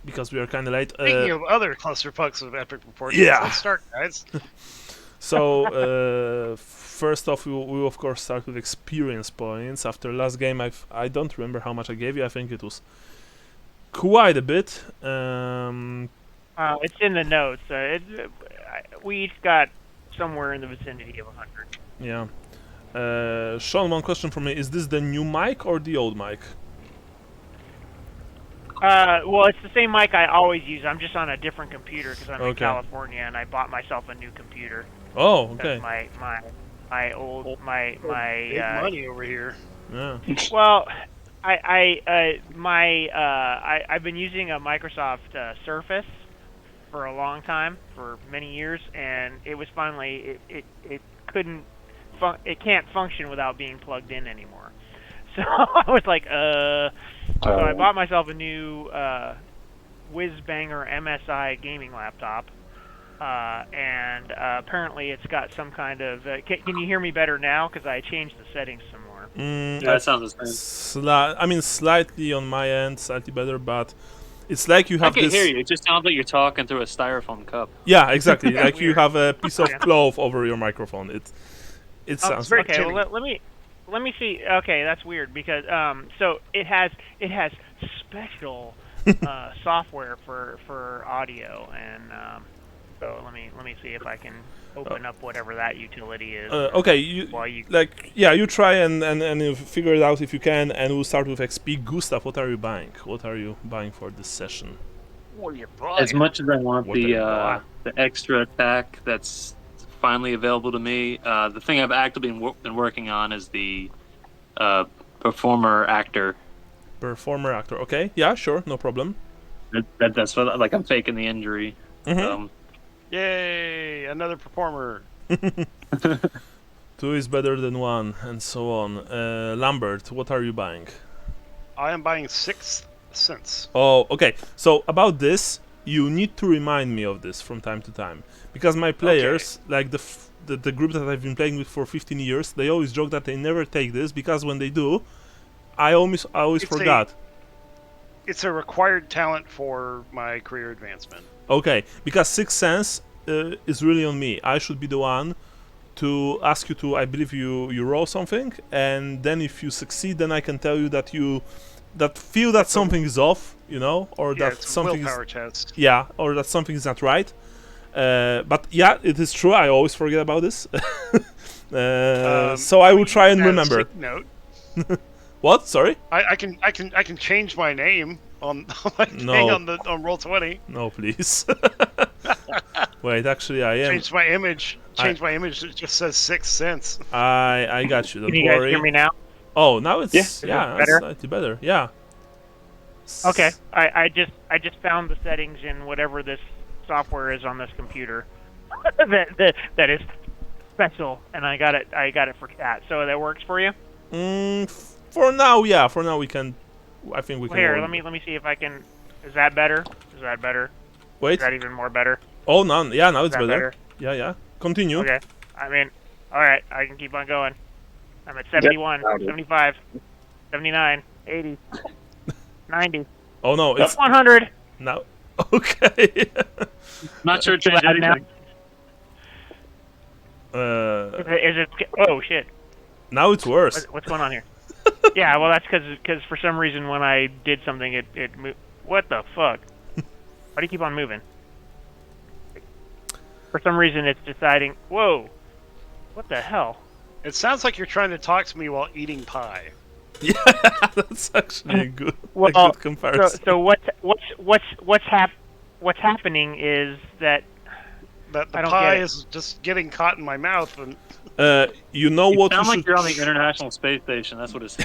because we are kind of late. Speaking of other clusterfucks of epic proportions, Yeah. let's start, guys. So first off, we will of course start with experience points. After last game, I don't remember how much I gave you. I think it was quite a bit. It's in the notes. We each got somewhere in the vicinity of 100. Yeah. Sean, one question for me: is this the new mic or the old mic? Well, it's the same mic I always use. I'm just on a different computer because I'm in Okay. California and I bought myself a new computer. Oh, okay. My old Big money over here. Yeah. Well, I've been using a Microsoft Surface for a long time, for many years, and it was finally it can't function without being plugged in anymore. So I was like, so I bought myself a new whiz-banger MSI gaming laptop, and apparently it's got some kind of... can you hear me better now? Because I changed the settings some more. Yeah, that sounds the same. I mean, slightly on my end, slightly better, but it's like you have I can this... hear you. It just sounds like you're talking through a styrofoam cup. Yeah, exactly. Like you Weird. have a piece of cloth over your microphone. It sounds... very Okay, tinny. well, let me see. Okay, that's weird because so it has special software for audio, and so let me see if I can open up whatever that utility is. Okay, you try and you figure it out if you can, and we'll start with XP. Gustav, what are you buying? What are you buying for this session? What are you buying? As much as I want What the- the extra attack that's finally available to me, the thing I've actively been working on is the performer actor. Performer actor. Okay, yeah, sure, no problem. That's what, like, I'm faking the injury. Mhm. Yay! Another performer. Two is better than one, and so on. Lambert, what are you buying? I am buying 6th Sense. Oh, okay. So about this, you need to remind me of this from time to time, because my players, like the group that I've been playing with for 15 years, they always joke that they never take this because when they do, I always It's forgot. It's a required talent for my career advancement. Okay, because Sixth Sense is really on me. I should be the one to ask you to, I believe you roll something, and then if you succeed, then I can tell you that feel that something is off, you know, or Yeah, that it's a something is, willpower test. yeah, or that something is not right. But yeah, it is true. I always forget about this. So I will try and As a remember. sick note, What? Sorry? I can change my name on my thing No. on Roll20. No, please. Wait, actually, I am. Change my image. My image. It just says 6th Sense. I got you. Don't Can you guys worry. hear me now? Oh, now it's Yeah. it's Better? slightly better. Yeah. Okay, I just found the settings in whatever this software is on this computer that is special, and I got it for cat. So that works for you? For now, yeah. For now, we can. I think we can. Here, roll. let me see if I can. Is that better? Is that better? Wait. Is that even more better? Oh, no. Yeah, now it's Is that better. Yeah. Continue. Okay. I mean, all right. I can keep on going. I'm at 71, 75, 79, 80, 90, Oh no, it's 100. now. Okay. Not sure it changed Loud now. anything. Is it? Oh shit! Now it's worse. What's going on here? Yeah, well, that's because for some reason when I did something, it moved. What the fuck? Why do you keep on moving? For some reason, it's deciding. Whoa! What the hell? It sounds like you're trying to talk to me while eating pie. Yeah, that's actually a good, Well, a good comparison. So what's happening is that That the I don't pie get it. is just getting caught in my mouth, and You know what you Sound like should. you're on the International Space Station. That's what it's.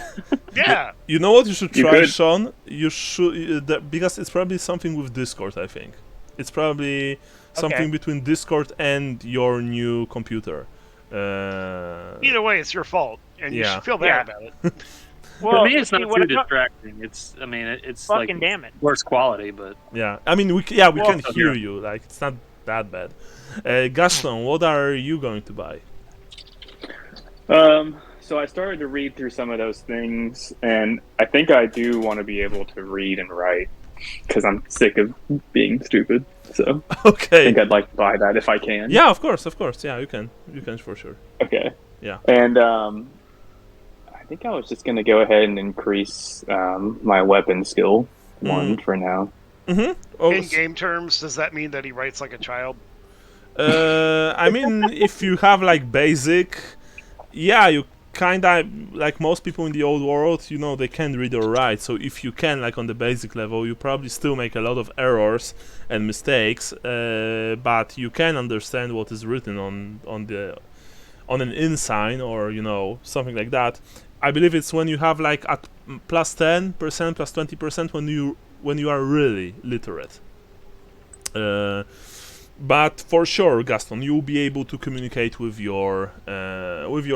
yeah, You know what you should You try, could. Sean? You should because it's probably something with Discord. I think it's probably something between Discord and your new computer. either way, it's your fault, and you Yeah. should feel bad Yeah. about it. well, For me, it's see, not what too I thought- distracting. It's like Fucking damn it! worse quality, but Yeah, I mean we Well, can hear yeah. you. Like it's not that bad. Gaston, what are you going to buy? So I started to read through some of those things, and I think I do want to be able to read and write because I'm sick of being stupid. So I Okay. think I'd like to buy that if I can. Yeah, of course. Yeah, you can for sure. Okay. Yeah. And I think I was just gonna go ahead and increase my weapon skill one for now. Oh, In game terms, does that mean that he writes like a child? I mean, if you have like basic, yeah, you kinda like most people in the old world, you know, they can't read or write. So if you can, like on the basic level, you probably still make a lot of errors and mistakes, but you can understand what is written on an ensign or something like that. I believe it's when you have like at plus 10%, plus 20% when you are really literate. But for sure, Gaston, you'll be able to communicate with your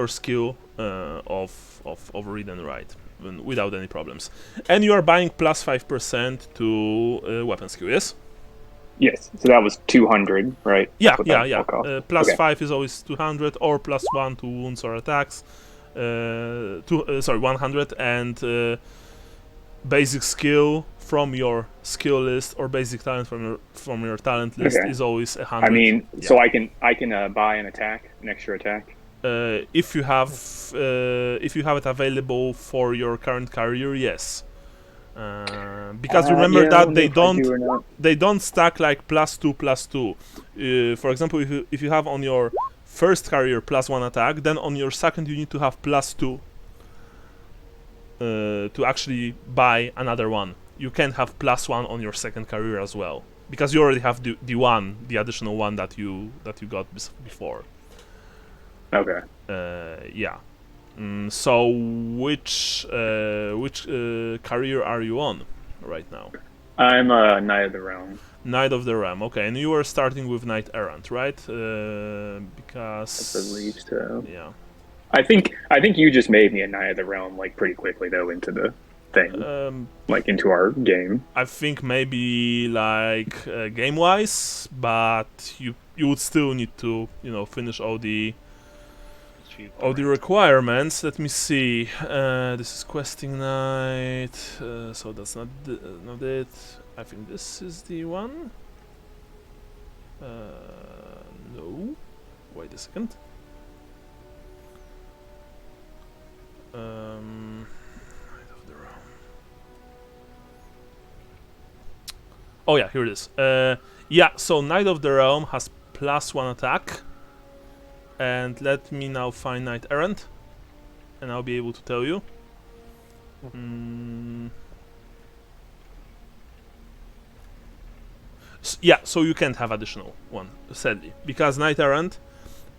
skill of read and write without any problems. And you are buying plus 5% to weapon skill, yes? Yes. So that was 200, right? Yeah. Plus Okay. 5 is always 200, or plus 1 to wounds or attacks. 100, and basic skill from your skill list or basic talent from your talent list is always 100. I mean, so I can buy an extra attack. If you have it available for your current career, yes. Because remember that they don't stack like plus 2. For example, if you have on your first career plus 1 attack, then on your second you need to have plus 2 to actually buy another one. You can't have plus 1 on your second career as well, because you already have the additional one that you got before. Okay. Yeah. So which career are you on right now? I'm a Knight of the Realm. Knight of the Realm. Okay, and you were starting with Knight Errant, right? Because I believe so. Yeah. I think you just made me a Knight of the Realm like pretty quickly though into the thing, like into our game. I think maybe like game wise, but you would still need to finish all the requirements. Let me see. This is questing night, so that's not it. I think this is the one. No. Wait a second. Knight of the Realm. Oh yeah, here it is. Yeah, so Knight of the Realm has plus 1 attack. And let me now find Knight Errant, and I'll be able to tell you. Yeah, so you can't have additional one, sadly, because Knight Errant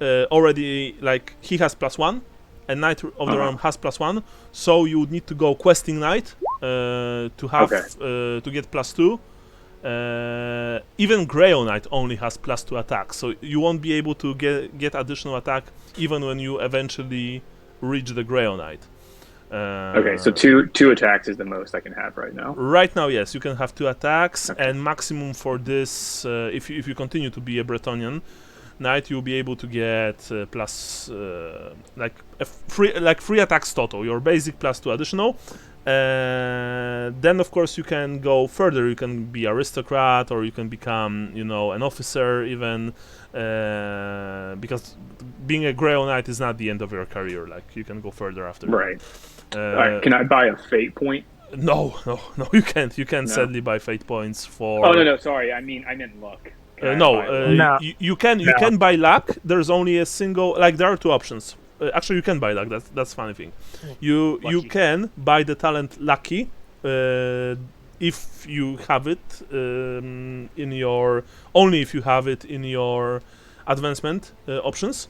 already, like, he has plus 1, and Knight of the Realm has plus 1, so you would need to go questing Knight to have to get plus 2. Even Grail Knight only has plus 2 attack, so you won't be able to get additional attack even when you eventually reach the Grail Knight. Okay, so two attacks is the most I can have right now. Right now, yes, you can have 2 attacks, and maximum for this, if you continue to be a Bretonnian Knight, you'll be able to get plus like free attacks total. Your basic plus 2 additional. Then of course you can go further. You can be aristocrat, or you can become an officer even, because being a Grail Knight is not the end of your career. Like, you can go further after right. Can I buy a fate point? No, you can't. You can't sadly buy fate points for. Oh no, sorry. I meant luck. No. You can buy luck. There's only a single. Like, there are 2 options. Actually, you can buy luck. That's funny thing. You can buy the talent lucky if you have it in your advancement options.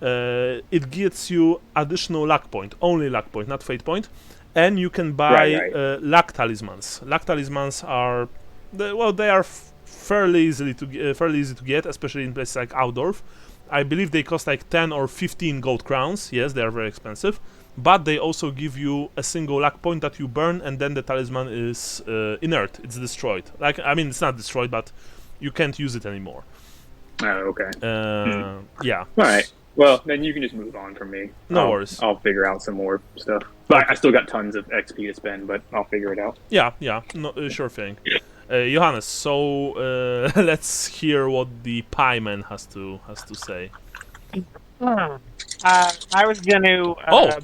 It gets you additional luck point, only luck point, not fate point, and you can buy luck talismans. Luck talismans are they are fairly easy to get, especially in places like Outdorf. I believe they cost like 10 or 15 gold crowns. Yes, they are very expensive, but they also give you a single luck point that you burn, and then the talisman is inert. It's destroyed. Like, I mean, it's not destroyed, but you can't use it anymore. Oh, okay. Yeah. All right. Well, then you can just move on from me. No worries. I'll figure out some more stuff. But I still got tons of XP to spend, but I'll figure it out. Yeah. No, sure thing. Johannes, so let's hear what the pie man has to say. I was going to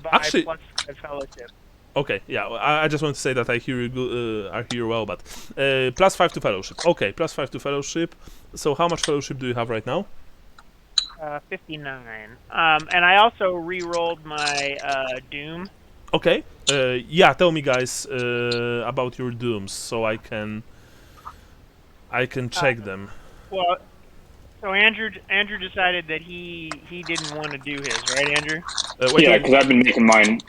buy actually- +5 fellowship. Okay, yeah, I just want to say that I hear you I hear you well, but +5 to fellowship. Okay, +5 to fellowship. So how much fellowship do you have right now? 59. And I also re-rolled my Doom. Okay. Yeah, tell me, guys, about your dooms, so I can check them. Well, so Andrew decided that he didn't want to do his, right, Andrew? Wait, Yeah, because I've been making mine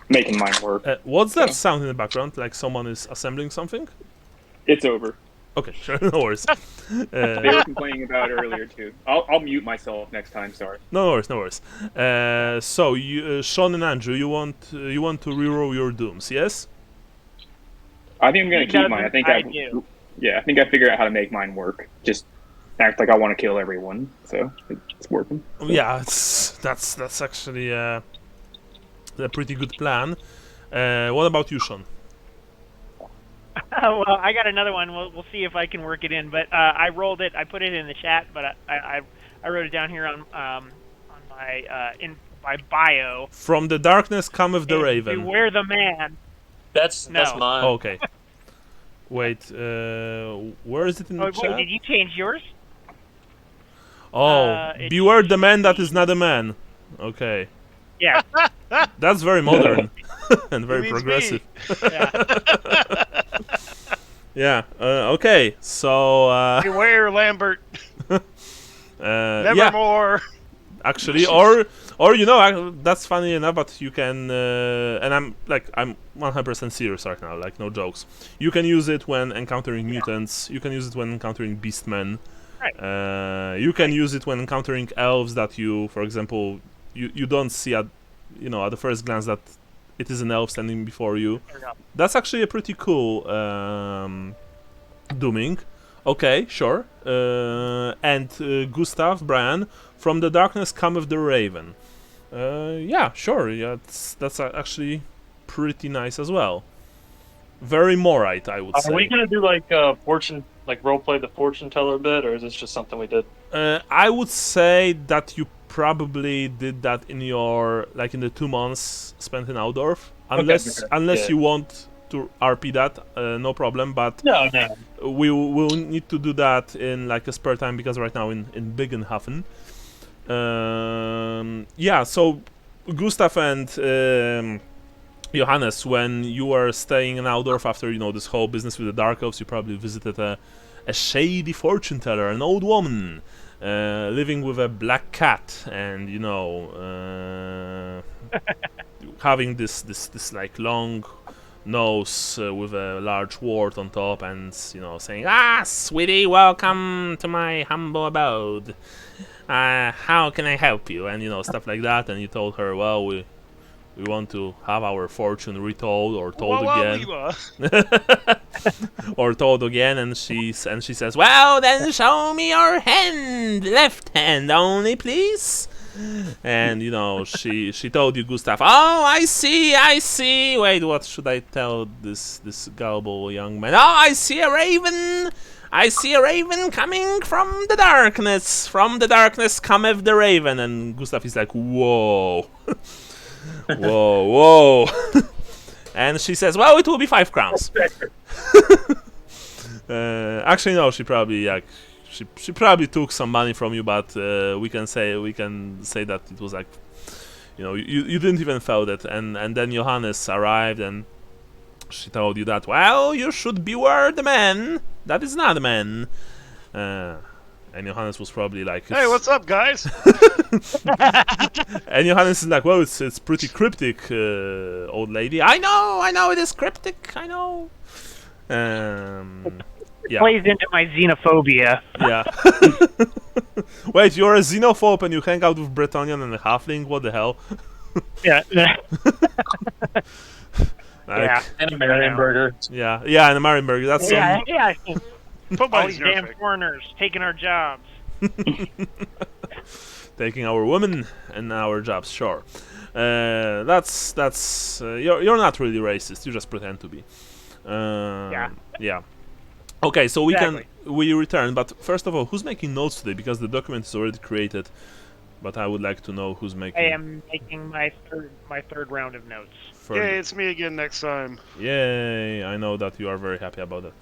work. what's that sound in the background? Like someone is assembling something? It's over. Okay, sure, no worries. They were complaining about it earlier too. I'll mute myself next time. Sorry. No worries, no worries. So you, Sean and Andrew, you want to reroll your dooms, yes? I think I'm gonna keep mine. I think I do. Yeah, I think I figured out how to make mine work. Just act like I want to kill everyone, so it's working. Yeah, that's actually a pretty good plan. What about you, Sean? Well, I got another one. We'll see if I can work it in. But I rolled it. I put it in the chat, but I wrote it down here on my in my bio. From the darkness cometh the raven. Beware the man. That's mine. Oh, okay. Wait, where is it in the Wait, chat? did you change yours? Oh, beware the man that is not a man. Okay, Yeah. that's very modern and very means progressive. Yeah. Yeah. Okay. So. Beware, Lambert. Yeah. Nevermore. Actually, or you know, that's funny enough, but you can, and I'm 100% serious right now, like no jokes. You can use it when encountering mutants. You can use it when encountering beastmen. Right. You can use it when encountering elves that you, for example, you don't see at the first glance that it is an elf standing before you. There we go. That's actually a pretty cool dooming. Okay, sure. And Gustav, Brian, from the darkness cometh the raven. Yeah, sure. Yeah, that's actually pretty nice as well. Very Morite, I would say. Are we gonna do fortune, roleplay the fortune teller bit, or is this just something we did? I would say that you probably did that in your in the 2 months spent in Outdorf, unless yeah. you want to RP that, no problem. But No. we will need to do that in a spare time, because right now in Bögenhafen. Yeah, so Gustav and Johannes, when you were staying in Outdorf after this whole business with the Dark Elves, you probably visited a shady fortune teller, an old woman living with a black cat, and having this long nose with a large wart on top, and saying, "Ah, sweetie, welcome to my humble abode. How can I help you?" And stuff like that. And you told her, "Well, we want to have our fortune retold or told again." Or told again, and she says, "Well, then show me your hand, left hand only, please." And she told you, Gustav, "Oh, I see. Wait, what should I tell this gullible young man? Oh, I see a raven. I see a raven coming from the darkness. From the darkness cometh the raven." And Gustav is like, "Whoa." Whoa. And she says, "Well, it will be 5 crowns." Actually, no. She probably she probably took some money from you, but we can say that it was you didn't even feel it. And then Johannes arrived, and she told you that, "Well, you should beware the man that is not a man." And Johannes was probably like, Hey, what's up, guys? And Johannes is like, "Well, it's pretty cryptic, old lady." I know it is cryptic. I know. Yeah. Plays into my xenophobia. Yeah. Wait, you're a xenophobe and you hang out with Bretonnian and a halfling? What the hell? Yeah. Yeah. And a Marienburger. Yeah, and a Marienburg. That's Yeah. Put my All these damn foreigners taking our jobs. taking our women and our jobs. Sure. That's you're not really racist. You just pretend to be. Yeah. Okay, so Exactly. we return, but first of all, who's making notes today? Because the document is already created, but I would like to know who's making. I am making my third round of notes. further. Yay, it's me again next time. Yay! I know that you are very happy about that.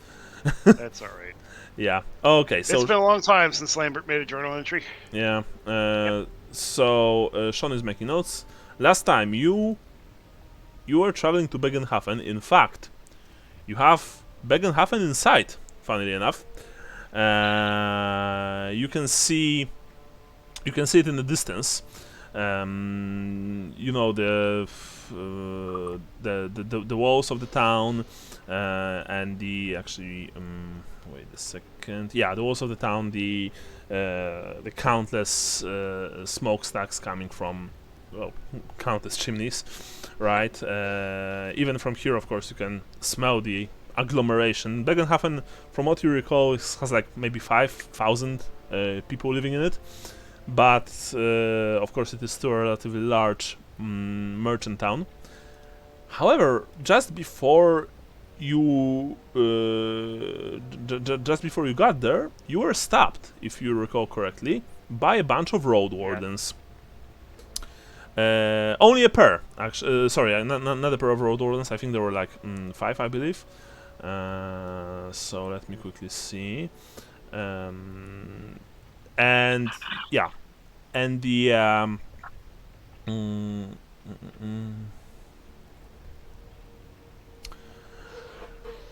That's all right. Yeah. Okay. So It's been a long time since Lambert made a journal entry. yeah. So Sean is making notes. Last time you were traveling to Bögenhafen. In fact, you have Bögenhafen in sight. Funnily enough, you can see it in the distance. You know the walls of the town and the actually wait a second. Yeah, the walls of the town. The countless smokestacks coming from countless chimneys, right? Even from here, of course, you can smell the agglomeration. Bögenhafen, from what you recall, has like maybe 5,000 people living in it. But of course it is still a relatively large merchant town. However, just before you got there, you were stopped, if you recall correctly, by a bunch of road wardens. Only a pair, actually. Sorry, not a pair of road wardens. I think there were like 5, I believe. So let me quickly see. And yeah, and the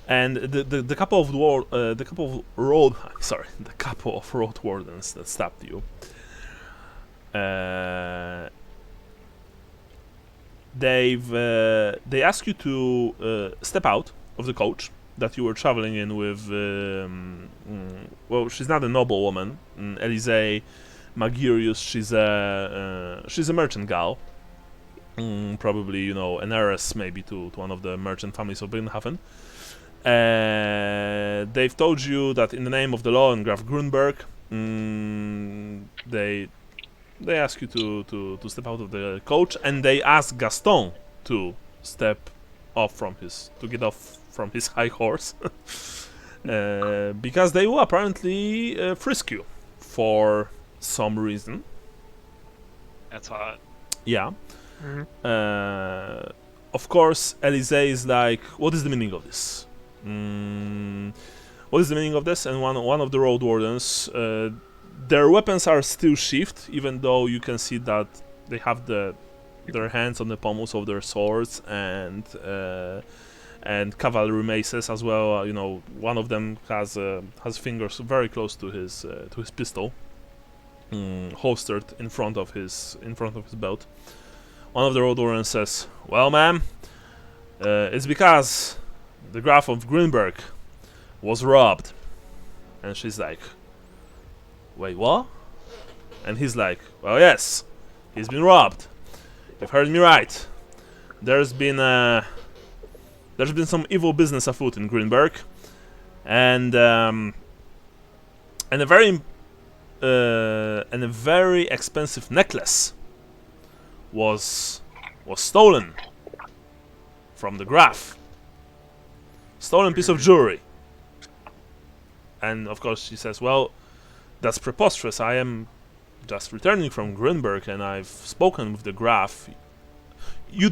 and the couple of road wardens that stopped you. They ask you to step out of the coach that you were traveling in with. Well, she's not a noble woman, Elise Magirius. She's a merchant gal, probably, you know, an heiress maybe to one of the merchant families of Bögenhafen. They've told you that in the name of the law and Graf Grunberg, they ask you to step out of the coach, and they ask Gaston to step off from get off from his high horse, because they will apparently frisk you for some reason. That's hot. Yeah. Of course, Elise is like, "What is the meaning of this? What is the meaning of this?" And one of the road wardens, their weapons are still sheathed, even though you can see that they have their hands on the pommels of their swords and cavalry maces as well. You know, one of them has fingers very close to his pistol, holstered in front of his belt. One of the road wardens says, "Well, ma'am, it's because the Graf of Grunberg was robbed." And she's like, "Wait, what?" And he's like, "Well, yes, he's been robbed. You've heard me right. There's been some evil business afoot in Grunberg, and a very expensive necklace was stolen from the Graf. Stolen piece of jewelry." And of course she says, "Well, that's preposterous. I am just returning from Grunberg, and I've spoken with the Graf. You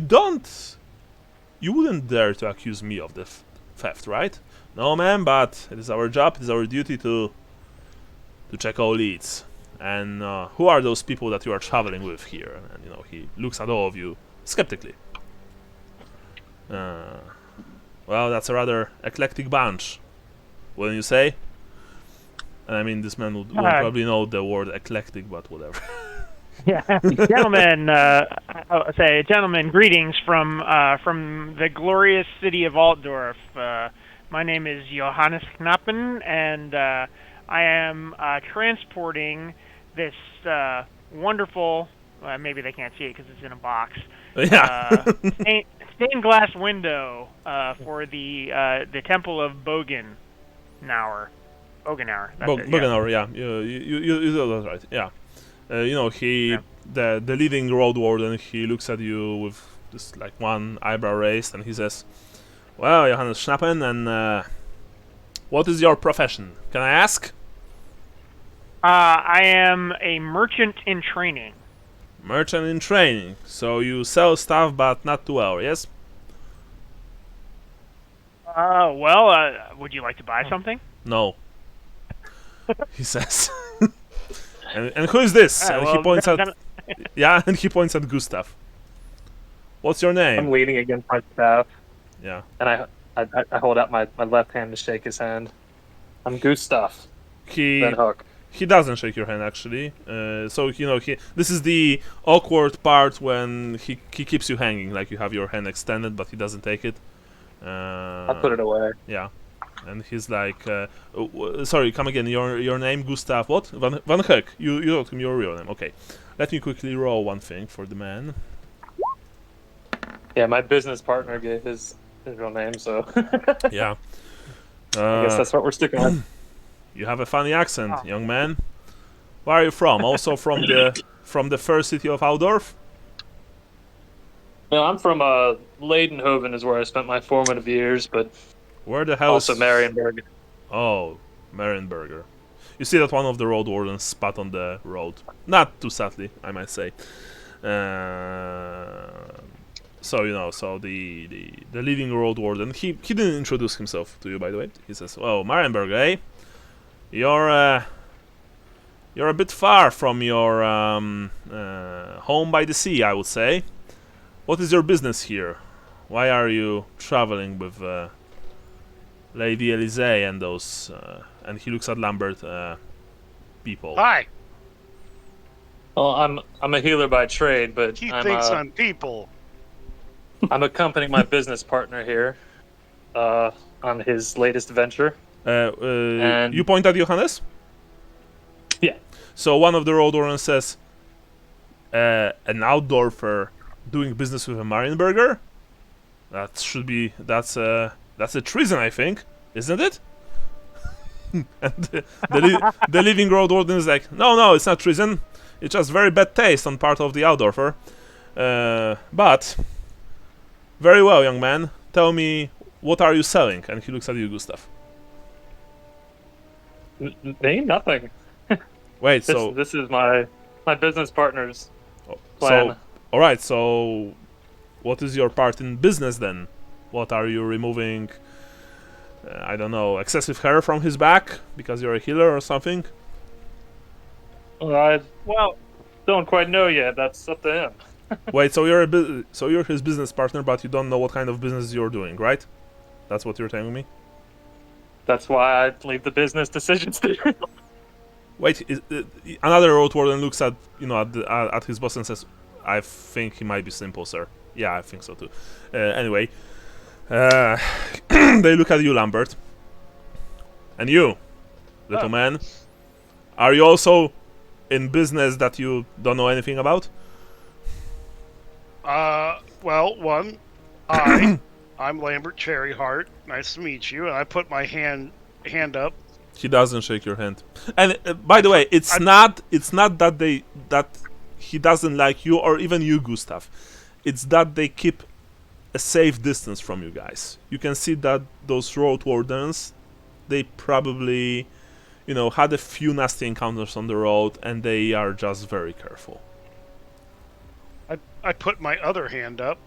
wouldn't dare to accuse me of the theft, right?" "No, ma'am, but it is our job, it is our duty to check all leads. And who are those people that you are traveling with here?" And you know, he looks at all of you skeptically. "Well, that's a rather eclectic bunch, wouldn't you say?" And I mean, this man would probably know the word eclectic, but whatever. Yeah, gentlemen, gentlemen, greetings from the glorious city of Altdorf. My name is Johannes Knappen, and I am transporting this wonderful. Maybe they can't see it because it's in a box. Yeah. Stained glass window for the Temple of Bögenhafen. Bögenhafen, yeah. You that's right. Yeah. You know, the leading road warden, he looks at you with just like one eyebrow raised, and he says, "Well, Johannes Schnappen, and What is your profession? Can I ask? I am a merchant in training. Merchant in training. So you sell stuff, but not too well, yes? Would you like to buy something? No. He says. and who is this? And he points at. Yeah, and he points at Gustav. What's your I'm name? leaning against my staff, Yeah. and I hold out my left hand to shake his hand. I'm Gustav. He Then Hook. he doesn't shake your hand actually. So you know this is the awkward part when he keeps you hanging, like you have your hand extended, but he doesn't take it. I put it away. Yeah, and he's like, sorry, come again. Your name, Gustav? What? Van Heck. You told him your real name. Okay, let me quickly roll one thing for the man. Yeah, my business partner gave his real name, so Yeah. I guess that's what we're sticking with. You have a funny accent, young man. Where are you from? Also from the first city of Aldorf? No, I'm from Leidenhoven is where I spent my formative years, but Where the hell also is... Marienburg. Oh, Marienburger. You see that one of the road wardens spat on the road. Not too sadly, I might say. So you know, so the leading road warden, he didn't introduce himself to you, by the way. He says, "Oh, Marienburg, eh? You're a bit far from your home by the sea, I would say. What is your business here? Why are you traveling with Lady Elise and those?" And he looks at Lambert people. Hi. Well, I'm a healer by trade, but He I'm thinks I'm people. I'm accompanying my business partner here on his latest venture. And- You point at Johannes? Yeah. So one of the road warrants says, an outdoorfer doing business with a Marienburger? That's a treason, I think, isn't it? And the living road warden is like, no, it's not treason. It's just very bad taste on part of the outdoorfer. But very well, young man. Tell me, what are you selling? And he looks at you, Gustav. They ain't nothing. Wait, This is my business partner's so plan. all right. So, what is your part in business then? What are you removing? I don't know, excessive hair from his back because you're a healer or something? I Well, don't quite know yet. That's up to him. Wait, so you're his business partner, but you don't know what kind of business you're doing, right? That's what you're telling me. That's why I leave the business decisions to him. Wait, another road warden looks at at his boss and says, "I think he might be simple, sir." Yeah, I think so too. Anyway, they look at you, Lambert, and you, little man. Are you also in business that you don't know anything about? Well, I'm Lambert Cherryheart. Nice to meet you. And I put my hand up. He doesn't shake your hand. And by the way, it's not that he doesn't like you or even you, Gustav. It's that they keep a safe distance from you guys. You can see that those road wardens, they probably, had a few nasty encounters on the road, and they are just very careful. I put my other hand up.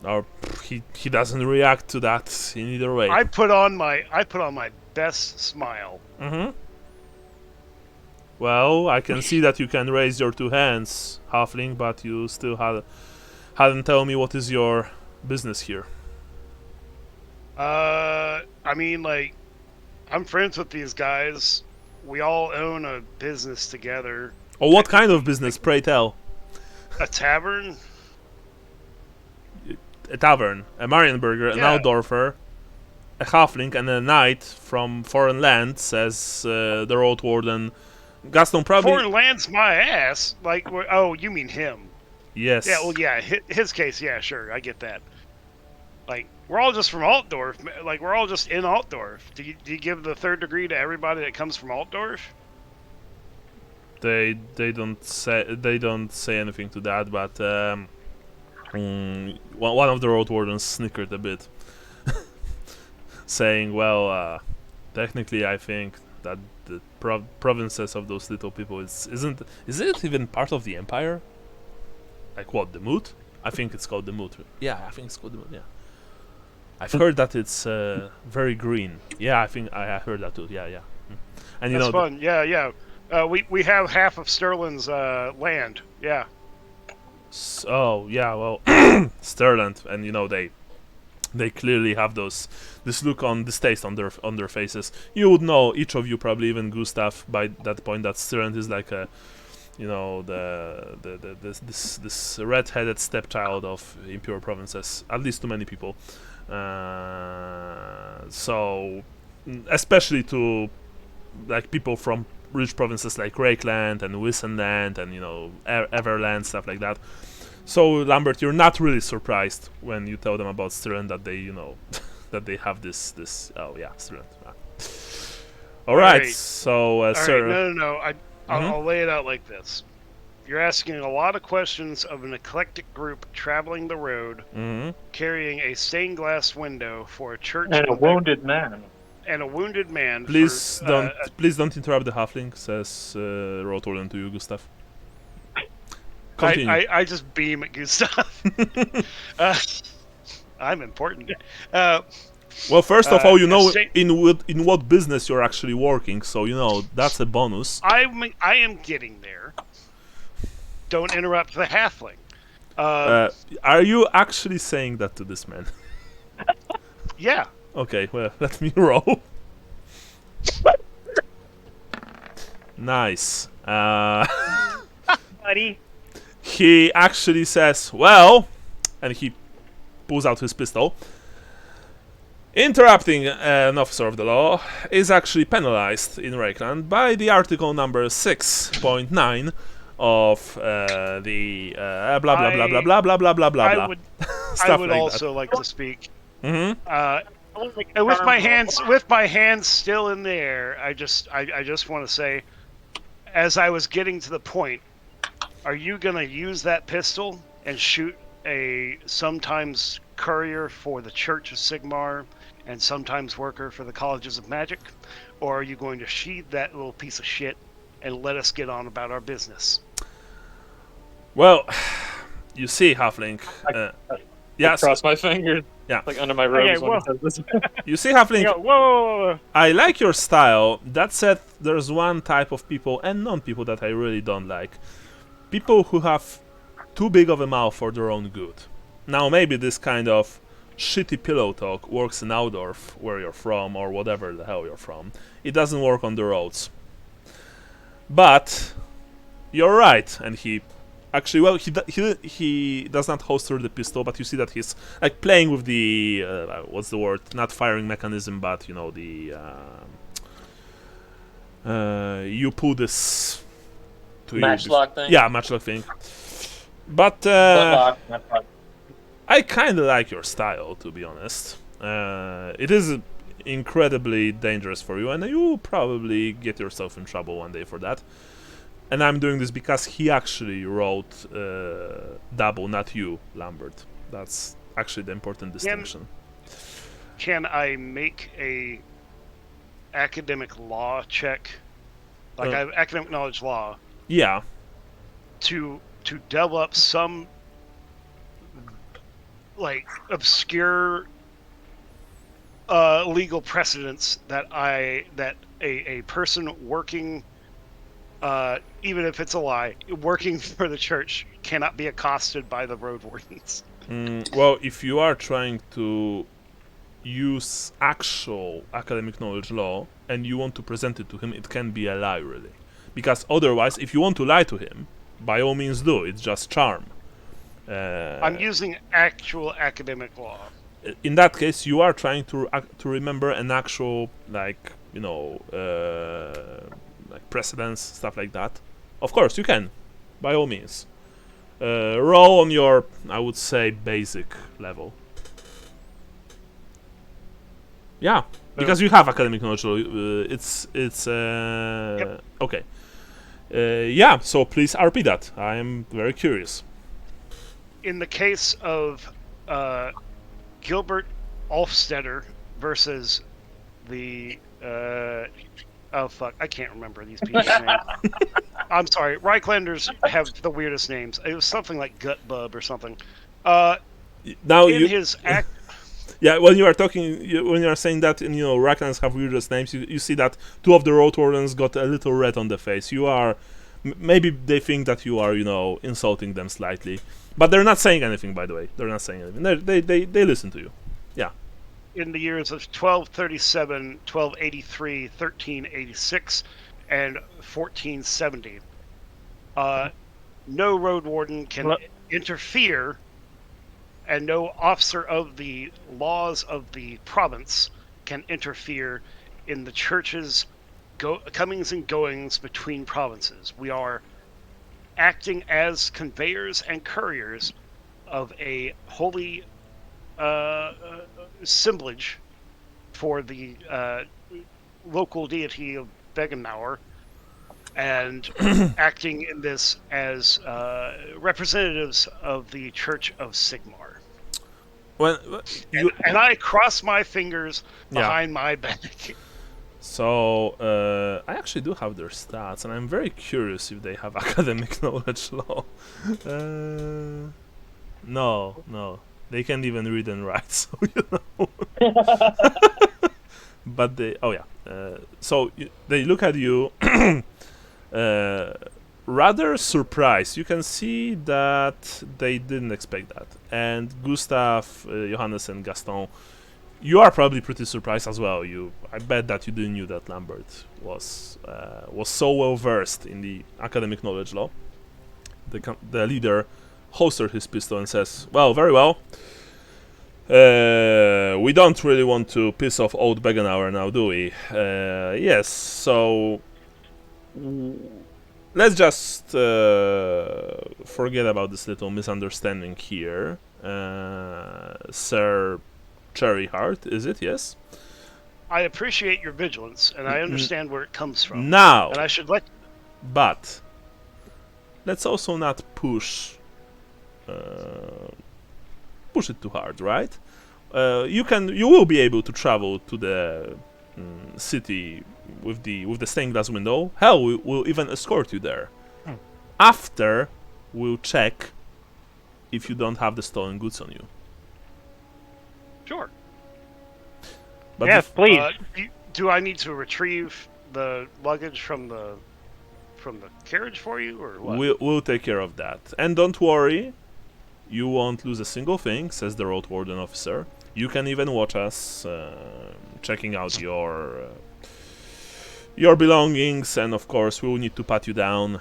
Or he doesn't react to that in either way. I put on my best smile. Mm-hmm. Well, I can see that you can raise your two hands, halfling, but you still hadn't told me what is your business here. I mean, like, I'm friends with these guys. We all own a business together. Oh, what kind of business, pray tell? A tavern? A tavern, a Marienburger, an Yeah. outdoorfer, a halfling, and a knight from foreign land, says the road warden. Gaston probably... Foreign land's my ass. Like, oh, you mean him? Yes. Yeah, well, yeah, his case, yeah, sure, I get that. Like, we're all just from Altdorf. Like, we're all just in Altdorf. Do you give the third degree to everybody that comes from Altdorf? They don't say anything to that, but one of the road wardens snickered a bit. saying, well, technically, I think that the provinces of those little people is it even part of the empire? Like what, the Moot? I think it's called the Moot. Yeah, I think it's called the Moot. Yeah, I've heard that it's very green. Yeah, I think I heard that too. Yeah, yeah. And you That's know, fun. Yeah. We have half of Sterling's land. Yeah. oh yeah, well, Sterland, and you know they clearly have this look on distaste on their faces. You would know, each of you, probably even Gustav, by that point, that Sterland is like a, you know, this red-headed stepchild of impure provinces, at least to many people. So, especially to like people from rich provinces like Rakeland and Wissenland and, you know, Everland, stuff like that. So Lambert, you're not really surprised when you tell them about Sterland that they, you know, that they have this. Oh yeah, Sterland. All right. So, All sir. right. No. I'll lay it out like this. You're asking a lot of questions of an eclectic group traveling the road, carrying a stained glass window for a church And a wounded man. And a wounded man. Please don't interrupt the halfling, says Rotolan to you, Gustav. Continue. I just beam at Gustav. I'm important. Well, first of all, you know in what business you're actually working, so you know that's a bonus. I am getting there. Don't interrupt the halfling. Are you actually saying that to this man? Yeah. Okay, well, let me roll. Nice. Buddy. He actually says, well, and he pulls out his pistol. Interrupting an officer of the law is actually penalized in Rakeland by the article number 6.9 of the blah blah blah blah blah blah blah blah blah. I would also like to speak. With my hands still in the air, I just want to say, as I was getting to the point, are you gonna use that pistol and shoot a sometimes courier for the Church of Sigmar and sometimes worker for the Colleges of Magic, or are you going to sheathe that little piece of shit and let us get on about our business? Well, you see, halfling. Yes. Cross my fingers. Yeah. Like under my robes. Okay, when it says this. You see, halfling. Whoa. I like your style. That said, there's one type of people and non-people that I really don't like. People who have too big of a mouth for their own good. Now, maybe this kind of shitty pillow talk works in Aldorf, where you're from, or whatever the hell you're from. It doesn't work on the roads. But you're right, and he actually, well, he does not holster the pistol, but you see that he's like playing with the what's the word? Not firing mechanism, but you know the you pull this to Matchlock thing. Yeah, matchlock thing. But I kind of like your style, to be honest. It is incredibly dangerous for you, and you will probably get yourself in trouble one day for that. And I'm doing this because he actually wrote double, not you, Lambert. That's actually the important distinction. Can I make a academic law check? Like I have academic knowledge law. Yeah. To develop some like obscure legal precedents that a person working, even if it's a lie, working for the church cannot be accosted by the road wardens. Well, if you are trying to use actual academic knowledge law and you want to present it to him, it can be a lie, really. Because otherwise, if you want to lie to him, by all means do. It's just charm. I'm using actual academic law. In that case, you are trying to remember an actual, like, you know, like precedents, stuff like that. Of course, you can, by all means. Roll on your, I would say, basic level. Yeah, because you have academic knowledge. It's Yep. Okay. Yeah, so please RP that. I am very curious. In the case of Gilbert Ulfstetter versus the oh fuck, I can't remember these people's names. I'm sorry, Reichlanders have the weirdest names. It was something like Gut Bub or something. Now In you, his act, yeah, when you are talking, when you are saying that, and Raklands have weirdest names, you see that two of the road wardens got a little red on the face. You are, maybe they think that you are, insulting them slightly, but they're not saying anything. By the way, they're not saying anything. They listen to you. Yeah. in the years of 1237, 1283, 1386, and 1470, no road warden can interfere, and no officer of the laws of the province can interfere in the church's comings and goings between provinces. We are acting as conveyors and couriers of a holy assemblage for the local deity of Bögenhafen, and acting in this as representatives of the Church of Sigmar. And I cross my fingers behind my back. So, I actually do have their stats, and I'm very curious if they have academic knowledge law. No. They can't even read and write, so But they, so they look at you, rather surprised. You can see that they didn't expect that. And Gustav, Johannes, and Gaston, you are probably pretty surprised as well. I bet that you didn't knew that Lambert was so well versed in the academic knowledge law. The leader holstered his pistol and says, "Well, very well. We don't really want to piss off old Bögenhafen now, do we? Yes, so let's just forget about this little misunderstanding here. Sir Cherryheart, is it? Yes? I appreciate your vigilance, and I understand where it comes from. Now, and I should let. But let's also not push it too hard, right? You will be able to travel to the city with the stained glass window. Hell, we'll even escort you there. After, we'll check if you don't have the stolen goods on you. Sure. But yes, please. Do I need to retrieve the luggage from the carriage for you, or what? We'll take care of that. And don't worry, you won't lose a single thing, says the road warden officer. You can even watch us checking out your belongings, and of course we'll need to pat you down.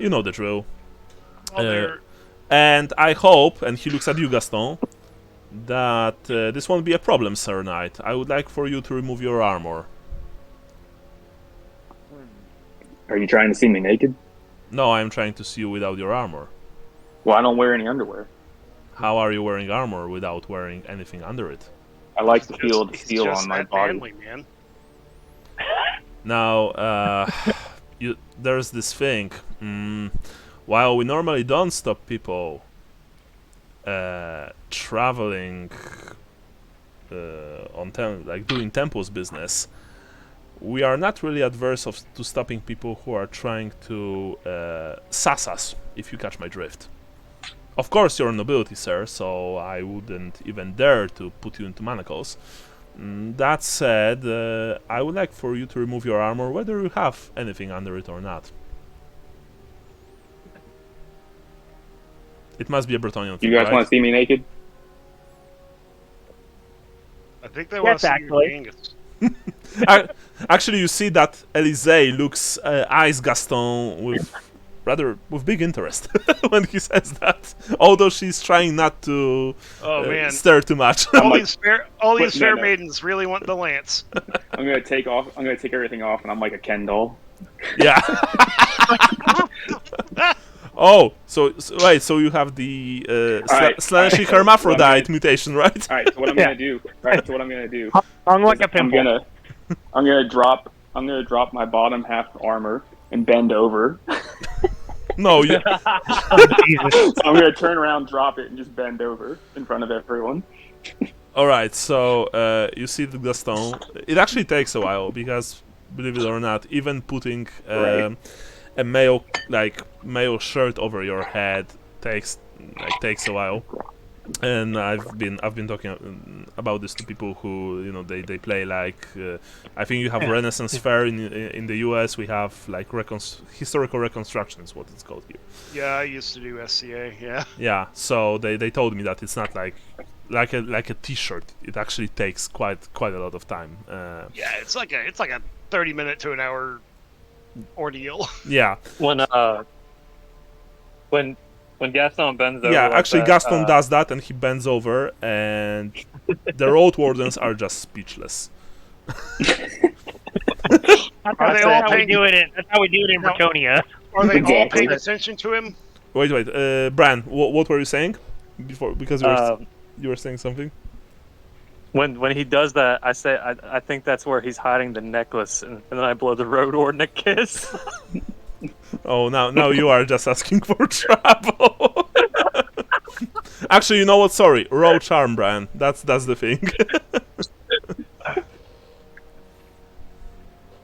You know the drill. And I hope, and he looks at you, Gaston, that this won't be a problem, Sir Knight. I would like for you to remove your armor. Are you trying to see me naked? No, I'm trying to see you without your armor. Well, I don't wear any underwear. How are you wearing armor without wearing anything under it? I like to feel the steel on my body. Manly, man. Now, there's this thing. While we normally don't stop people traveling doing Tempo's business, we are not really adverse to stopping people who are trying to sass us, if you catch my drift. Of course, you're a nobility, sir, so I wouldn't even dare to put you into manacles. That said, I would like for you to remove your armor, whether you have anything under it or not. It must be a Bretonnian thing, You guys right? want to see me naked? I think they want to see your Angus. Actually, you see that Elysée looks eyes Gaston with big interest when he says that, although she's trying not to stare too much. All these fair maidens really want the lance. I'm gonna take everything off, and I'm like a Ken doll. Yeah. Oh, so you have the slashy hermaphrodite mutation, right? All right. So what I'm gonna do? Hung like a pimple. I'm gonna drop my bottom half armor and bend over. No, you. Oh, Jesus. So I'm gonna turn around, drop it, and just bend over in front of everyone. All right, so you see the Gaston. It actually takes a while because, believe it or not, even putting Right. a male shirt over your head takes a while. And I've been talking about this to people who they play like I think you have Renaissance Fair in the U.S. We have like historical reconstruction is what it's called here. Yeah, I used to do SCA. Yeah. Yeah, so they told me that it's not like a T-shirt. It actually takes quite a lot of time. Yeah, it's like a 30-minute to an hour ordeal. Yeah, When Gaston bends over, yeah. like Actually, that, Gaston does that, and he bends over, and the road wardens are just speechless. That's Are they all how we paying- do it in. That's how we do it in No. Bretonia. Are they all Exactly. paying attention to him? Wait, Bran, what were you saying before? Because you were saying something. when he does that, I say I think that's where he's hiding the necklace, and then I blow the road warden a kiss. Oh, now you are just asking for trouble. Actually, you know what? Sorry, roll charm, Bran. That's the thing.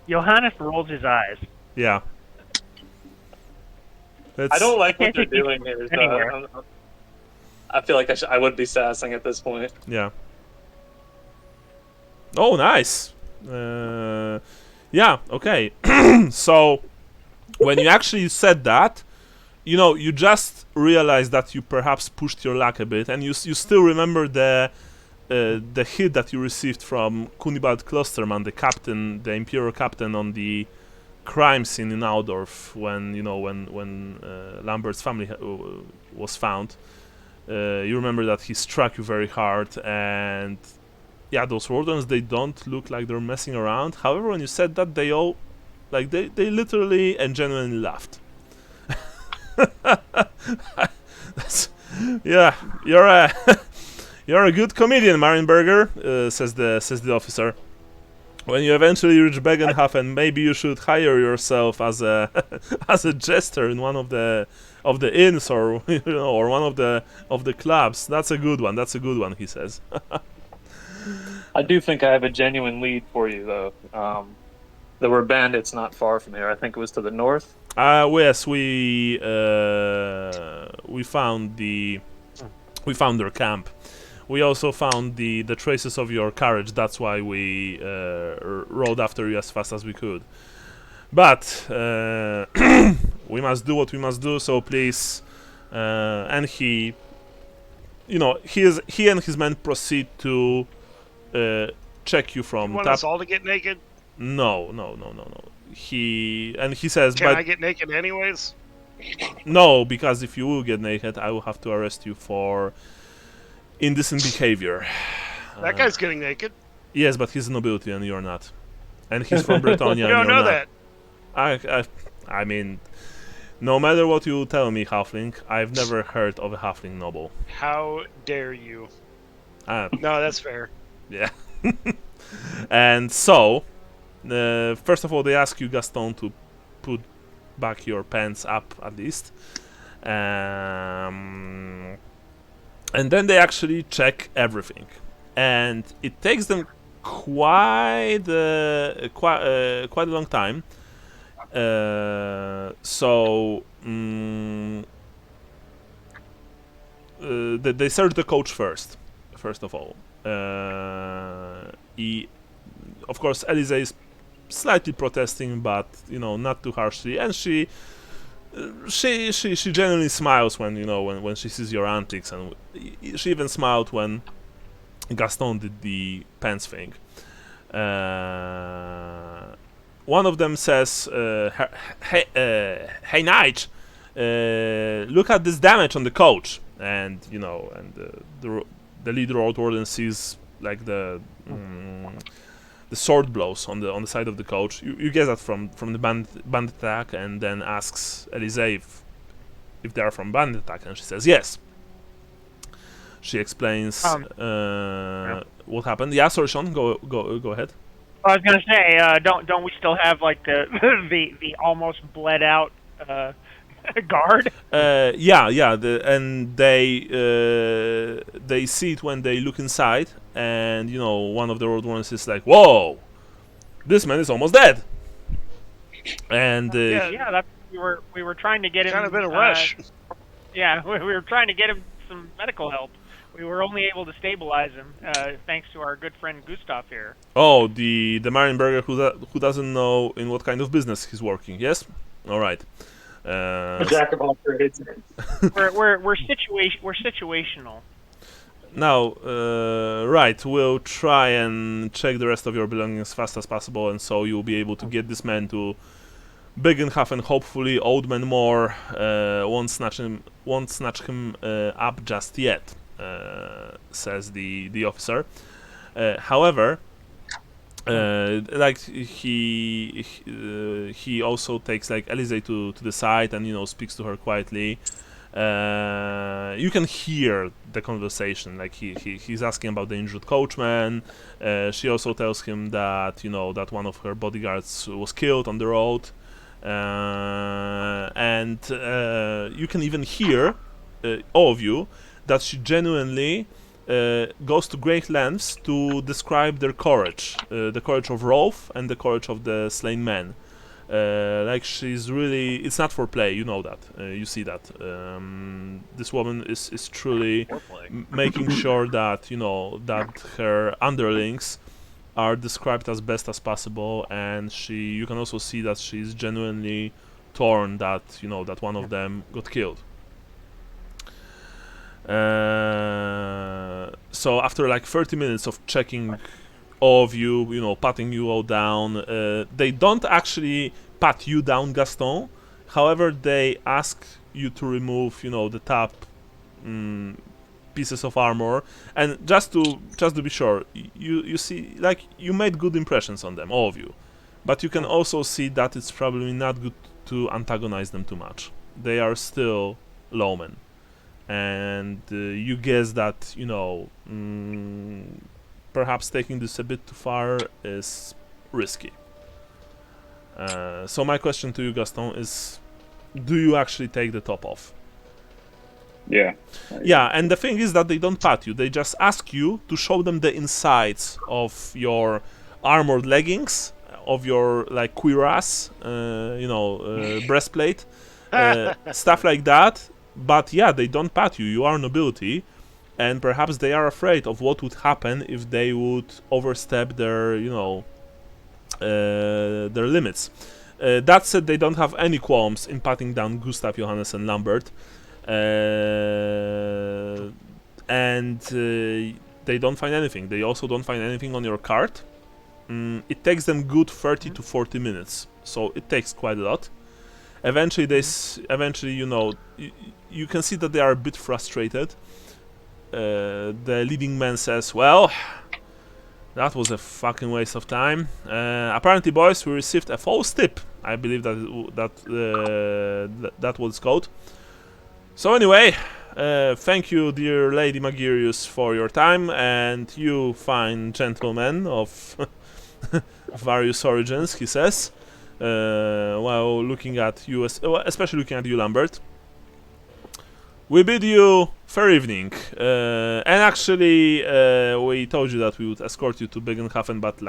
Johannes rolls his eyes. Yeah. I don't like what Can't they're take you doing here. So anywhere. I feel like I would be sassing at this point. Yeah. Oh, nice. Yeah. Okay. So, when you actually said that, you just realized that you perhaps pushed your luck a bit, and you still remember the hit that you received from Kunibald Klosterman, the Imperial captain on the crime scene in Aldorf when Lambert's family was found. You remember that he struck you very hard, and yeah, those wardens, they don't look like they're messing around. However, when you said that, they all they literally and genuinely laughed. Yeah, you're a good comedian, Marienberger, says the officer. When you eventually reach Bögenhafen, maybe you should hire yourself as a as a jester in one of the inns or or one of the clubs. That's a good one. That's a good one, he says. I do think I have a genuine lead for you, though. There were bandits not far from here. I think it was to the north. Yes, we found their camp. We also found the traces of your carriage. That's why we rode after you as fast as we could. But we must do what we must do. So please, and he and his men proceed to check you from You want top. us all to get naked? No. He says, Can but I get naked anyways? no, because if you will get naked, I will have to arrest you for indecent behavior. That guy's getting naked. Yes, but he's nobility and you're not. And he's from Bretonia You and don't you're know not. that. I mean, no matter what you tell me, halfling, I've never heard of a halfling noble. How dare you? Uh, No, that's fair. yeah. And so, first of all, they ask you, Gaston, to put back your pants up at least. And then they actually check everything. And it takes them quite a long time. They search the coach first of all. Of course, Elise is slightly protesting, but not too harshly, and she genuinely smiles when she sees your antics, and she even smiled when Gaston did the pants thing. One of them says, "Hey, Nige, look at this damage on the coach." And the lead road warden sees like the sword blows on the side of the coach. You get that from the bandit attack, and then asks Elise if they are from bandit attack, and she says yes. She explains what happened. Yeah, sorry, Sean, go ahead. I was gonna say, don't we still have like the the almost bled out Guard? Yeah. And they see it when they look inside, and one of the Roadrunners is like, "Whoa, this man is almost dead." And Yeah, that's we were trying to get him. Kind of in a rush. Yeah, we were trying to get him some medical help. We were only able to stabilize him thanks to our good friend Gustav here. oh, the Marienberger who doesn't know in what kind of business he's working. Yes, all right. Jack of all trades. We're situational. Now, right, we'll try and check the rest of your belongings as fast as possible, and so you'll be able to get this man to Bögenhafen. Hopefully, Old Man Moore won't snatch him up just yet, says the officer. However, like he also takes like Elise to the side and speaks to her quietly. You can hear the conversation, like he's asking about the injured coachman. She also tells him that that one of her bodyguards was killed on the road, and you can even hear, all of you, that she genuinely goes to great lengths to describe their courage, the courage of Rolf and the courage of the slain men. Like she's really, it's not for play, you know that, you see that. This woman is truly making sure that that her underlings are described as best as possible, and you can also see that she's genuinely torn that that one of them got killed. So after like 30 minutes of checking all of you, patting you all down, they don't actually pat you down, Gaston. However, they ask you to remove, the top pieces of armor, and just to be sure, you see, like, you made good impressions on them, all of you, but you can also see that it's probably not good to antagonize them too much. They are still lawmen, and you guess that perhaps taking this a bit too far is risky. So my question to you, Gaston, is: do you actually take the top off? Yeah. Yeah, and the thing is that they don't pat you. They just ask you to show them the insides of your armored leggings, of your like cuirass, breastplate, stuff like that. But yeah, they don't pat you. You are nobility, and perhaps they are afraid of what would happen if they would overstep their, their limits. That said, they don't have any qualms in patting down Gustav, Johannes, and Lambert. And they don't find anything. They also don't find anything on your cart. It takes them good 30 to 40 minutes, so it takes quite a lot. Eventually, you can see that they are a bit frustrated. The leading man says, "Well, that was a fucking waste of time. Apparently, boys, we received a false tip. I believe that was called. So anyway, thank you, dear Lady Magirius, for your time, and you fine gentlemen of various origins," he says, while looking at you, especially looking at you, Lambert. "We bid you fair evening, and actually, we told you that we would escort you to Bögenhafen, but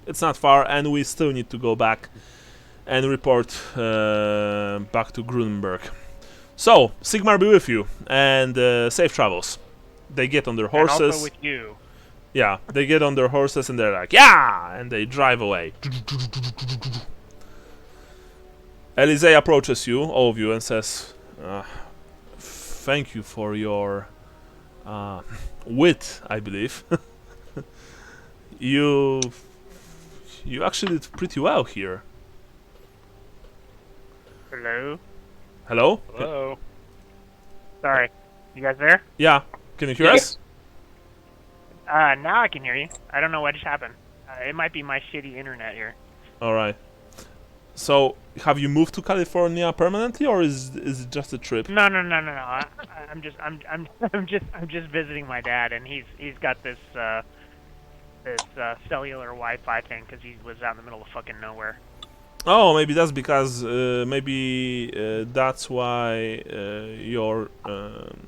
it's not far, and we still need to go back and report back to Grunenberg. So, Sigmar be with you, and safe travels." They get on their horses. And also with you. Yeah, they get on their horses and they're like, "Yeah!" and they drive away. Elise approaches you, all of you, and says, "Thank you for your wit, I believe. You actually did pretty well here." Hello? Hello? Hello. Sorry. You guys there? Yeah. Can you hear us? Now I can hear you. I don't know what just happened. It might be my shitty internet here. All right. So, have you moved to California permanently, or is it just a trip? No. I'm just visiting my dad, and he's got this cellular Wi-Fi thing because he was out in the middle of fucking nowhere. Oh, maybe that's because that's why your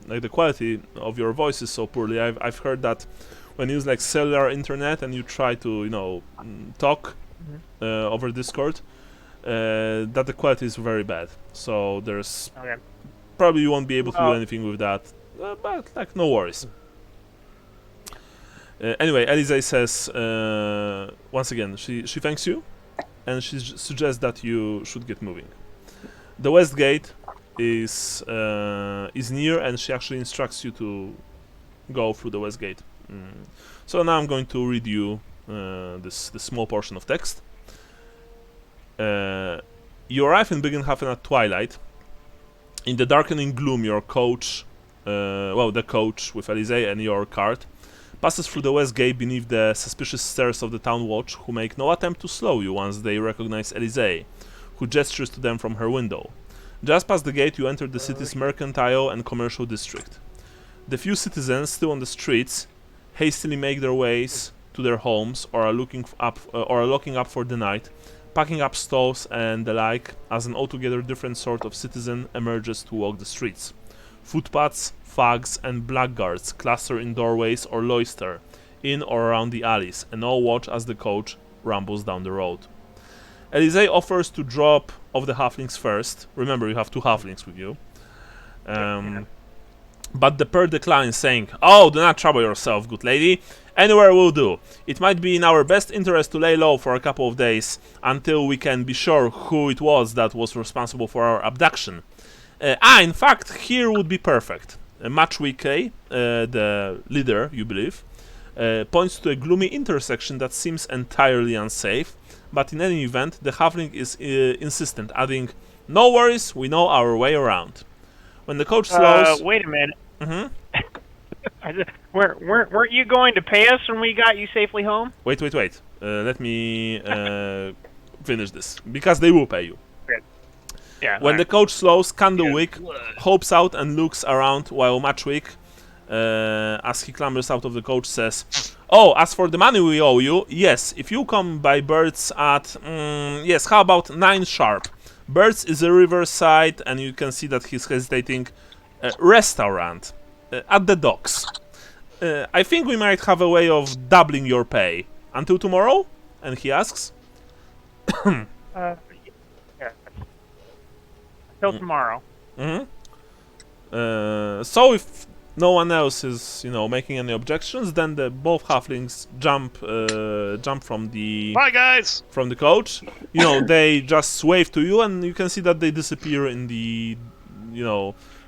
like the quality of your voice is so poorly. I've heard that when you use like cellular internet and you try to talk over Discord, that the quality is very bad. So there's Okay. probably you won't be able to do Well- anything with that. But like no worries. Anyway, Elise says once again she thanks you. And she suggests that you should get moving. The west gate is near, and she actually instructs you to go through the west gate. So now I'm going to read you this small portion of text. You arrive in Bögenhafen at twilight. In the darkening gloom, your coach, the coach with Elise and your cart, passes through the west gate beneath the suspicious stares of the town watch, who make no attempt to slow you once they recognize Elise, who gestures to them from her window. Just past the gate you enter the city's mercantile and commercial district. The few citizens still on the streets hastily make their ways to their homes or are looking locking up for the night, packing up stalls and the like, as an altogether different sort of citizen emerges to walk the streets. Footpaths, thugs and blackguards cluster in doorways or loiter in or around the alleys, and all watch as the coach rumbles down the road. Elise offers to drop off the halflings first. Remember, you have 2 halflings with you. But the pair declines, saying, "Oh, do not trouble yourself, good lady. Anywhere will do. It might be in our best interest to lay low for a couple of days until we can be sure who it was that was responsible for our abduction. In fact, here would be perfect." Matchwike, the leader, you believe, points to a gloomy intersection that seems entirely unsafe, but in any event, the halfling is insistent, adding, "No worries, we know our way around." When the coach slows... Wait a minute. Weren't you going to pay us when we got you safely home? Wait. Let me finish this, because they will pay you. Yeah. When the coach slows, Candlewick hopes out and looks around, while Matchwick, as he clambers out of the coach, says, "Oh, as for the money we owe you, yes, if you come by Birds at, yes, how about 9 sharp? Birds is a riverside," and you can see that he's hesitating, "restaurant, at the docks. I think we might have a way of doubling your pay. Until tomorrow?" And he asks. Yeah. Till tomorrow. So if no one else is, making any objections, then the both halflings jump from the Bye, guys. from the coach. They just wave to you, and you can see that they disappear in the,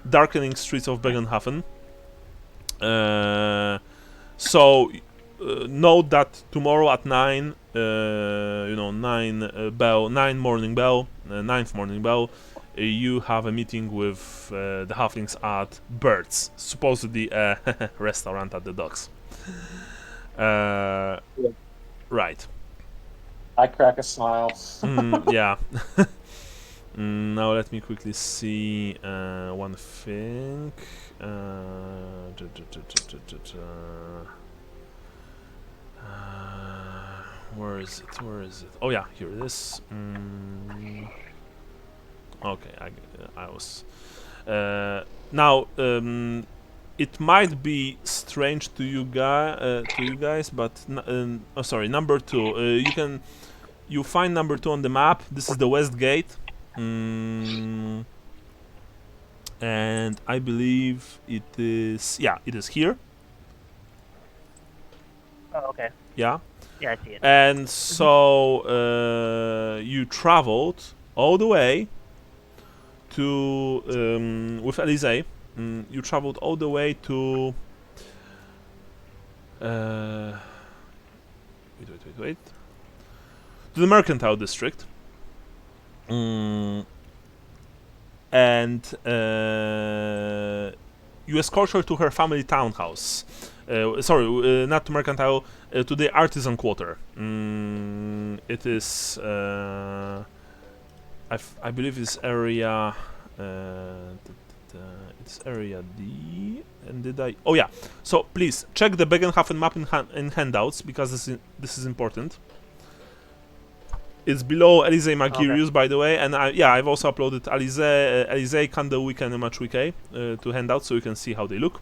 darkening streets of Bögenhafen. So note that tomorrow at 9, 9 morning bell, 9th morning bell. You have a meeting with the halflings at Birds, supposedly a restaurant at the docks. Right. I crack a smile. Yeah. Now let me quickly see one thing. Where is it? Oh yeah, here it is. Okay, I was. Now, it might be strange to you guys, but sorry, number 2. You find number 2 on the map. This is the west gate, and I believe it is. Yeah, it is here. Oh, okay. Yeah. Yeah, I see it. And so you traveled all the way to with Elise. You traveled all the way to wait to the mercantile district, and you escort her to her family townhouse. Sorry, not to mercantile, to the artisan quarter. It is I believe it's area it's area D. And did I? Oh yeah. So please check the Bögenhafen map in handouts, because this is important. It's below Elysee Magirius, by the way, and I've also uploaded Elysee, Candlewick, and Machuike to handout, so you can see how they look.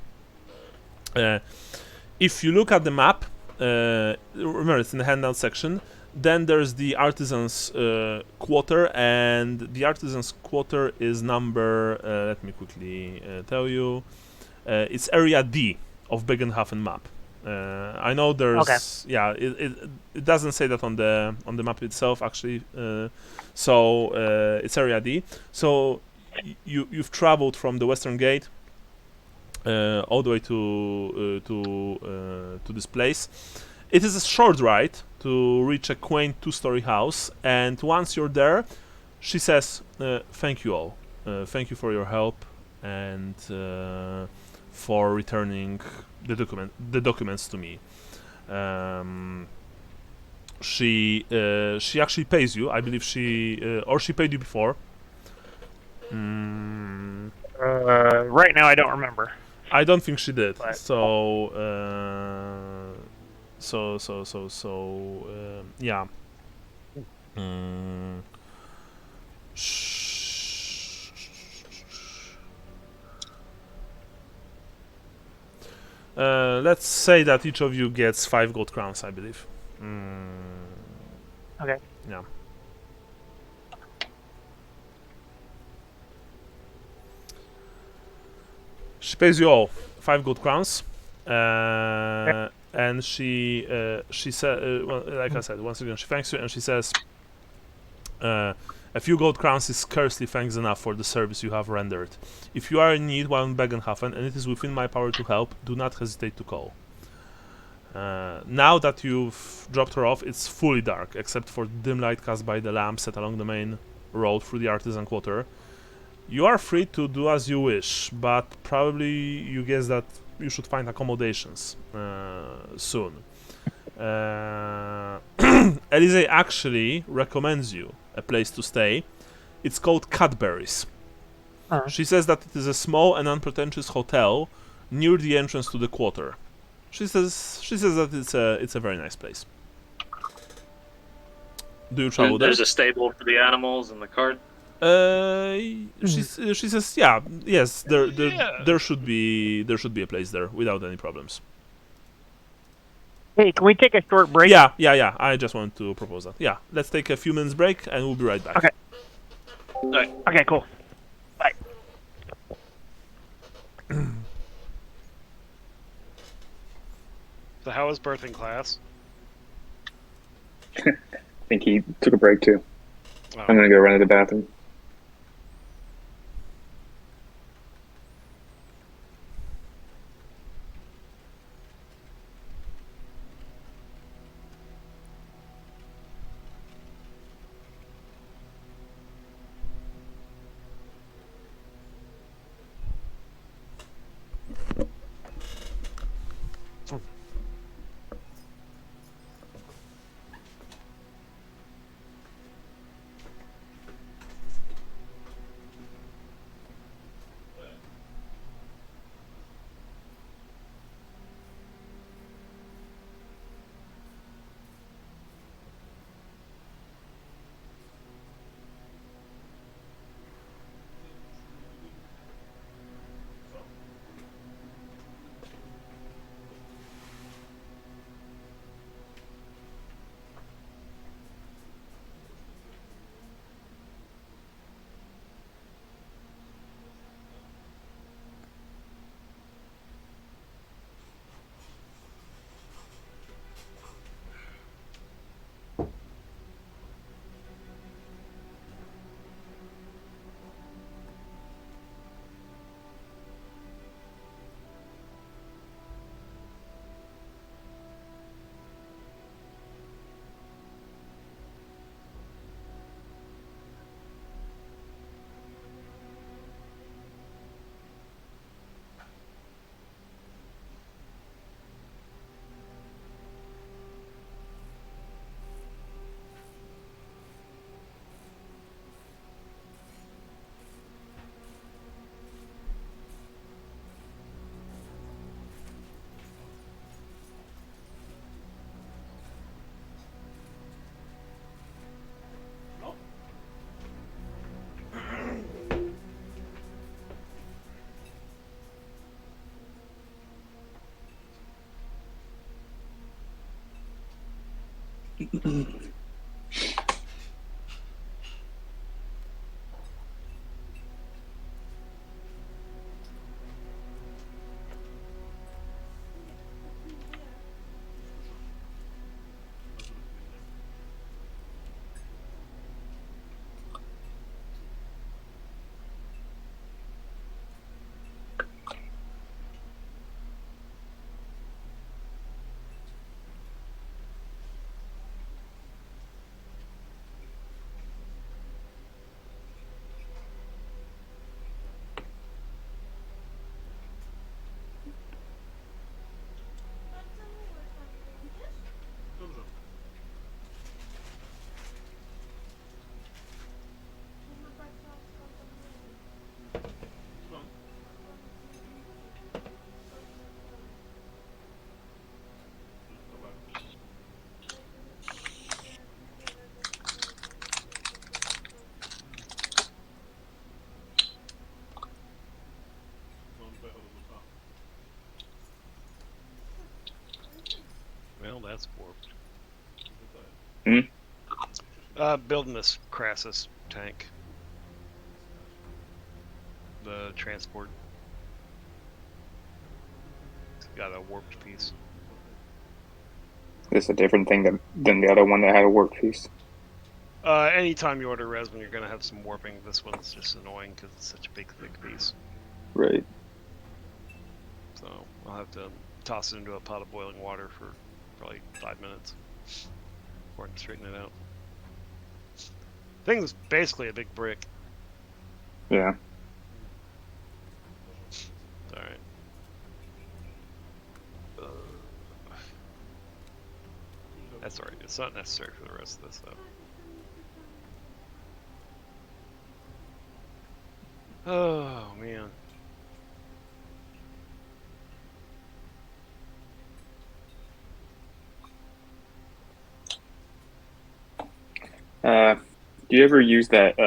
If you look at the map, remember it's in the handout section. Then there's the Artisans Quarter, and the Artisans Quarter is number. Let me quickly tell you. It's Area D of Bögenhafen map. I know there's it doesn't say that on the map itself actually, so it's Area D. So you've traveled from the Western Gate all the way to this place. It is a short ride to reach a quaint 2-story house, and once you're there, she says, "Thank you all, thank you for your help and for returning the documents to me." She actually pays you. I believe she paid you before. Right now, I don't remember. I don't think she did. But- Yeah. Let's say that each of you gets 5 gold crowns, I believe. Okay. Yeah. She pays you all 5 gold crowns, and she said, well, like I said, once again, she thanks you, and she says, "A few gold crowns is scarcely thanks enough for the service you have rendered. If you are in need while in Bögenhafen, and it is within my power to help, do not hesitate to call." Now that you've dropped her off, it's fully dark, except for the dim light cast by the lamp set along the main road through the Artisan Quarter. You are free to do as you wish, but probably you guess that you should find accommodations soon. Elysee actually recommends you a place to stay. It's called Cadbury's. She says that it is a small and unpretentious hotel near the entrance to the quarter. She says that it's a very nice place. Do you travel there? There's a stable for the animals and the cart. She says, yes, there should be a place there without any problems. Hey, can we take a short break? Yeah. I just wanted to propose that. Yeah, let's take a few minutes break and we'll be right back. Okay. All right. Okay, cool. Bye. So how was birthing class? I think he took a break too. Oh. I'm gonna go run to the bathroom. Well, that's warped. Hmm? Building this Crassus tank. The transport. It's got a warped piece. This is a different thing than the other one that had a work piece. Anytime you order resin, you're going to have some warping. This one's just annoying because it's such a big, thick piece. Right. So I'll have to toss it into a pot of boiling water for probably 5 minutes before I can straighten it out. Thing's basically a big brick. Yeah. Alright. That's alright. It's not necessary for the rest of this, though. Oh, man. Do you ever use that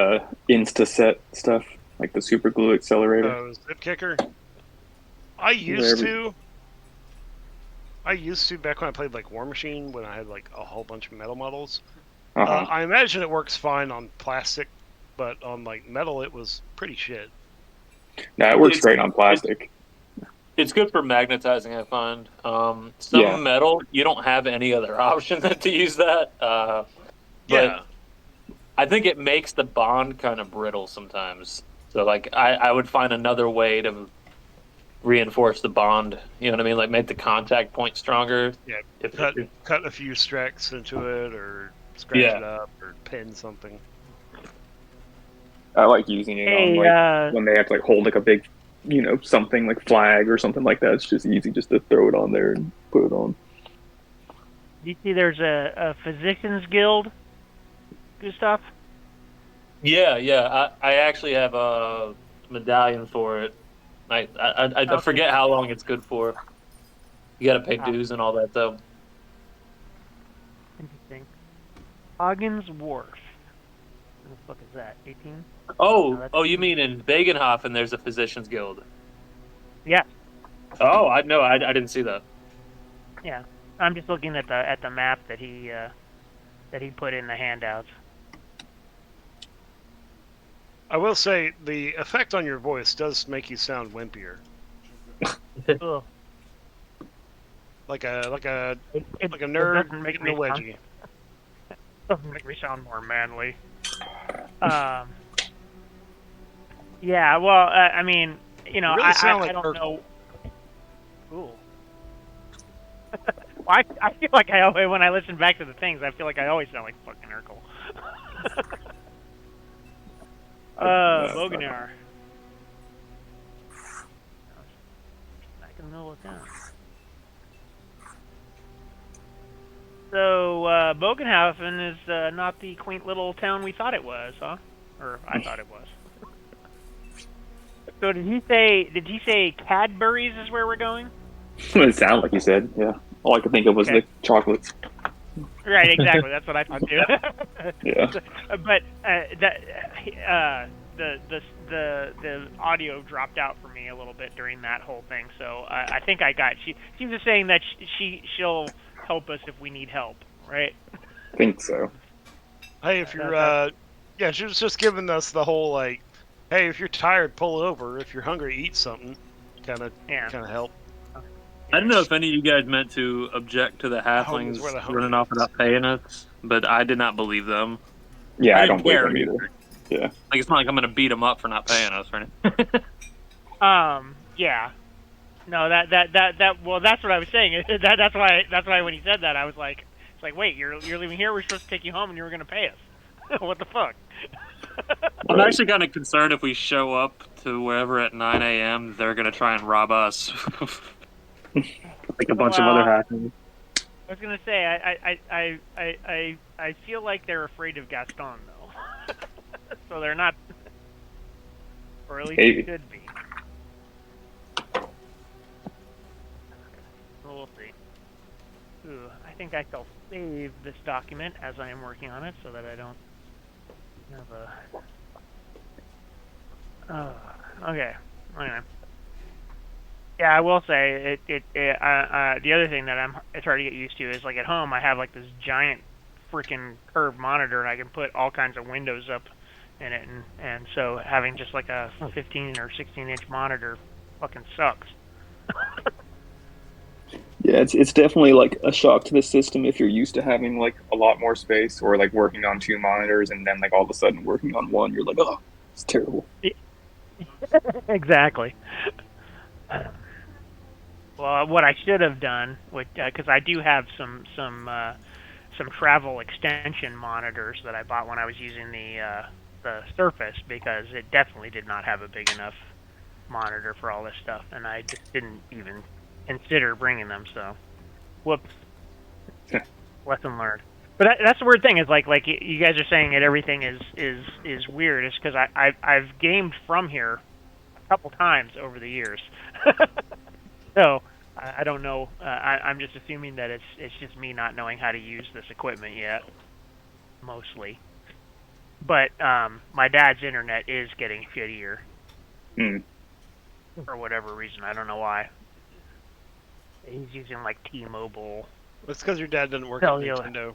Instaset stuff, like the super glue accelerator? Oh, zip kicker? I used to back when I played like War Machine, when I had like a whole bunch of metal models. Uh-huh. I imagine it works fine on plastic, but on like metal it was pretty shit. No, it works great on plastic. It's good for magnetizing, I find. Some metal, you don't have any other option than to use that. But Yeah. I think it makes the bond kind of brittle sometimes. So, like, I would find another way to reinforce the bond. You know what I mean? Like, make the contact point stronger. Yeah. If Cut a few strecks into it, or scratch it up, or pin something. I like using it on like when they have to like hold like a big, something like flag or something like that. It's just easy just to throw it on there and put it on. Do you see there's a physicians guild, Gustav? Yeah. I actually have a medallion for it. I forget how long it's good for. You got to pay dues and all that, though. Interesting. Hagen's Wharf. What the fuck is that? 18? Oh, you mean in Bögenhafen there's a physicians guild? Yeah. Oh, I didn't see that. Yeah. I'm just looking at the map that he put in the handouts. I will say the effect on your voice does make you sound wimpier. Ugh. Like a It nerd doesn't make getting a me wedgie. Doesn't make me sound more manly. Yeah, well, I mean, You really sound like I don't Urkel. know. Cool. Well, I feel like I always, when I listen back to the things, I feel like I always sound like fucking Urkel. Bögenhafen. Back in the middle of town. So, Bögenhafen is not the quaint little town we thought it was, huh? Or I thought it was. So did he say Cadbury's is where we're going? It sounded like you said, yeah. All I could think of was the chocolates. Right, exactly. That's what I thought too. Yeah. But the audio dropped out for me a little bit during that whole thing. So I think I got. She was saying that she'll help us if we need help, right? think so. Hey, if you're, That- yeah, she was just giving us the whole like, hey, if you're tired, pull over. If you're hungry, eat something. Kind of Yeah. help. I don't know if any of you guys meant to object to the Home is halflings where the hungry running off is. without paying us, but I did not believe them. Yeah, I didn't don't believe care them either. Yeah. Like, it's not like I'm going to beat them up for not paying us or anything. Yeah. No, well, that's what I was saying. That's why when he said that, I was like, it's like, wait, you're leaving here. We're supposed to take you home, and you were gonna pay us. What the fuck? I'm Right. actually kind of concerned if we show up to wherever at 9 a.m., they're going to try and rob us. Like a bunch of other Well, halflings. I was gonna say, I feel like they're afraid of Gaston though, so they're not, or at least Maybe. they could be. Well, we'll see. Ooh, I think I shall save this document as I am working on it, so that I don't have a. Okay. Anyway. Yeah, I will say the other thing that it's hard to get used to is like at home I have like this giant freaking curved monitor and I can put all kinds of windows up in it and so having just like a 15 or 16-inch monitor fucking sucks. Yeah, it's definitely like a shock to the system if you're used to having like a lot more space or like working on 2 monitors and then like all of a sudden working on 1, you're like, oh, it's terrible. Exactly. Well, what I should have done, because I do have some travel extension monitors that I bought when I was using the Surface, because it definitely did not have a big enough monitor for all this stuff, and I just didn't even consider bringing them. So, whoops. Lesson learned. But that's the weird thing is like you guys are saying that everything is weird. It's because I've gamed from here a couple times over the years. So I don't know. I'm just assuming that it's just me not knowing how to use this equipment yet, mostly. But my dad's internet is getting shittier for whatever reason. I don't know why. He's using like T-Mobile. That's because your dad doesn't work at Nintendo.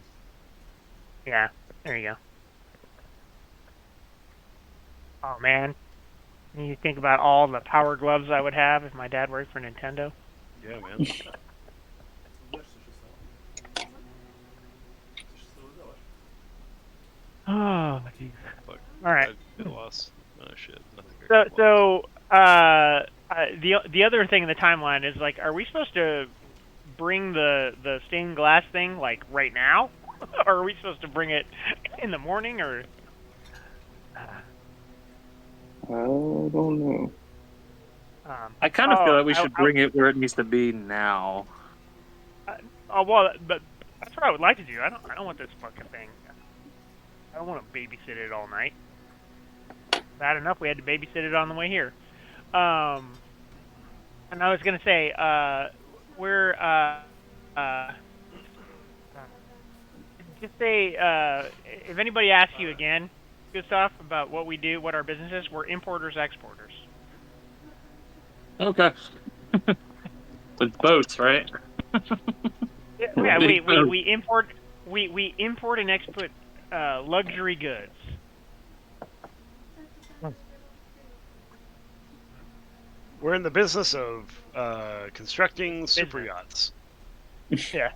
Yeah, there you go. Oh man, you think about all the power gloves I would have if my dad worked for Nintendo. Yeah, man. Oh, jeez. All right. Lost. Oh shit. So the other thing in the timeline is like, are we supposed to bring the stained glass thing like right now, or are we supposed to bring it in the morning, or? I don't know. I kind of feel like we should bring it where it needs to be now. Well, but that's what I would like to do. I don't want this fucking thing. I don't want to babysit it all night. Bad enough we had to babysit it on the way here. And I was gonna say, we're just say if anybody asks you again, good stuff about what we do, what our business is, we're importers, exporters. Okay. With boats, right? Yeah, we import and export luxury goods. We're in the business of constructing super yachts. Yeah.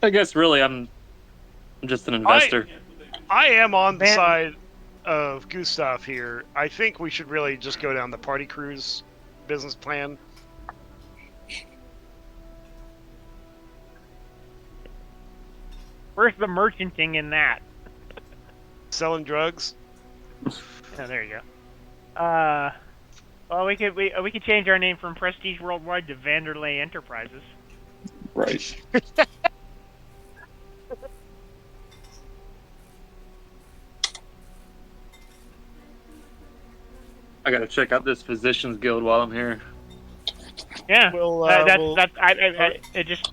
I guess really I'm just an investor. I am on the side of Gustav here. I think we should really just go down the party cruise business plan. Where's the merchanting in that? Selling drugs. Oh, there you go. Well, we could change our name from Prestige Worldwide to Vanderlei Enterprises. Right. I gotta check out this Physicians Guild while I'm here. Yeah, it just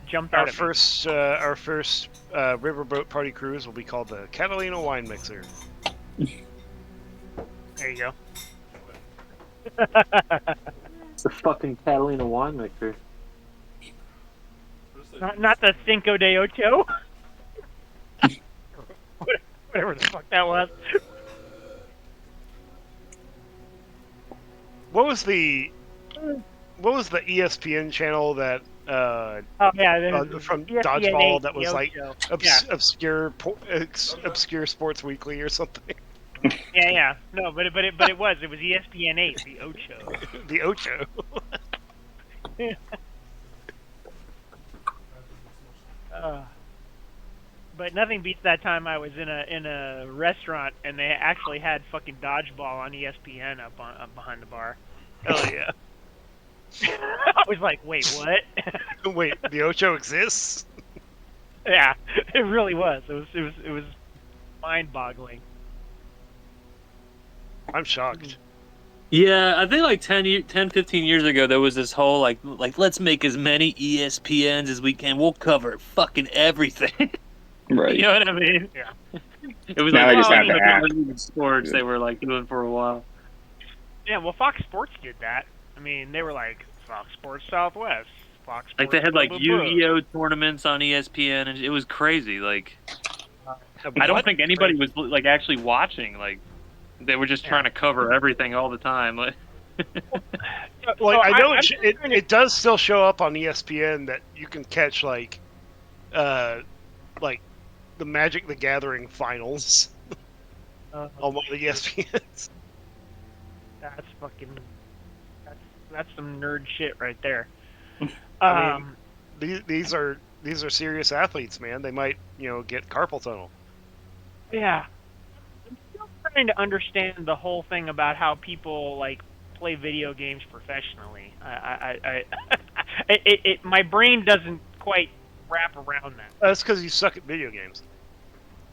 jumped out Our at me. our first riverboat party cruise will be called the Catalina Wine Mixer. There you go. It's the fucking Catalina wine mixer. Not the Cinco de Ocho. Whatever the fuck that was. What was the ESPN channel that Oh yeah, from ESPN Dodgeball 8, that the was like Ocho. Yeah. obscure Sports Weekly or something? Yeah. No, but it was ESPN 8, the Ocho. The Ocho. But nothing beats that time I was in a restaurant and they actually had fucking Dodgeball on ESPN up behind the bar. Hell yeah. I was like, wait, what? Wait, the Ocho exists? Yeah, it really was. It was mind-boggling. I'm shocked. Yeah, I think like 10, 15 years ago, there was this whole like let's make as many ESPNs as we can. We'll cover fucking everything. Right. You know what I mean? Yeah. It was Now like, they just oh, have you know, the that app. wasn't even sports they were like doing for a while. Yeah, well, Fox Sports did that. I mean, they were like Fox Sports Southwest, Fox Sports. Like they had like blah, blah, blah. Yu-Gi-Oh tournaments on ESPN, and it was crazy. Like I don't think anybody was like actually watching. Like they were just trying to cover everything all the time. Like Well, I know I'm it does still show up on ESPN that you can catch like the Magic the Gathering finals on one of the ESPNs. That's fucking. That's some nerd shit right there. I mean, these are serious athletes, man. They might get carpal tunnel. Yeah. I'm still trying to understand the whole thing about how people like play video games professionally. My brain doesn't quite wrap around that. That's because you suck at video games.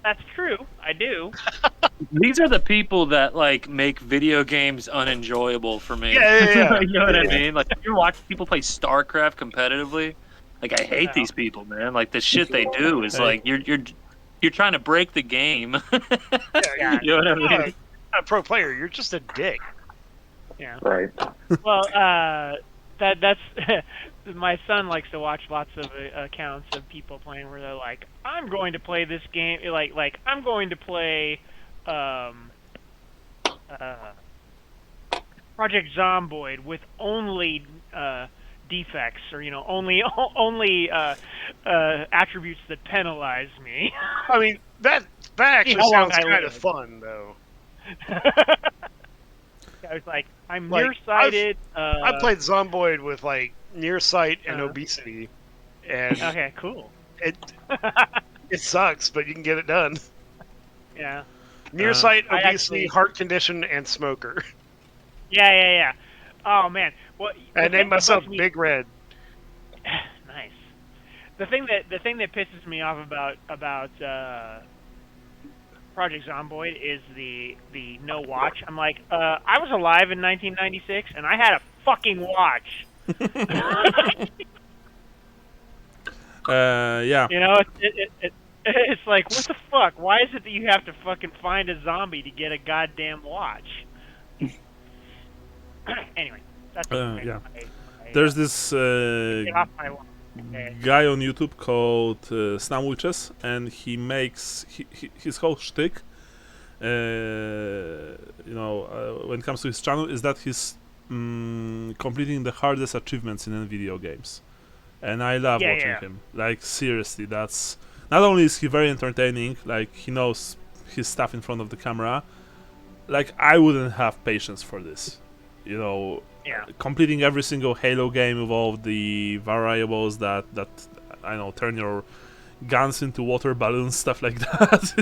That's true. I do. these are the people that like make video games unenjoyable for me. Yeah. You know what I mean? Like if you watch people play StarCraft competitively, like I hate these people, man. Like the shit they do is like you're trying to break the game. Yeah. You know what I mean? You're not a pro player. You're just a dick. Yeah. Right. Well, that's my son likes to watch lots of accounts of people playing where they're like, I'm going to play this game, like I'm going to play Project Zomboid with only defects or only attributes that penalize me. I mean that actually how long sounds I kind of live. fun though. I was like, I'm Like, nearsighted. I played Zomboid with like nearsight and obesity, and Okay, cool. it sucks, but you can get it done. Yeah. Nearsight, I obesity, heart condition, and smoker. Yeah. Oh man. Well, I named myself Big Red. Nice. The thing that pisses me off about Project Zomboid is the no watch. I'm like, I was alive in 1996 and I had a fucking watch. Yeah. It's like, what the fuck? Why is it that you have to fucking find a zombie to get a goddamn watch? Anyway, that's Yeah. There's this get off my lawn. guy on YouTube called Snamwitches, and he makes his whole shtick, when it comes to his channel, is that he's completing the hardest achievements in video games, and I love watching him. Like seriously, that's not only is he very entertaining, like he knows his stuff in front of the camera. Like I wouldn't have patience for this, completing every single Halo game with all the variables that I know turn your guns into water balloons, stuff like that.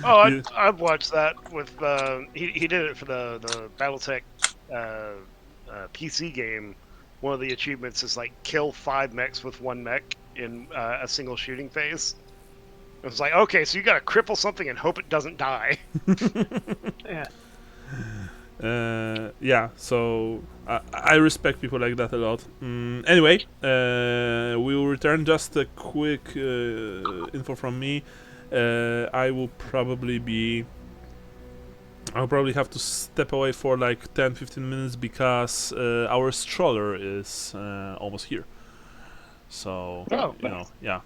Oh, I've watched that with he did it for the BattleTech PC game. One of the achievements is like kill 5 mechs with 1 mech in a single shooting phase. It was like, okay, so you got to cripple something and hope it doesn't die. Yeah. So I respect people like that a lot. Anyway, we will return. Just a quick info from me. I'll probably have to step away for like 10-15 minutes because our stroller is almost here. So Oh, you know, yeah.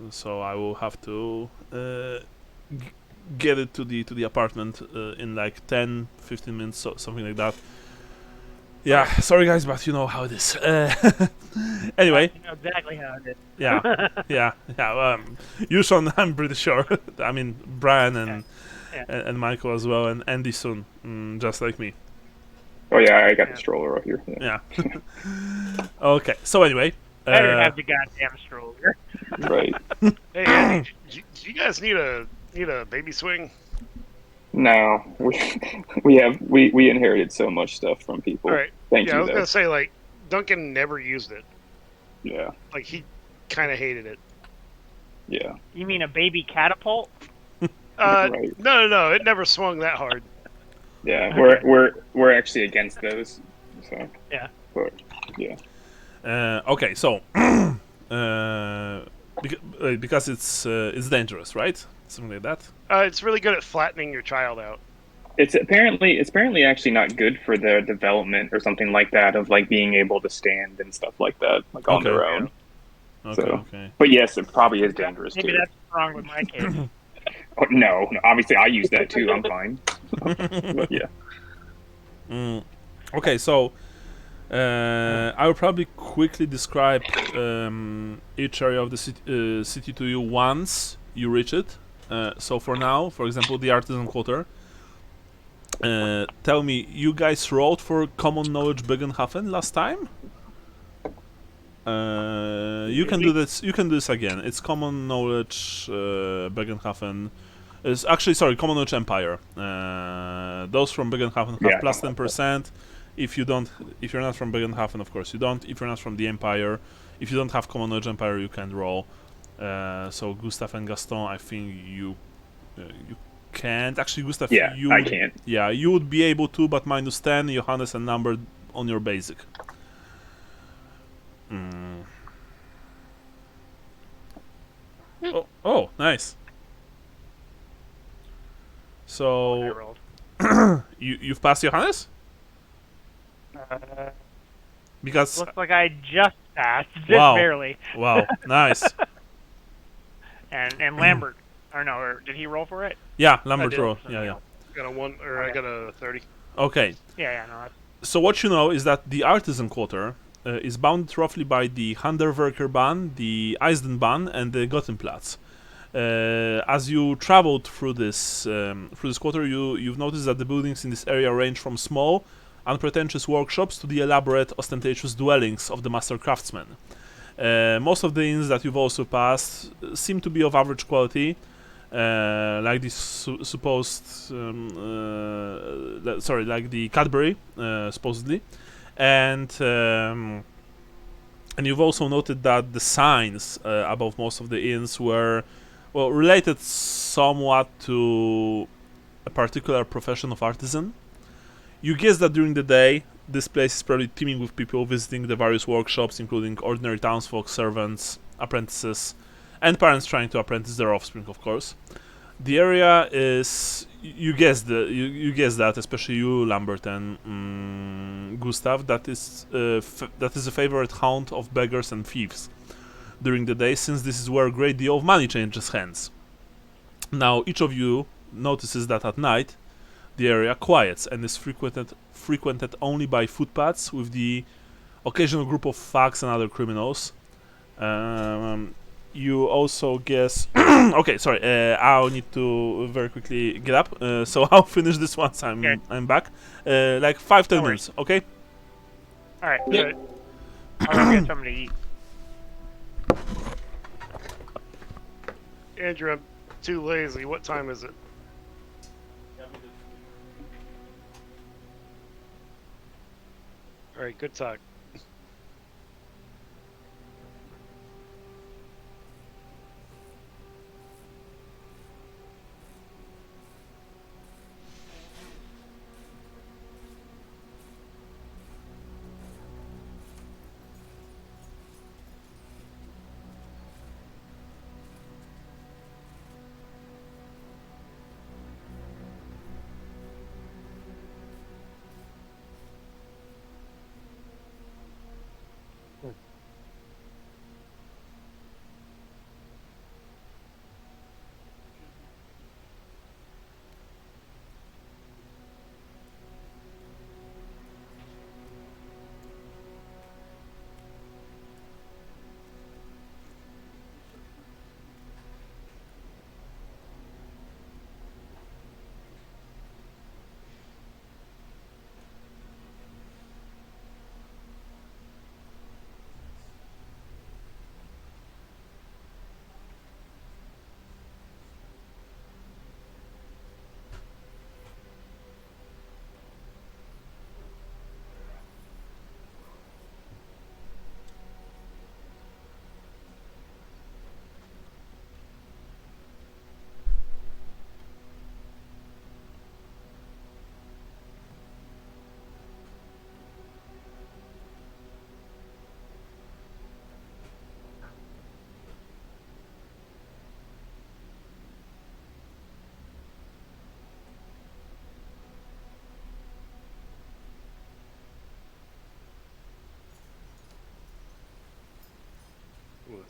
So I will have to g- get it to the apartment in like 10, 15 minutes, something like that. Yeah, sorry guys, but you know how it is. Anyway, You know exactly how it is. yeah, yeah. You, Sean, I'm pretty sure. I mean, Brian Yeah. and Michael as well, and Andy soon, just like me. Oh yeah, I got Yeah. the stroller up here. Yeah. Yeah. Okay. So anyway, Better have the goddamn stroller. Right. Hey, Andy, do you guys need a baby swing? No, we inherited so much stuff from people. All right. Thank Yeah, I you was though. gonna say like Duncan never used it. Yeah, Like he kind of hated it. yeah, You mean a baby catapult? right. No, it never swung that hard. Yeah, Okay. we're actually against those. So, Yeah. but yeah, okay. So, because it's dangerous, right? Something like that. It's really good at flattening your child out. it's apparently actually not good for their development or something like that of like being able to stand and stuff like that, like on Okay. their Yeah. own. Okay. So, Okay. but yes, it probably is dangerous Maybe too. that's what's wrong with my kids. Oh, no, obviously I use that too. I'm fine. But yeah, Okay. So, I will probably quickly describe each area of the city to you once you reach it. So for now, for example, the artisan quarter. Tell me, you guys rolled for common knowledge Bögenhafen last time? You can do this. You can do this again. It's common knowledge Bögenhafen. Is actually, sorry, common knowledge Empire. Those from Bögenhafen have Yeah, plus 10%. If you're not from Bögenhafen, of course you don't. If you're not from the Empire, if you don't have common knowledge Empire, you can roll. So Gustav and Gaston, I think you can't. Actually, Gustav, yeah, you I would- can't. Yeah, you would be able to, but minus 10. Johannes and numbered on your basic. Oh, nice. I So rolled. you've passed Johannes? Because Looks like I just passed, just Wow. barely. wow, nice. And Lambert, or no, or did he roll for it? Yeah, Lambert did. roll. Yeah, yeah. I got a 1 or I got a 30. Okay. Yeah, no. That's, So what you know is that the artisan quarter is bounded roughly by the Handwerkerbahn, the Eisenbahn, and the Gottenplatz. As you traveled through this quarter, you've noticed that the buildings in this area range from small, unpretentious workshops to the elaborate, ostentatious dwellings of the master craftsmen. Most of the inns that you've also passed seem to be of average quality, like the like the Cadbury, supposedly, and you've also noted that the signs above most of the inns were, well, related somewhat to a particular profession of artisan. You guess that during the day, this place is probably teeming with people visiting the various workshops, including ordinary townsfolk, servants, apprentices, and parents trying to apprentice their offspring, of course. The area is, you guess that, especially you, Lambert and Gustav, that is a favorite haunt of beggars and thieves during the day, since this is where a great deal of money changes hands. Now, each of you notices that at night the area quiets and is frequented only by footpaths with the occasional group of thugs and other criminals. You also guess. Okay, sorry. I'll need to very quickly get up. So I'll finish this once Okay. I'm back. Like 5-10 No minutes. Okay. all right, Yeah. good. I'll go get something to eat. Andrew, I'm too lazy. What time is it? All right, good talk.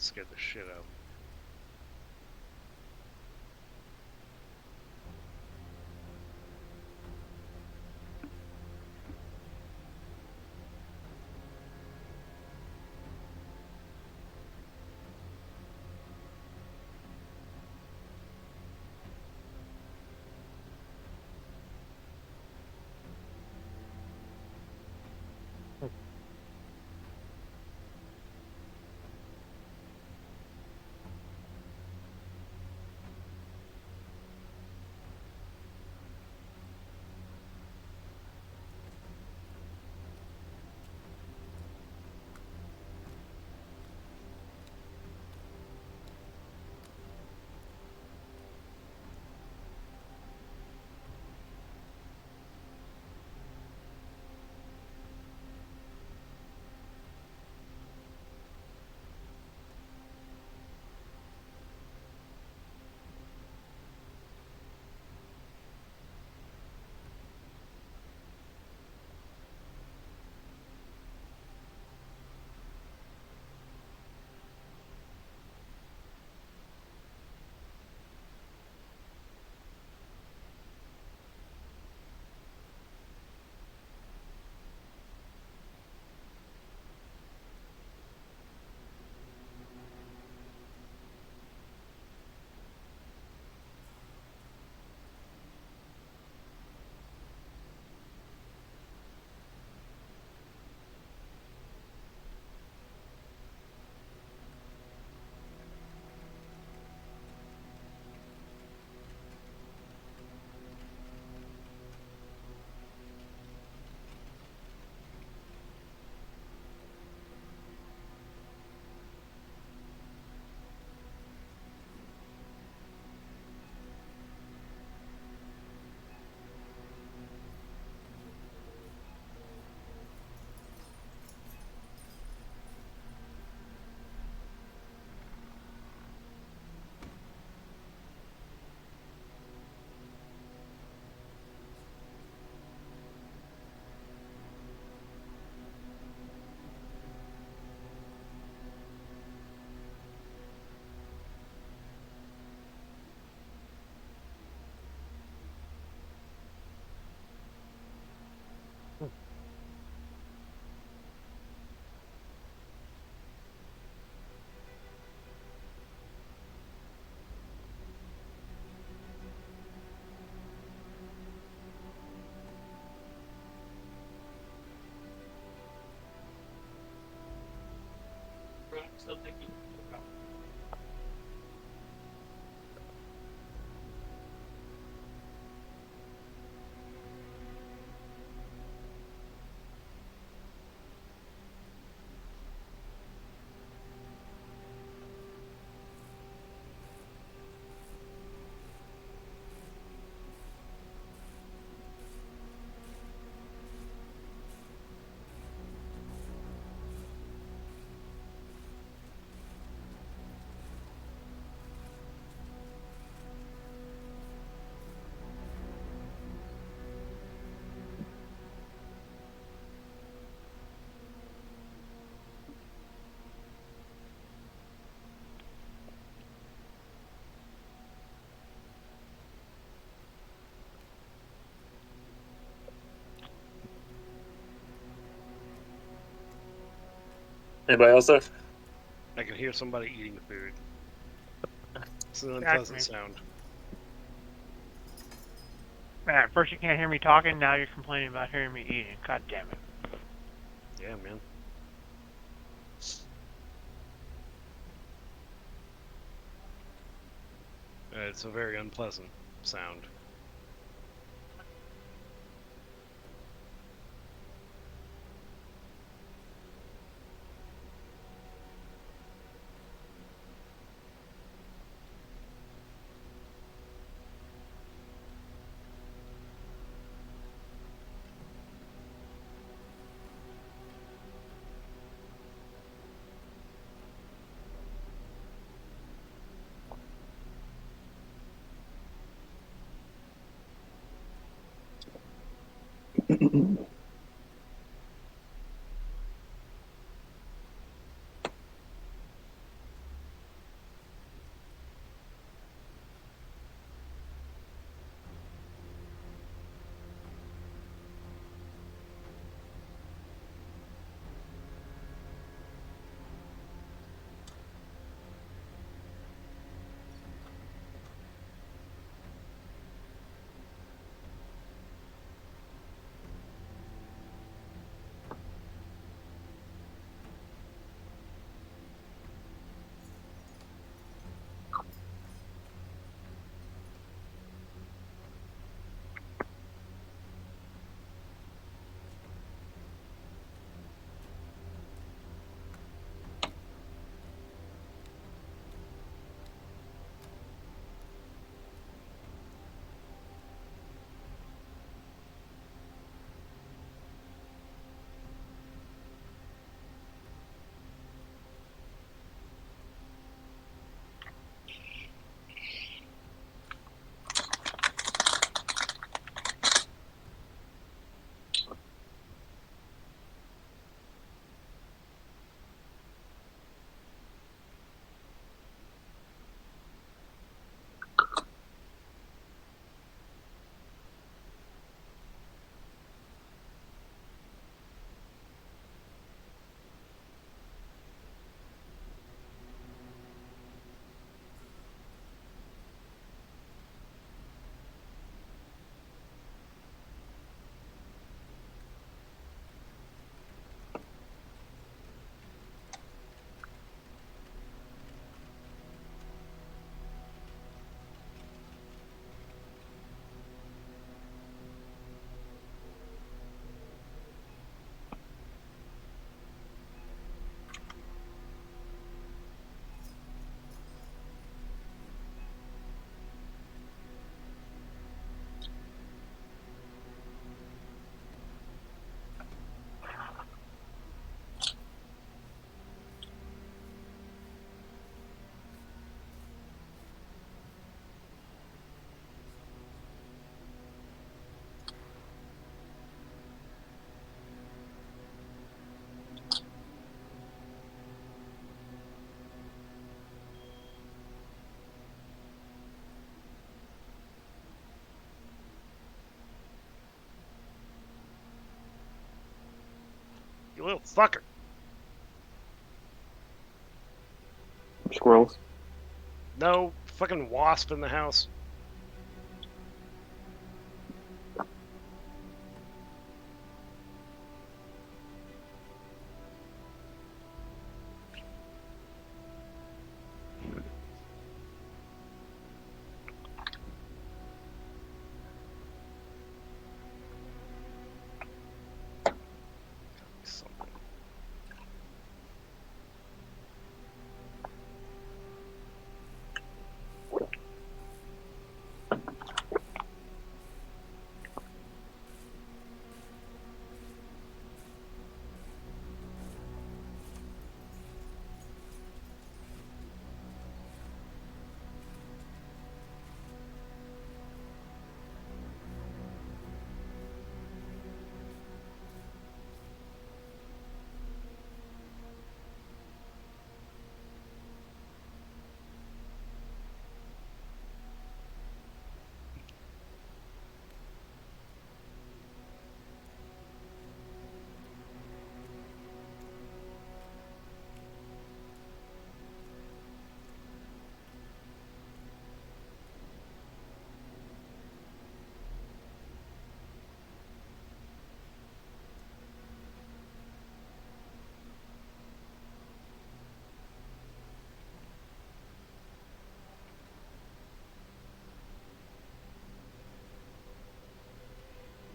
scared the shit out of me. Still thinking. Anybody else there? I can hear somebody eating food. It's an That's unpleasant me. sound. Man, first you can't hear me talking, now you're complaining about hearing me eating. God damn it. Yeah, man. It's a very unpleasant sound. little fucker. Squirrels. No fucking wasp in the house.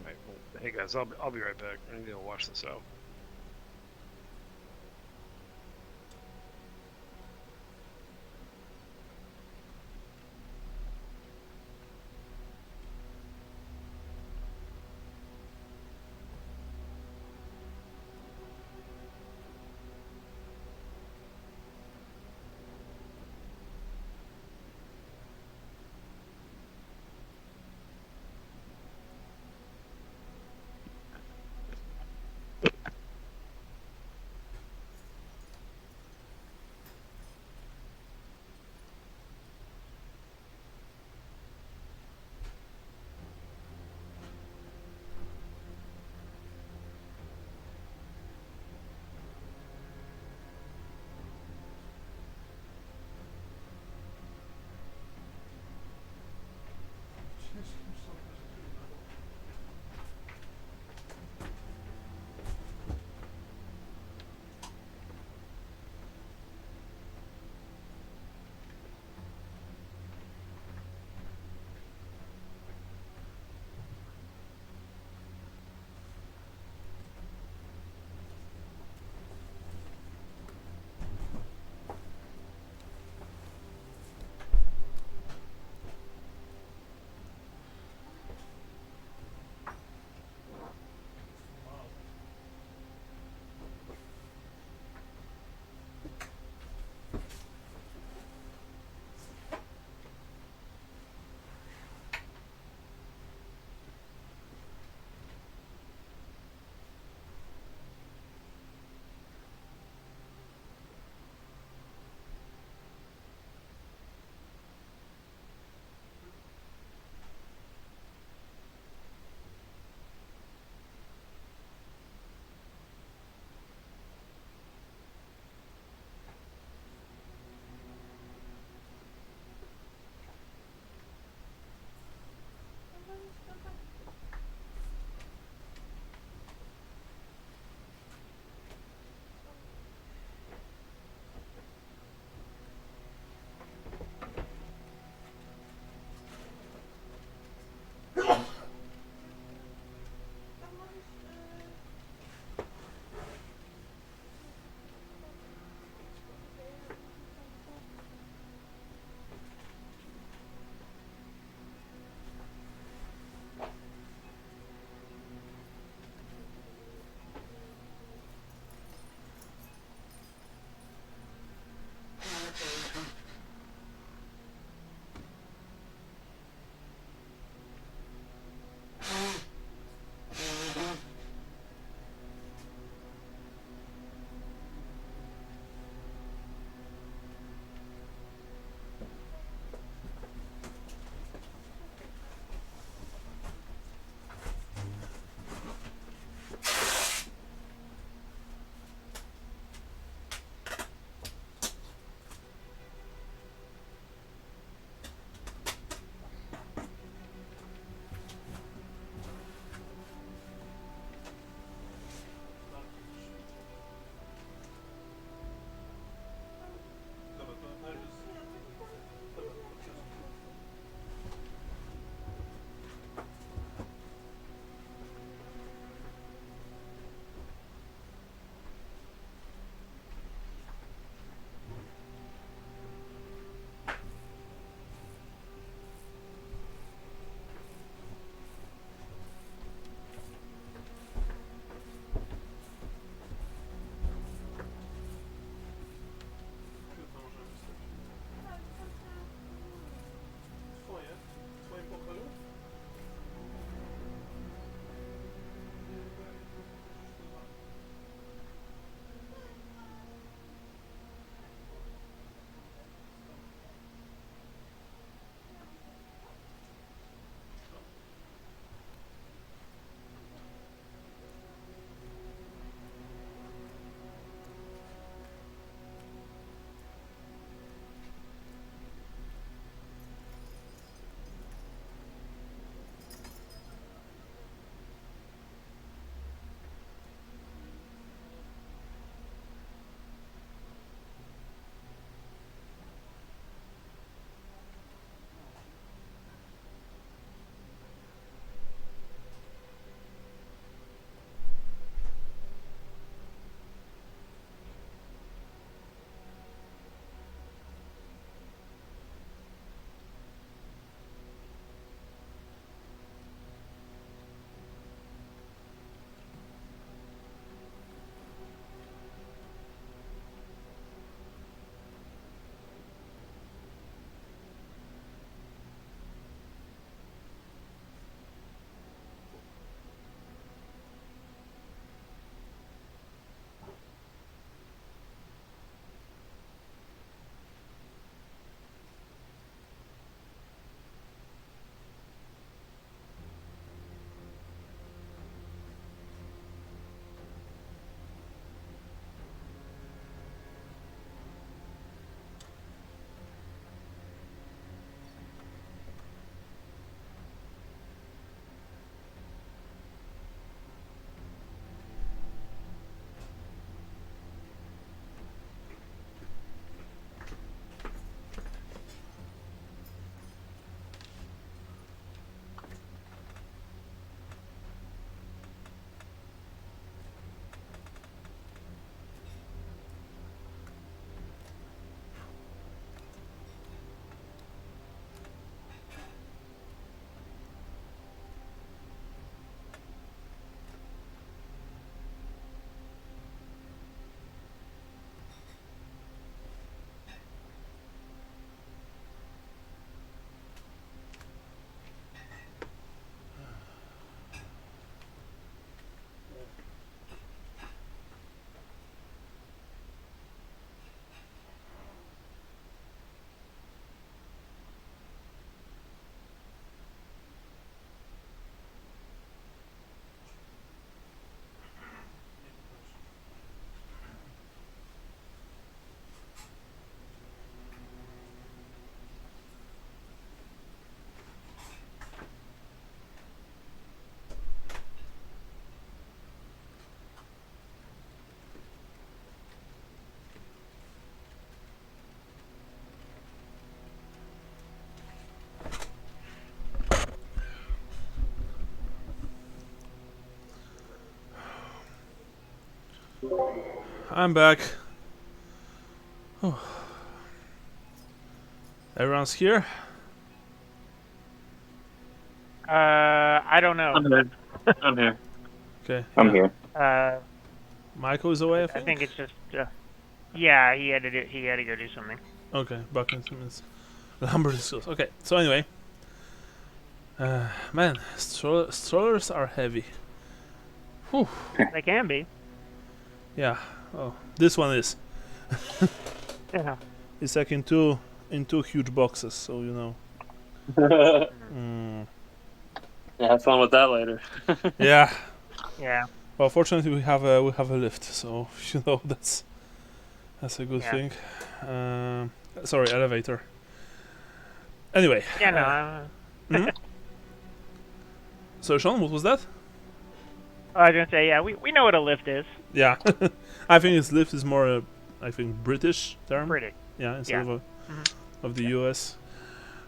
Right, well, hey guys, I'll be right back. I need to go wash this out. I'm back. Oh. Everyone's here? I don't know. I'm here. I'm here. Okay. I'm yeah. here. Michael is away, I I think? think it's just. Yeah, he had to go do something. Okay, back in 2 minutes. Lumber skills. Okay, so anyway. Man, strollers are heavy. Whew. They can be. Yeah. Oh, this one is. Yeah. It's like in two huge boxes, so you know. Mm. Yeah, have fun with that later. Yeah. Yeah. Well, fortunately we have a lift, so you know that's a good Yeah. thing. Sorry, elevator. Anyway. Yeah. No. Mhm. So Sean, what was that? I was gonna say, yeah, we know what a lift is. Yeah. I think his lift is more I think British term. Pretty. Yeah, instead Yeah. of the US.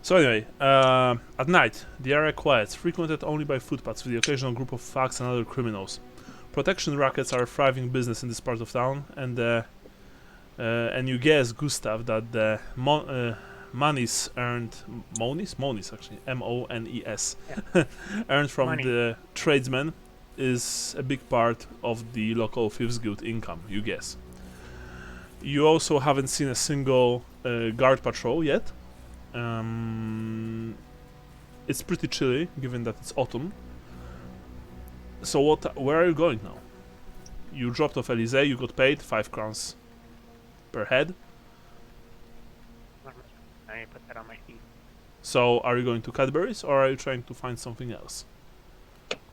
So anyway, at night, the area quiets, frequented only by footpaths with the occasional group of thugs and other criminals. Protection rackets are a thriving business in this part of town, and you guess, Gustav, that the monies earned, monies actually, M-O-N-E-S, earned from Money. the tradesmen is a big part of the local Thieves Guild income, you guess. You also haven't seen a single guard patrol yet. It's pretty chilly, given that it's autumn. So where are you going now? You dropped off Elysee, you got paid 5 crowns per head. I need to put that on my feet. So are you going to Cadbury's, or are you trying to find something else?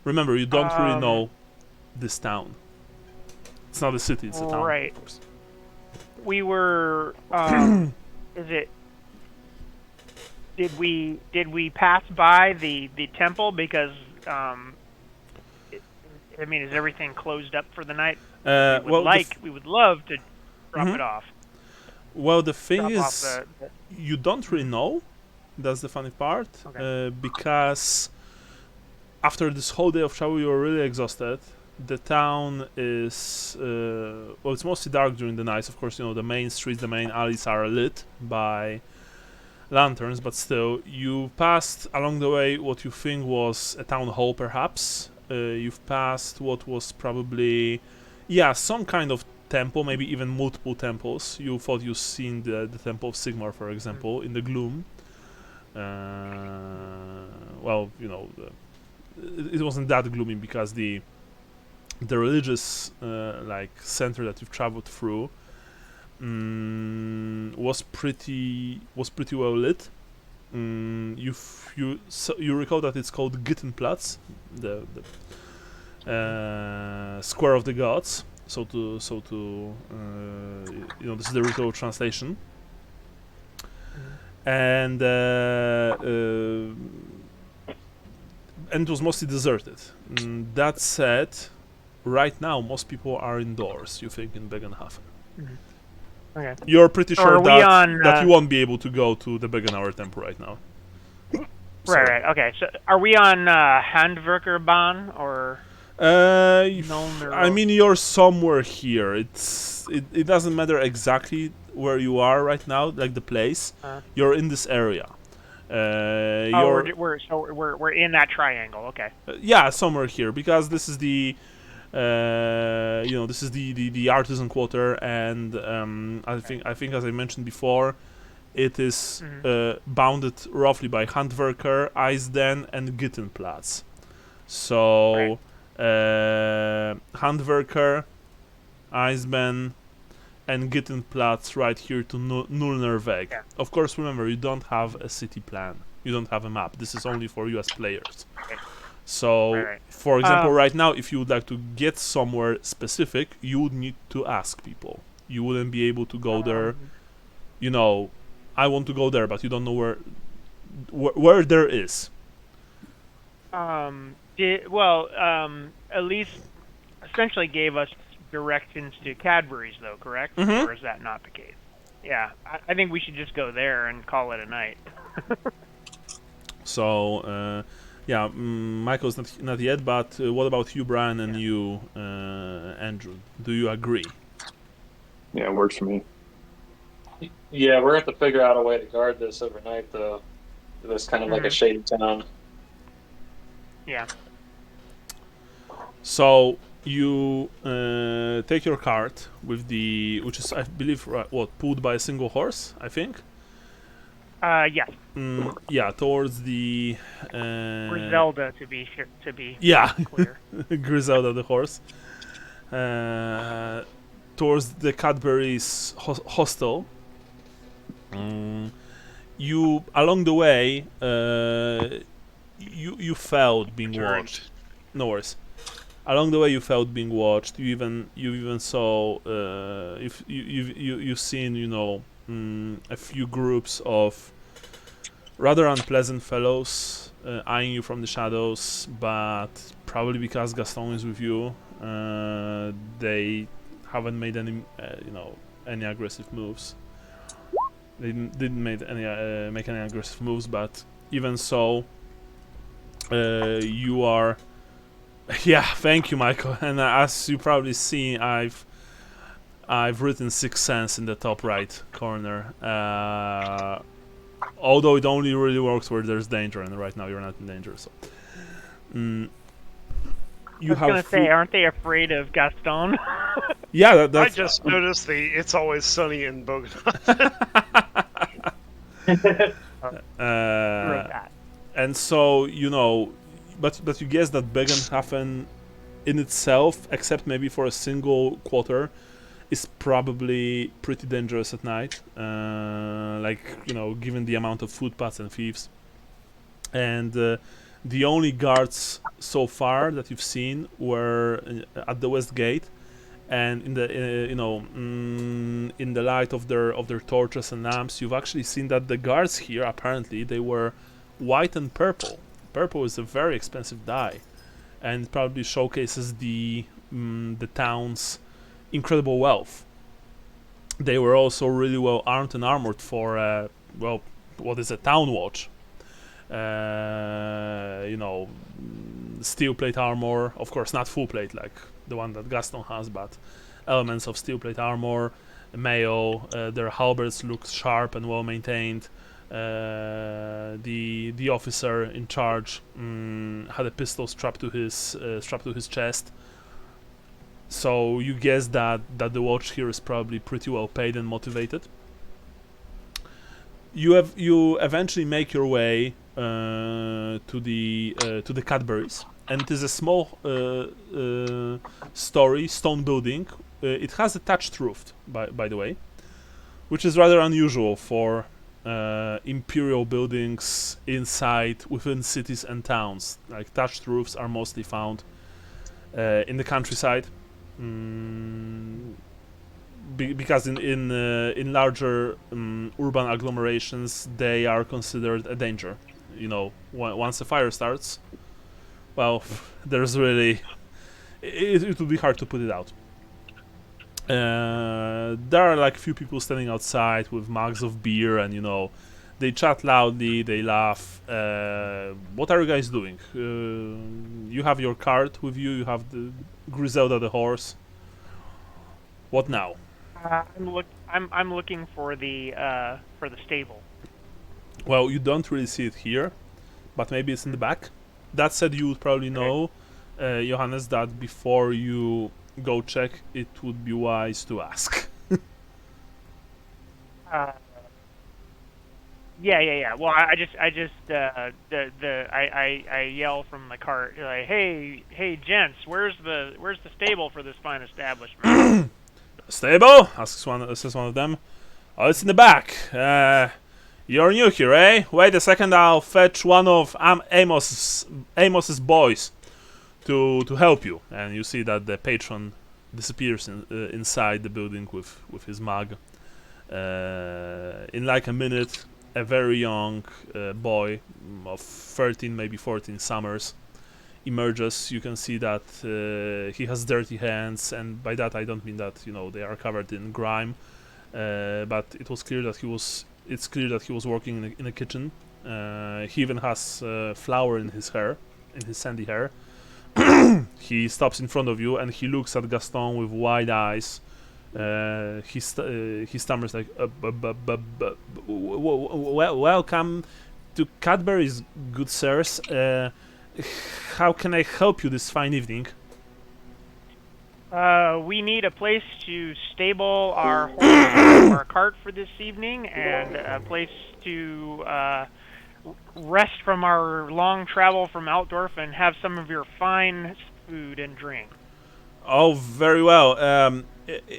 Remember, you don't really know this town. It's not a city, it's a town. Right. Of course. We were. Is it? Did we pass by the temple because I mean, is everything closed up for the night? We would love to drop it off. Well, the thing Drop off is, you don't really know. That's the funny part. Okay. Because after this whole day of travel, you were really exhausted. The town is well, it's mostly dark during the nights. Of course, you know the main streets, the main alleys are lit by lanterns, but still, you passed along the way what you think was a town hall, perhaps. You've passed what was probably, yeah, some kind of temple, maybe even multiple temples. You thought you'd seen the Temple of Sigmar, for example, in the gloom. Well, you know, it wasn't that gloomy because the religious like center that you've traveled through was pretty well lit. You recall that it's called Gittenplatz, the Square of the Gods. So to you know, this is the literal translation. And it was mostly deserted. That said, right now most people are indoors, you think, in Bögenhafen. Okay. You're pretty So sure are we that on, you won't be able to go to the Bögenhauer temple right now. Right. Okay. So are we on Handwerkerbahn or? I mean, you're somewhere here. It doesn't matter exactly where you are right now, like the place. You're in this area. We're in that triangle. Okay. Yeah, somewhere here, because this is the you know, this is the artisan quarter, and I think as I mentioned before, it is bounded roughly by Handwerker, Eisden, and Gittenplatz. So Handwerker, Eisden, and Gittenplatz right here to Nullnerweg. Yeah. Of course, remember, you don't have a city plan. You don't have a map. This is only for US players. Okay. So, for example, right now, if you would like to get somewhere specific, you would need to ask people. You wouldn't be able to go there. You know, I want to go there, but you don't know where there is. Elise essentially gave us directions to Cadbury's, though, correct? Or is that not the case? Yeah, I think we should just go there and call it a night. So, yeah, Michael's not yet, but what about you, Brian, and you, Andrew? Do you agree? Yeah, it works for me. Yeah, we're going to have to figure out a way to guard this overnight, though. This kind of like a shady town. Yeah. So you take your cart with which is I believe pulled by a single horse, I think. Yes. Yeah, towards the Griselda to be yeah clear. Griselda the horse. Towards the Cadbury's hostel. You along the way, you felt being Turned. watched. No worries. Along the way, you felt being watched. You even saw you've seen a few groups of rather unpleasant fellows eyeing you from the shadows, but probably because Gaston is with you, they haven't made any aggressive moves. They didn't make any aggressive moves, but even so, you are. Yeah, thank you, Michael. And as you probably see, I've written Sixth Sense in the top right corner. Although it only really works where there's danger, and right now you're not in danger. So, I was gonna say, aren't they afraid of Gaston? Yeah, that's. I just noticed the "It's Always Sunny in Bögenhafen." And so but you guess that Bögenhafen in itself, except maybe for a single quarter, is probably pretty dangerous at night. Given the amount of footpaths and thieves. And the only guards so far that you've seen were at the west gate, and in the in the light of their torches and lamps, you've actually seen that the guards here apparently they were white and purple. Purple is a very expensive dye, and probably showcases the town's incredible wealth. They were also really well armed and armored for what is a town watch. Steel plate armor, of course not full plate like the one that Gaston has, but elements of steel plate armor, mail. Their halberds looked sharp and well maintained. The officer in charge had a pistol strapped to his chest. So you guess that the watch here is probably pretty well paid and motivated. You eventually make your way to the Cadbury's, and it is a small story stone building. It has a thatched roof, by the way, which is rather unusual for imperial buildings within cities and towns. Like thatched roofs are mostly found in the countryside. Because in larger urban agglomerations they are considered a danger. Once a fire starts, well, there's really it would be hard to put it out. There are like few people standing outside with mugs of beer, and they chat loudly, they laugh. What are you guys doing? You have your cart with you. You have the Griselda the horse. What now? I'm looking for the stable. Well, you don't really see it here, but maybe it's in the back. That said, you would probably know, Johannes, that before you go check, it would be wise to ask. Yeah. Well, I yell from the cart like, hey, gents, where's the stable for this fine establishment? Stable? Says one of them. Oh, it's in the back. You're new here, eh? Wait a second, I'll fetch one of Amos's boys to help you. And you see that the patron disappears inside the building with his mug. In like a minute, a very young boy of 13, maybe 14 summers emerges. You can see that he has dirty hands, and by that I don't mean that they are covered in grime, but it's clear that he was working in a kitchen. He even has flour in his sandy hair. He stops in front of you and he looks at Gaston with wide eyes, He stammers like, welcome to Cadbury's, good sirs. How can I help you this fine evening? We need a place to stable our horse and our cart for this evening, and a place to rest from our long travel from Altdorf and have some of your fine food and drink. Oh, very well.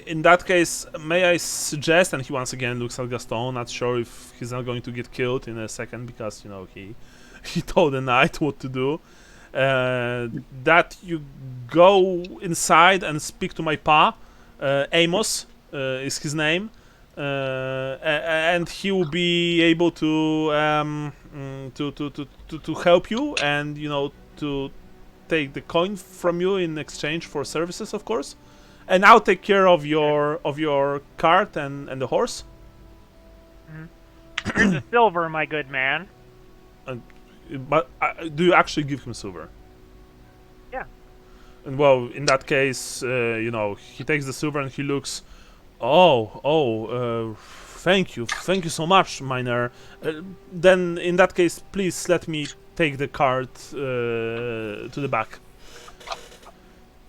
In that case, may I suggest, and he once again looks at Gaston, not sure if he's not going to get killed in a second because, you know, he told the knight what to do, that you go inside and speak to my pa. Amos is his name, and he will be able to help you, and, you know, to take the coin from you in exchange for services, of course, and I'll take care of your cart and the horse. Here's the silver, my good man. But do you actually give him silver? Yeah. And well, in that case, you know, he takes the silver and he looks. Thank you so much, miner. Then in that case, please let me take the cart to the back.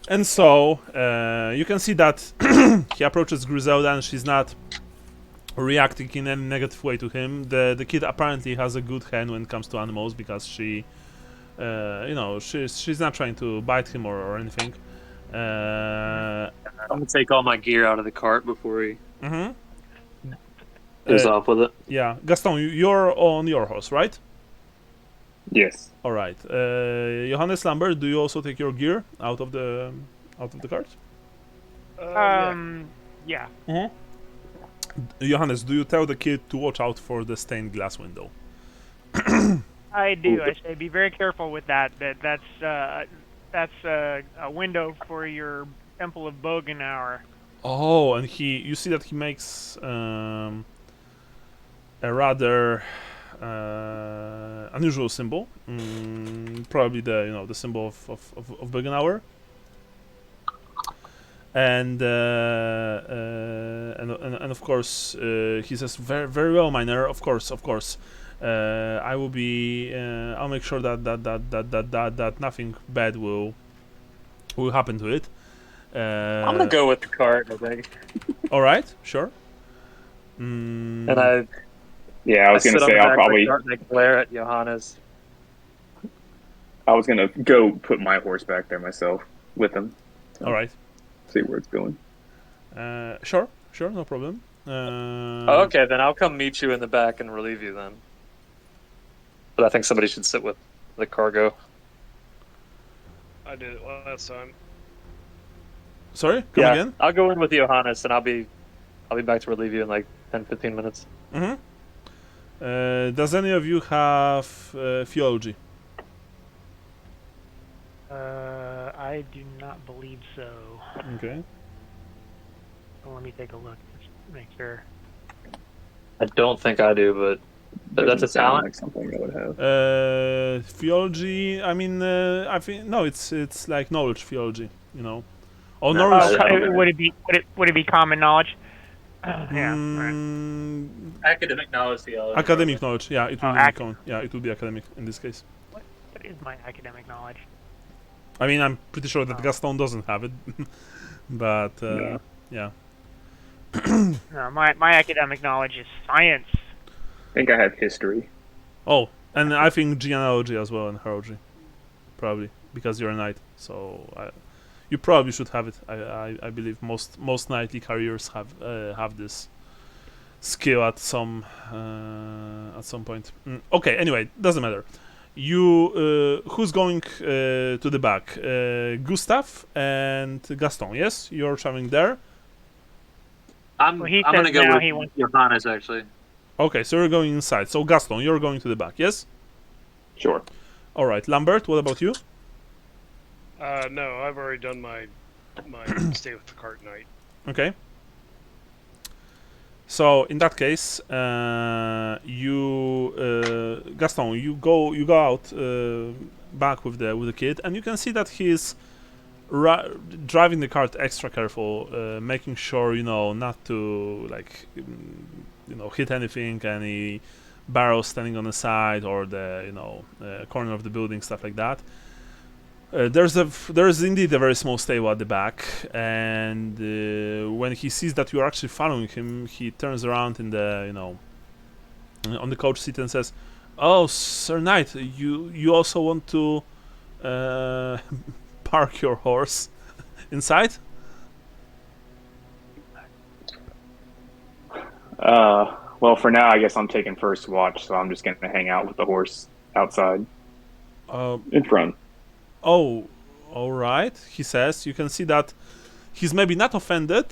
And so you can see that he approaches Griselda and she's not reacting in any negative way to him. The kid apparently has a good hand when it comes to animals because she, you know, she's not trying to bite him or anything. I'm gonna take all my gear out of the cart before he Mm-hmm. goes off with it. Yeah, Gaston, you're on your horse, right? Yes. All right. Johannes Lambert, do you also take your gear out of the cart? Yeah. Mm-hmm. Johannes, do you tell the kid to watch out for the stained glass window? I do. I say be very careful with that. That's a window for your Temple of Bögenhafen. Oh, and you see that he makes a rather unusual symbol. Probably the symbol of Bögenhafen. And of course he says, very well, miner. Of course. I will be. I'll make sure that nothing bad will happen to it. I'm gonna go with the cart, I think. All right, sure. And I was gonna say I'll probably. And I glare at Johannes. I was gonna go put my horse back there myself with him. So All right. See where it's going. Sure, no problem. Okay, then I'll come meet you in the back and relieve you then. But I think somebody should sit with the cargo. I did it last time. Sorry, come again? I'll go in with Johannes and I'll be back to relieve you in like 10-15 minutes. Mm-hmm. Does any of you have theology? I do not believe so. Okay. Well, let me take a look. Just make sure. I don't think I do, but that's a Doesn't sound talent. like something I would have. Theology. I mean, I think no. It's like knowledge theology. You know. Oh, No, knowledge. Would it be common knowledge? Yeah. Right. Academic knowledge theology. Academic knowledge. Yeah, it will Oh, be common. Yeah, it will be academic in this case. What is my academic knowledge? I mean, I'm pretty sure that Gaston doesn't have it, but yeah. No, my academic knowledge is science. I think I have history. Oh, and I think genealogy as well and heraldry, probably because you're a knight. So you probably should have it. I believe most knightly careers have this skill at some point. Okay, anyway, doesn't matter. You who's going to the back? Gustav and Gaston. Yes, you're traveling there. I'm Well, he gonna says go now with he wants- Johannes actually. Okay, so you're going inside. So Gaston, you're going to the back. Yes. Sure. All right, Lambert. What about you? No, I've already done my stay with the cart night. Okay. So in that case, Gaston, you go out back with the kid, and you can see that he's driving the cart extra careful, making sure not to hit anything, any barrels standing on the side or the corner of the building, stuff like that. There's indeed a very small stable at the back, and when he sees that you are actually following him, he turns around in the on the coach seat and says, "Oh, Sir Knight, you also want to park your horse inside?" Well, for now, I guess I'm taking first watch, so I'm just going to hang out with the horse outside in front. Oh, all right, he says. You can see that he's maybe not offended,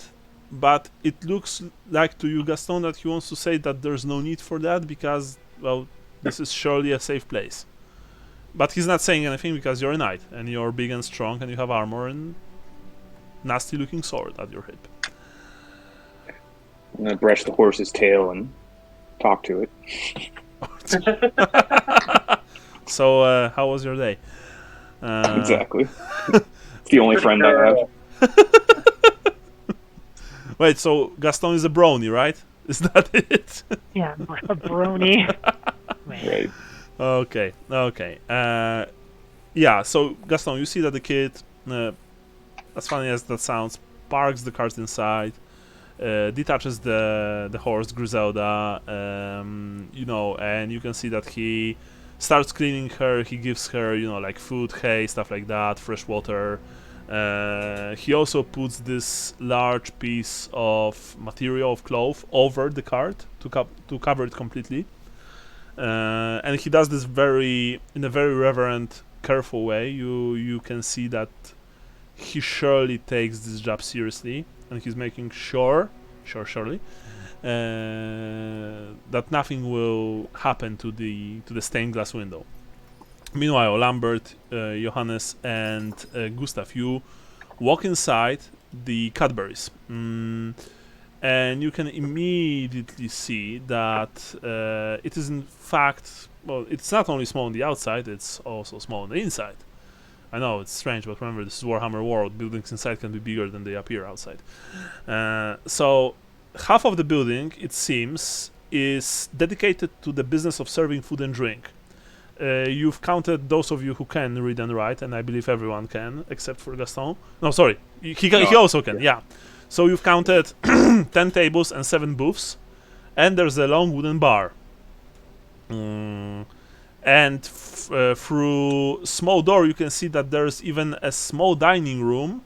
but it looks like to you, Gaston, that he wants to say that there's no need for that because, well, this is surely a safe place. But he's not saying anything because you're a knight, and you're big and strong, and you have armor and nasty-looking sword at your hip. I'm going to brush the horse's tail and talk to it. So, how was your day? Exactly. It's the only friend I have. Wait, so Gaston is a brony, right? Is that it? Yeah, a brony. Right. Okay. Yeah, so Gaston, you see that the kid, as funny as that sounds, parks the cart inside, detaches the horse, Griselda, and you can see that he starts cleaning her. He gives her, like food, hay, stuff like that, fresh water. He also puts this large piece of material, of cloth, over the cart to cover it completely. And he does this in a very reverent, careful way. You can see that he surely takes this job seriously, and he's making surely, that nothing will happen to the stained glass window. Meanwhile, Lambert, Johannes, and Gustav, you walk inside the Cadburys, and you can immediately see that it is in fact, well, it's not only small on the outside, it's also small on the inside. I know, it's strange, but remember, this is Warhammer World. Buildings inside can be bigger than they appear outside. So, half of the building, it seems, is dedicated to the business of serving food and drink. You've counted those of you who can read and write, and I believe everyone can, except for Gaston. No, sorry, he also can, yeah. So you've counted 10 tables and 7 booths, and there's a long wooden bar. And through small door you can see that there's even a small dining room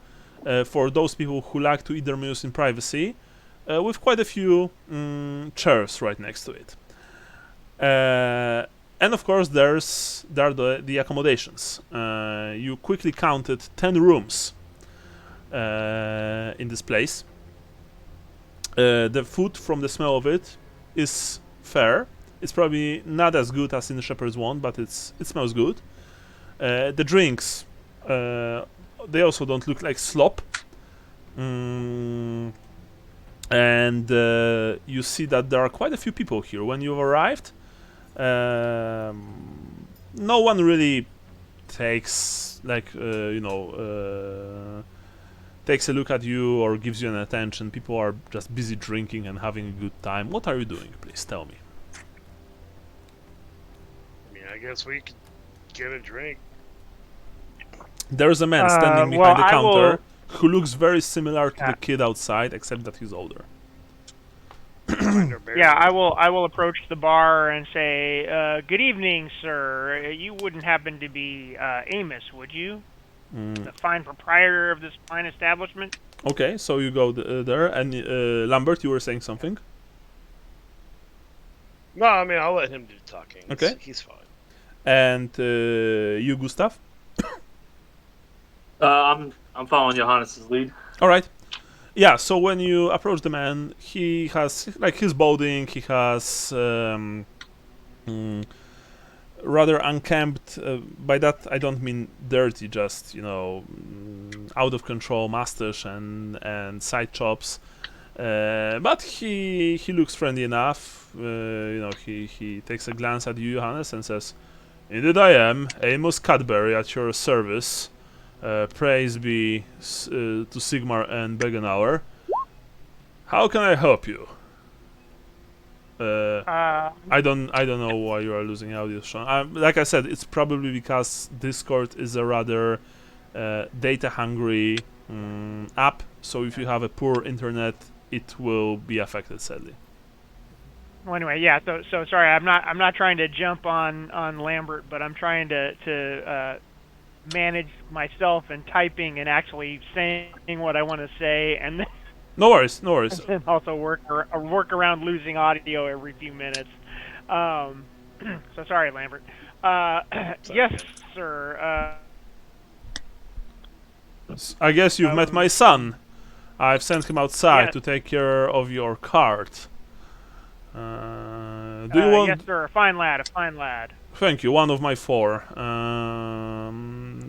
for those people who like to eat their meals in privacy, with quite a few chairs right next to it. And of course there are the accommodations. You quickly counted 10 rooms in this place. The food, from the smell of it, is fair. It's probably not as good as in the Shepherd's One, but it smells good. The drinks, they also don't look like slop. And you see that there are quite a few people here. When you've arrived, no one really takes takes a look at you or gives you an attention. People are just busy drinking and having a good time. What are you doing? Please tell me. I guess we could get a drink. There's a man standing behind the counter who looks very similar to the kid outside, except that he's older. Yeah, I will approach the bar and say, "Good evening, sir. You wouldn't happen to be Amos, would you? The fine proprietor of this fine establishment?" Okay, so you go there, and Lambert, you were saying something? No, I mean, I'll let him do the talking. Okay. He's fine. And you, Gustav? I'm following Johannes' lead. All right. Yeah. So when you approach the man, he has he's balding. He has rather unkempt. By that I don't mean dirty, just out of control mustache and side chops. But he looks friendly enough. He takes a glance at you, Johannes, and says, "Indeed I am, Amos Cadbury, at your service. Praise be to Sigmar and Bögenhafen. How can I help you? I don't know why you are losing audio, Sean. Like I said, it's probably because Discord is a rather data hungry app. So if you have a poor internet, it will be affected, sadly. Well, anyway, yeah. So sorry, I'm not trying to jump on Lambert, but I'm trying to manage myself and typing and actually saying what I want to say, and then No worries, no worries. and also work around losing audio every few minutes. So sorry, Lambert. Yes, sir. I guess you've met my son. I've sent him outside yes. to take care of your cart. Do you want? Yes, sir. A fine lad. Thank you. One of my 4.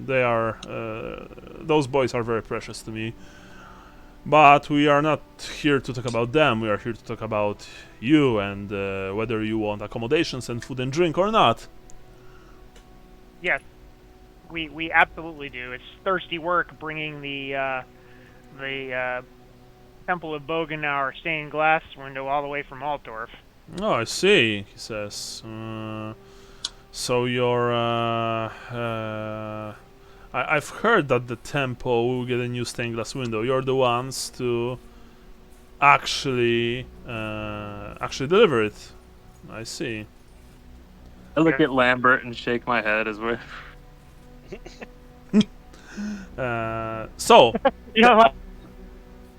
They are. Those boys are very precious to me. But we are not here to talk about them. We are here to talk about you and whether you want accommodations and food and drink or not. Yes, we absolutely do. It's thirsty work bringing the Temple of Bögenhafen stained glass window all the way from Altdorf. Oh, I see. He says. So you're. I've heard that the temple will get a new stained glass window. You're the ones to actually deliver it. I see. I look at Lambert and shake my head as we're. So. You know what?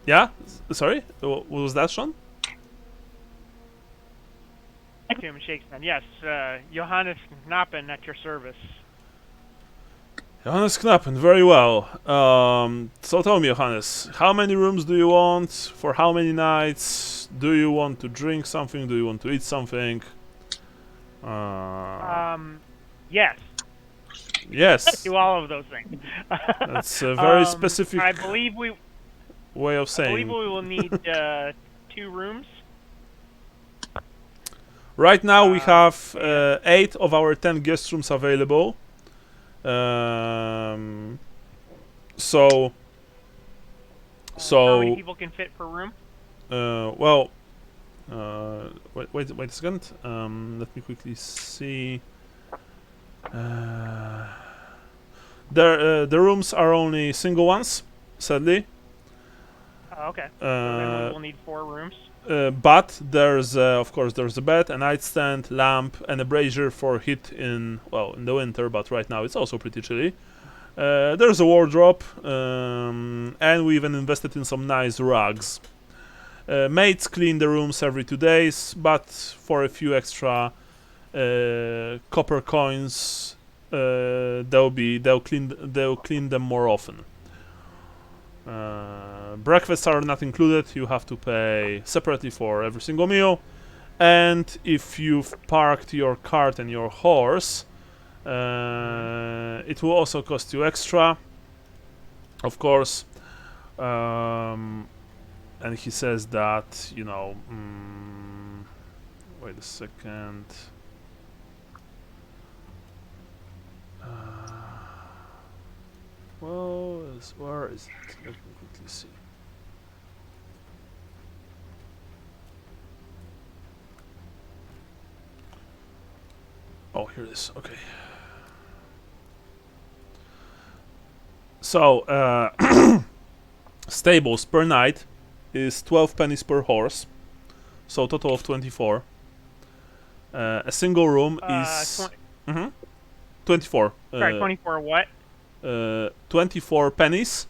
Yeah. Sorry. What was that, Sean? To him and shakes hand. Yes, Johannes Knappen at your service. Johannes Knappen, very well. So tell me, Johannes, how many rooms do you want? For how many nights? Do you want to drink something? Do you want to eat something? Yes. Yes. Do all of those things. That's a very specific I believe way of I saying. believe we will need 2 rooms. Right now we have 8 of our 10 guest rooms available. So How many people can fit per room? well, wait a second. Let me quickly see. The rooms are only single ones, sadly. Oh, okay. So then we will need 4 rooms. But there's of course there's a bed, a nightstand, lamp, and a brazier for heat in the winter. But right now it's also pretty chilly. There's a wardrobe, and we even invested in some nice rugs. Maids clean the rooms every 2 days, but for a few extra copper coins, they'll clean them more often. Breakfasts are not included. You have to pay separately for every single meal, and if you've parked your cart and your horse, it will also cost you extra, of course. And he says that, wait a second. Where is it? Let me quickly see. Oh, here it is. Okay. So, stables per night is 12 pennies per horse, so total of 24. A single room is 24. Sorry, 24 what? 24 pennies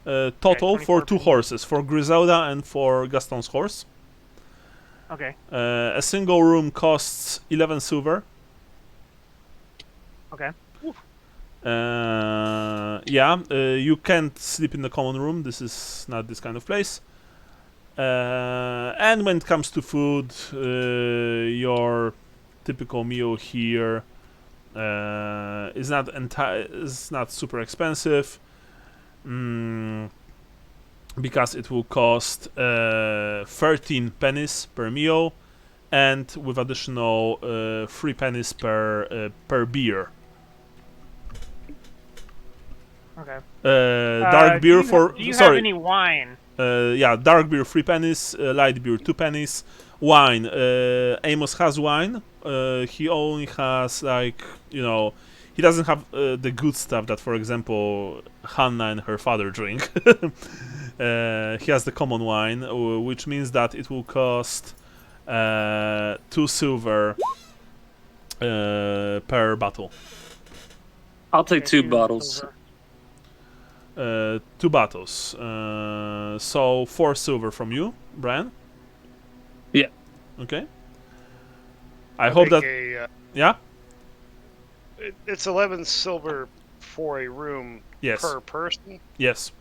total for 2 horses, for Griselda and for Gaston's horse. Okay. A single room costs 11 silver. Okay. You can't sleep in the common room. This is not this kind of place. And when it comes to food, your typical meal here is not super expensive, because it will cost 13 pennies per meal, and with additional 3 pennies per beer. Okay. Dark beer for do you sorry. have any wine? Yeah, dark beer 3 pennies, light beer 2 pennies. Wine. Amos has wine. He only has like he doesn't have the good stuff that, for example, Hannah and her father drink. He has the common wine, which means that it will cost 2 silver per bottle. I'll take Okay, 2 bottles. silver. 2 bottles. So 4 silver from you, Brian. Yeah. Okay. I I'll hope take that. Yeah. It's 11 silver for a room Yes. per person. Yes.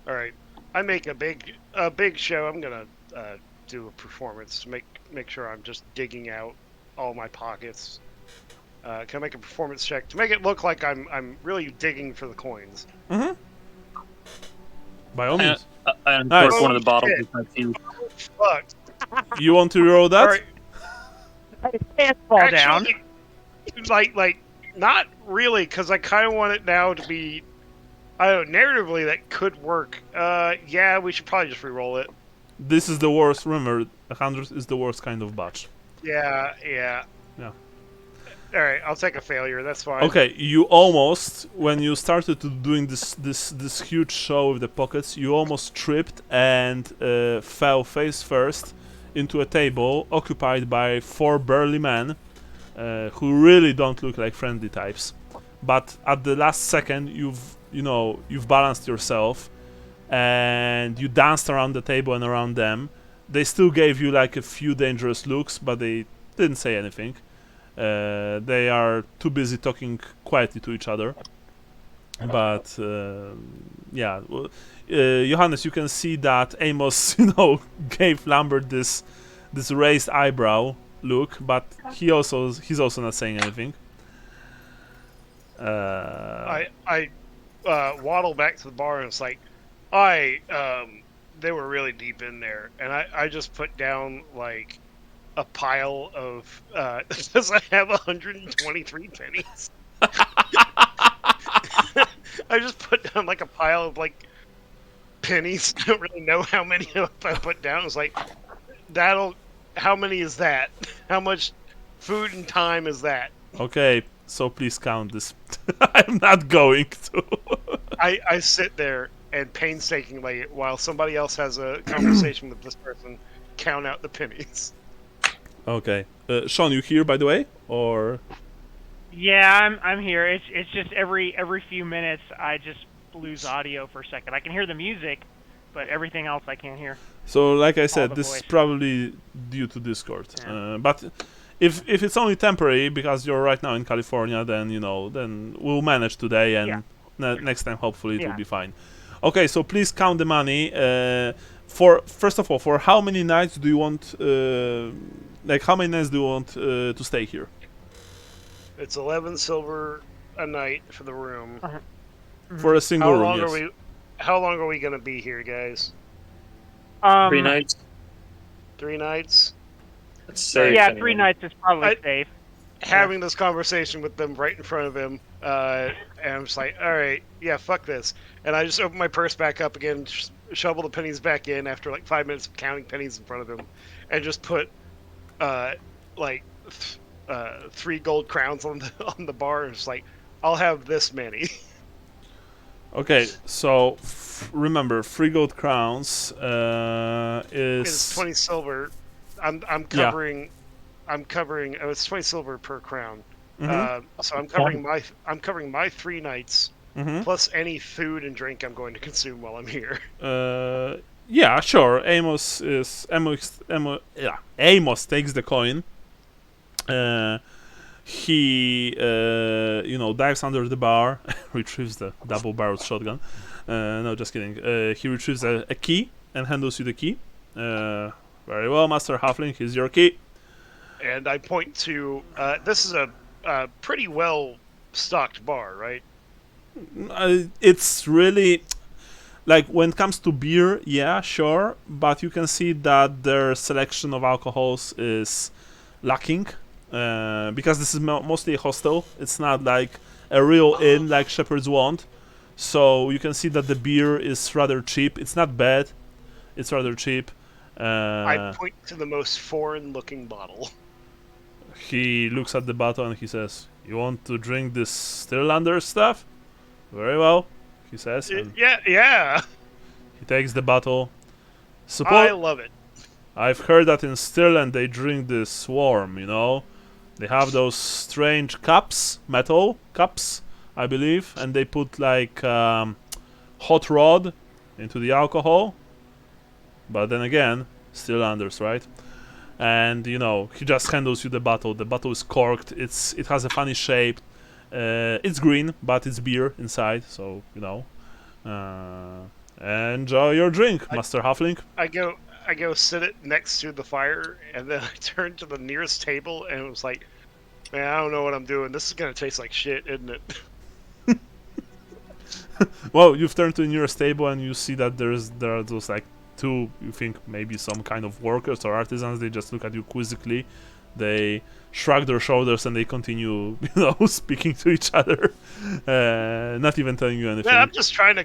All right. I make a big show. I'm gonna do a performance to make sure I'm just digging out all my pockets. Can I make a performance check to make it look like I'm really digging for the coins? Mm-hmm. By all means. I uncork Nice. one of the bottles Shit. with my teeth. Fuck. You want to roll that? All right. Pants fall down. Actually, like, not really, because I kind of want it now to be. I don't know, narratively that could work. Yeah, we should probably just re-roll it. This is the worst. Remember, 100 is the worst kind of batch. Yeah. Yeah. All right, I'll take a failure. That's fine. Okay, you almost, when you started to doing this huge show with the pockets, you almost tripped and fell face first into a table occupied by 4 burly men who really don't look like friendly types. But at the last second, you've balanced yourself and you danced around the table and around them. They still gave you like a few dangerous looks, but they didn't say anything. They are too busy talking quietly to each other. But yeah, Johannes, you can see that Amos, gave Lambert this raised eyebrow look, but he's also not saying anything. I waddle back to the bar and it's like, they were really deep in there, and I just put down like a pile of because I have 123 pennies. I just put down like a pile of like pennies. I don't really know how many I put down. It's like how many is that? How much food and time is that? Okay, so please count this. I'm not going to. I sit there and painstakingly, while somebody else has a conversation with this person, count out the pennies. Okay, Sean, you here by the way, or? Yeah, I'm here. It's just every few minutes I just lose audio for a second. I can hear the music, but everything else I can't hear. So, like I said, the this voice. is probably due to Discord. Yeah. But if it's only temporary because you're right now in California, then then we'll manage today, and next time hopefully it will be fine. Okay, so please count the money. First of all, for how many nights do you want? How many nights do you want to stay here? It's 11 silver a night for the room. For a single How room, long yes. are we? How long are we gonna be here, guys? 3 nights. 3 nights. That's safe. Yeah, anyway. 3 nights is probably safe. Having this conversation with them right in front of him, and I'm just like, all right, yeah, fuck this. And I just open my purse back up again, shovel the pennies back in after like 5 minutes of counting pennies in front of him, and just put 3 gold crowns on the bar. And just like, I'll have this many. Okay, so remember, 3 gold crowns is It's 20 silver. I'm covering. I'm covering. Oh, it's 20 silver per crown. So I'm covering my 3 nights plus any food and drink I'm going to consume while I'm here. Yeah, sure. Amos takes the coin. He dives under the bar, retrieves the double-barreled shotgun. No, just kidding. He retrieves a key and handles you the key. Very well, Master Halfling. Here's your key. And I point to this is a pretty well stocked bar, right? It's really like when it comes to beer, yeah, sure, but you can see that their selection of alcohols is lacking because this is mostly a hostel. It's not like a real inn like Shepherds want. So you can see that the beer is rather cheap. It's not bad. It's rather cheap. I point to the most foreign-looking bottle. He looks at the bottle and he says, "You want to drink this Stirlander stuff? Very well," he says. And Yeah. he takes the bottle. I love it. I've heard that in Stirland they drink this warm, you know? They have those strange cups, metal cups, I believe, and they put like hot rod into the alcohol. But then again, Stirlanders, right? And you know, he just handles you the bottle. The bottle is corked. It has a funny shape. It's green, but it's beer inside. So you know, enjoy your drink, Master Halfling. I go sit it next to the fire, and then I turn to the nearest table, and it was like, man, I don't know what I'm doing. This is gonna taste like shit, isn't it? Well, you've turned to the nearest table, and you see that there are those like two, you think maybe some kind of workers or artisans. They just look at you quizzically. They shrug their shoulders and they continue, you know, speaking to each other, not even telling you anything. Man, I'm just trying to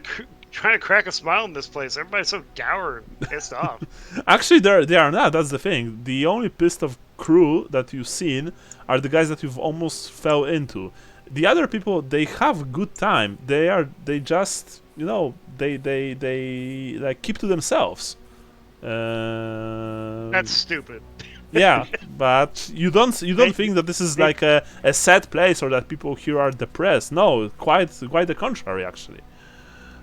crack a smile in this place. Everybody's so dour and pissed off. Actually, they are not. That's the thing. The only pissed off crew that you've seen are the guys that you've almost fell into. The other people, they have good time. They just, you know, they like keep to themselves. That's stupid. Yeah, but you don't think that this is like a sad place or that people here are depressed. No, quite the contrary, actually.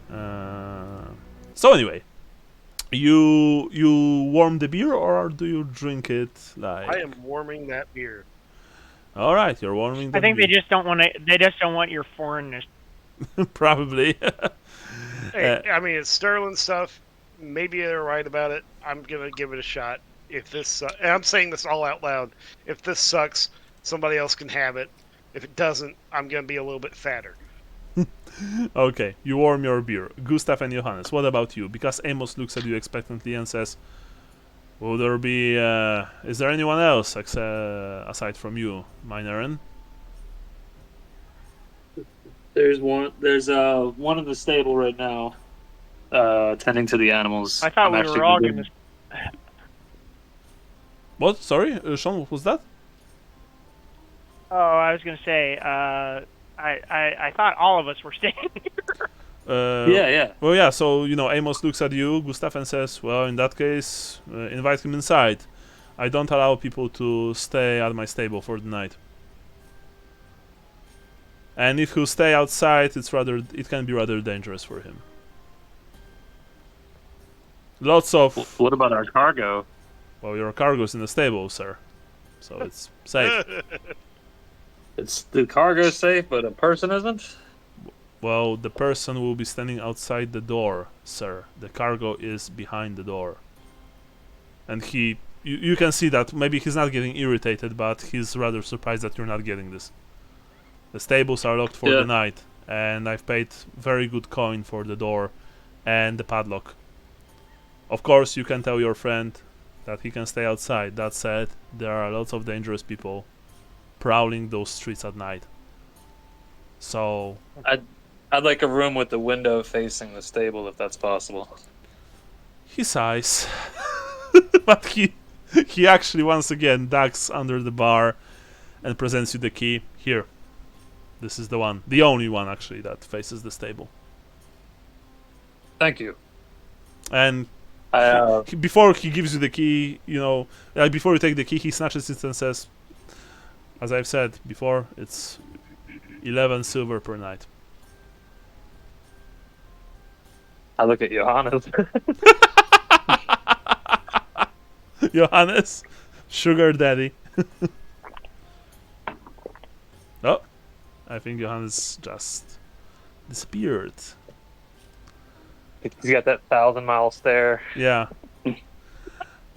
So anyway, you warm the beer or do you drink it like? I am warming that beer. All right, you're warming. I think they just don't want to. They just don't want your foreignness. Probably. Hey, I mean, it's Sterling stuff. Maybe they're right about it. I'm gonna give it a shot. If this, and I'm saying this all out loud. If this sucks, somebody else can have it. If it doesn't, I'm gonna be a little bit fatter. Okay, you warm your beer. Gustav and Johannes, what about you? Because Amos looks at you expectantly and says, "Will there be? Is there anyone else aside from you, Meineren?" There's one in the stable right now, tending to the animals. I thought I'm we actually were all gonna- going to. What? Sorry, Sean, what was that? Oh, I was going to say. I thought all of us were staying here. Yeah. Well, yeah. So you know, Amos looks at you, Gustav, and says, "Well, in that case, invite him inside. I don't allow people to stay at my stable for the night. And if he'll stay outside, it can be rather dangerous for him. Lots of. What about our cargo? Well, your cargo's in the stable, sir, so it's safe. It's the cargo safe, but a person isn't. Well, the person will be standing outside the door, sir. The cargo is behind the door. And you can see that maybe he's not getting irritated, but he's rather surprised that you're not getting this. The stables are locked for the night, and I've paid very good coin for the door and the padlock. Of course, you can tell your friend that he can stay outside. That said, there are lots of dangerous people prowling those streets at night. So I'd like a room with the window facing the stable, if that's possible. he sighs, but he actually once again ducks under the bar and presents you the key. Here, this is the one, the only one actually that faces the stable. Thank you. And before he gives you the key, you know, before you take the key, he snatches it and says, "As I've said before, it's 11 silver per night." I look at Johannes. Johannes, sugar daddy. Oh, I think Johannes just disappeared. He's got that 1,000-mile stare. Yeah. Wait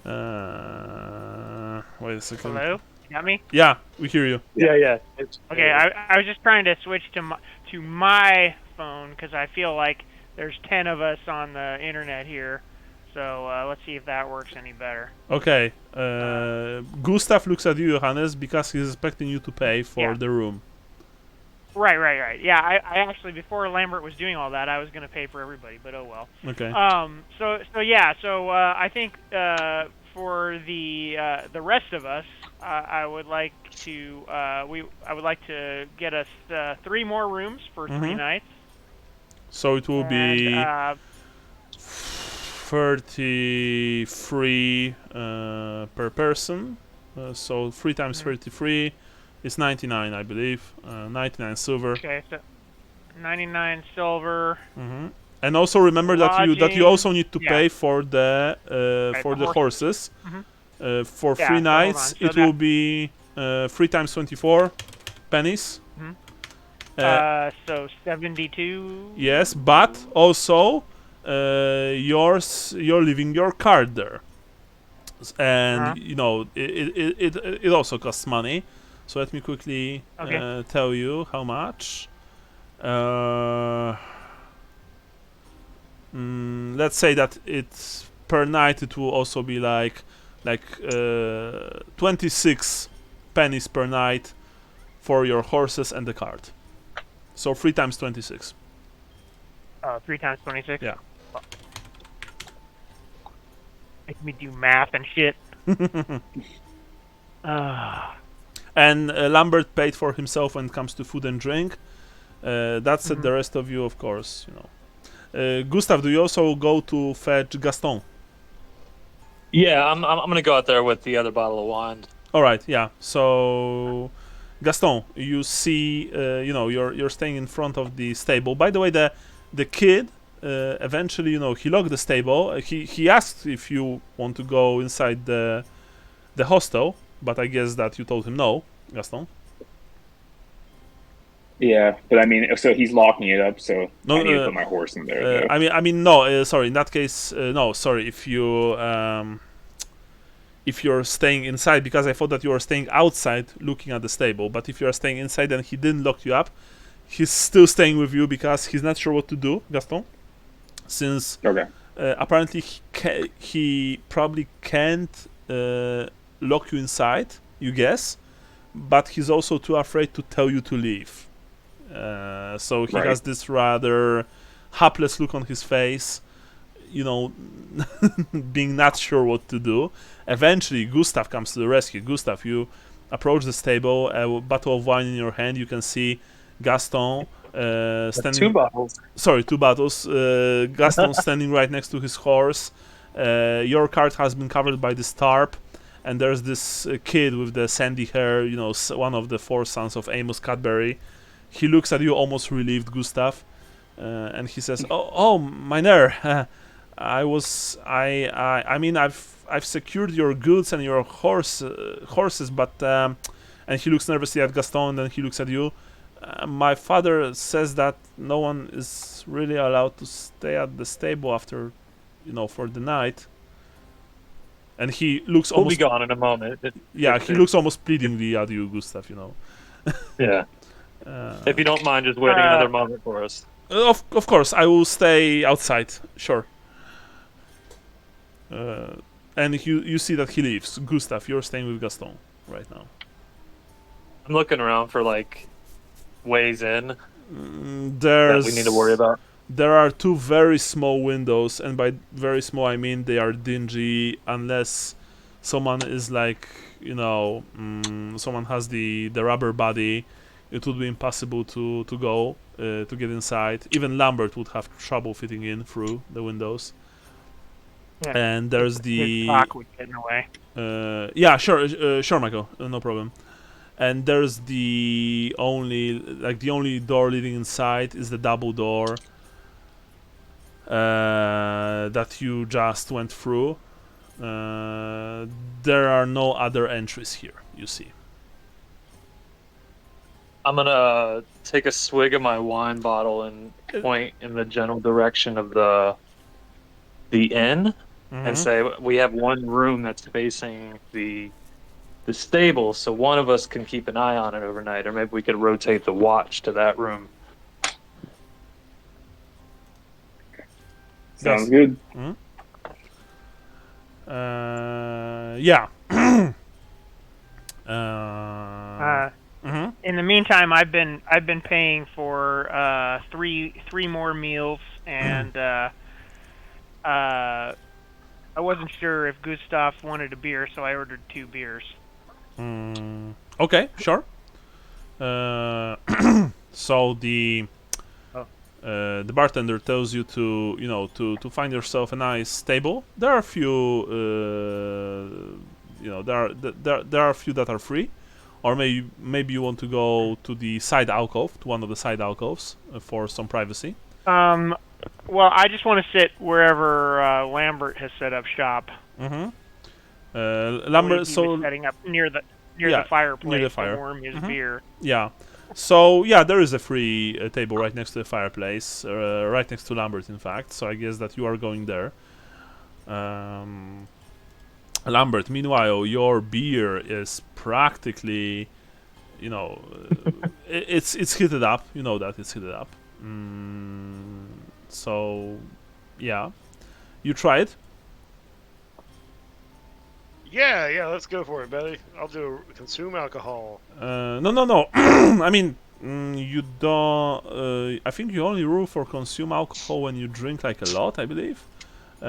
a second. Hello, you got me? Yeah, we hear you. Yeah. Okay, I was just trying to switch to my phone because I feel like there's 10 of us on the internet here. So let's see if that works any better. Okay. Gustav looks at you, Johannes, because he's expecting you to pay for Yeah. the room. Right. Yeah, I actually, before Lambert was doing all that, I was going to pay for everybody, but oh well. Okay. So I think for the rest of us, I would like to I would like to get us 3 more rooms for 3 nights. So it will And be 33 per person. So 3 times 33 is 99, I believe. 99 silver. okay, so 99 silver. And also remember that you Lodging, also need to yeah. pay for the Right, the horses. For Yeah, 3 so hold nights, on. So it will be 3 times 24 pennies. so 72. Yes, but also you're leaving your card there, and you know it also costs money. So let me quickly Okay. tell you how much. Let's say that it's per night. It will also be like 26 pennies per night for your horses and the cart. So 3 times 26. 3 times 26. Yeah. Make me do math and shit. And Lambert paid for himself when it comes to food and drink. That's it. The rest of you, of course, you know. Gustav, do you also go to fetch Gaston? Yeah, I'm gonna go out there with the other bottle of wine. All right, yeah. So, Gaston, you see, you know, you're staying in front of the stable. By the way, the kid eventually, you know, he locked the stable. He asked if you want to go inside the hostel, but I guess that you told him no, Gaston. Yeah, but I mean, so he's locking it up, so No, I need to put my horse in there. Though. I mean, no. Sorry. In that case, no. Sorry. If you're staying inside, because I thought that you were staying outside, looking at the stable. But if you are staying inside and he didn't lock you up, he's still staying with you because he's not sure what to do, Gaston. Since Okay. apparently he probably can't lock you inside. You guess, but he's also too afraid to tell you to leave. So he has this rather hapless look on his face, you know, being not sure what to do. Eventually, Gustav comes to the rescue. Gustav, you approach the stable, a bottle of wine in your hand. You can see Gaston standing. 2 bottles. Sorry, 2 bottles. Gaston standing right next to his horse. Your cart has been covered by this tarp. And there's this kid with the sandy hair, you know, one of the 4 sons of Amos Cadbury. He looks at you, almost relieved, Gustav, and he says, "Oh, mynheer, I mean, I've secured your goods and your horses, but and he looks nervously at Gaston, and then he looks at you. My father says that no one is really allowed to stay at the stable after, you know, for the night." And he looks We'll almost. be gone in a moment. He looks almost pleadingly at you, Gustav. You know. Yeah. If you don't mind just waiting another moment for us. Of course, I will stay outside. Sure. And you see that he leaves. Gustav, you're staying with Gaston right now. I'm looking around for like ways in There's that we need to worry about. There are 2 very small windows, and by very small I mean they are dingy unless someone is like, you know, someone has the rubber body. It would be impossible to go to get inside. Even Lambert would have trouble fitting in through the windows. Yeah. And there's the His cock would get in the way. yeah, sure, Michael, no problem. And there's the only door leading inside is the double door that you just went through. There are no other entries here, you see. I'm gonna take a swig of my wine bottle and point in the general direction of the inn and say we have one room that's facing the stable, so one of us can keep an eye on it overnight, or maybe we could rotate the watch to that room. Sounds good. Yeah. In the meantime, I've been paying for three more meals, and I wasn't sure if Gustav wanted a beer, so I ordered 2 beers. Okay, sure. So the bartender tells you to to find yourself a nice table. There are a few there are a few that are free, or maybe you want to go to the side alcove, to one of the side alcoves for some privacy. Well, I just want to sit wherever Lambert has set up shop. Lambert, He was setting up near the fireplace near the fire. to warm his beer. Yeah. So yeah, there is a free table right next to the fireplace, right next to Lambert, in fact. So I guess that you are going there. Lambert, meanwhile, your beer is practically, it's heated up. You know that it's heated up. So, yeah, you try it. Yeah, let's go for it, Betty. I'll do consume alcohol. No. I mean, you don't. I think you only rule for consume alcohol when you drink like a lot, I believe. But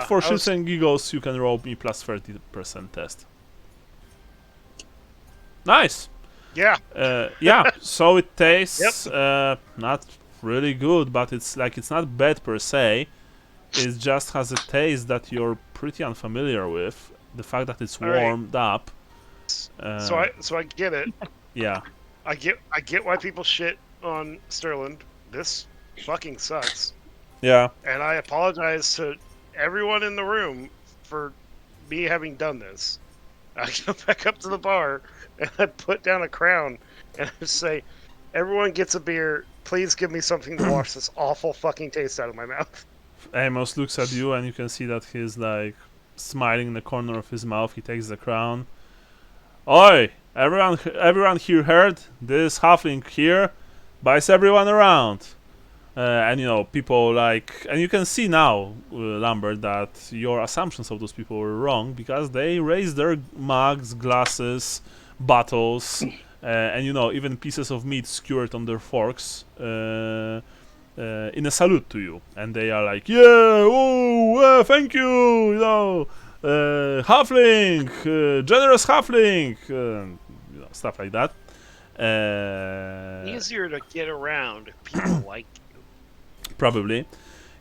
for shits and giggles, you can roll me plus 30% test. Nice. Yeah. Yeah. So it tastes not really good, but it's not bad per se. It just has a taste that you're pretty unfamiliar with. The fact that it's warmed up. So I get it. Yeah. I get why people shit on Sterling. This fucking sucks. Yeah. And I apologize to everyone in the room for me having done this. I go back up to the bar and I put down a crown and I say, "Everyone gets a beer. Please give me something to wash this awful fucking taste out of my mouth." Amos looks at you and you can see that he's like smiling in the corner of his mouth. He takes the crown. Oi! Everyone here heard? This halfling here buys everyone around. And people and you can see now, Lambert, that your assumptions of those people were wrong because they raised their mugs, glasses, bottles, and even pieces of meat skewered on their forks. In a salute to you, and they are like, yeah, oh, thank you, halfling, generous halfling, stuff like that. Easier to get around if people like you. Probably.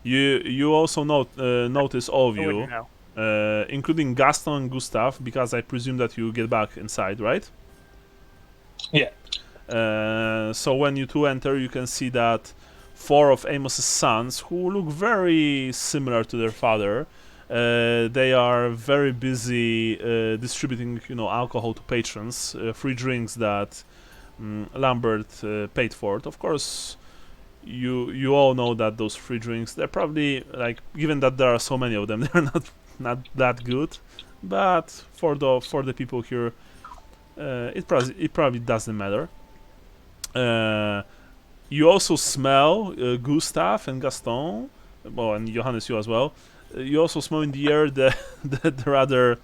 You also notice all of you, including Gaston and Gustav, because I presume that you get back inside, right? Yeah. So when you two enter, you can see that 4 of Amos's sons, who look very similar to their father, they are very busy distributing, alcohol to patrons, free drinks that Lambert paid for it. Of course, you all know that those free drinks, they're probably given that there are so many of them, they're not that good. But for the people here, it probably doesn't matter. You also smell Gustav and Gaston, and Johannes, you as well. You also smell in the air the rather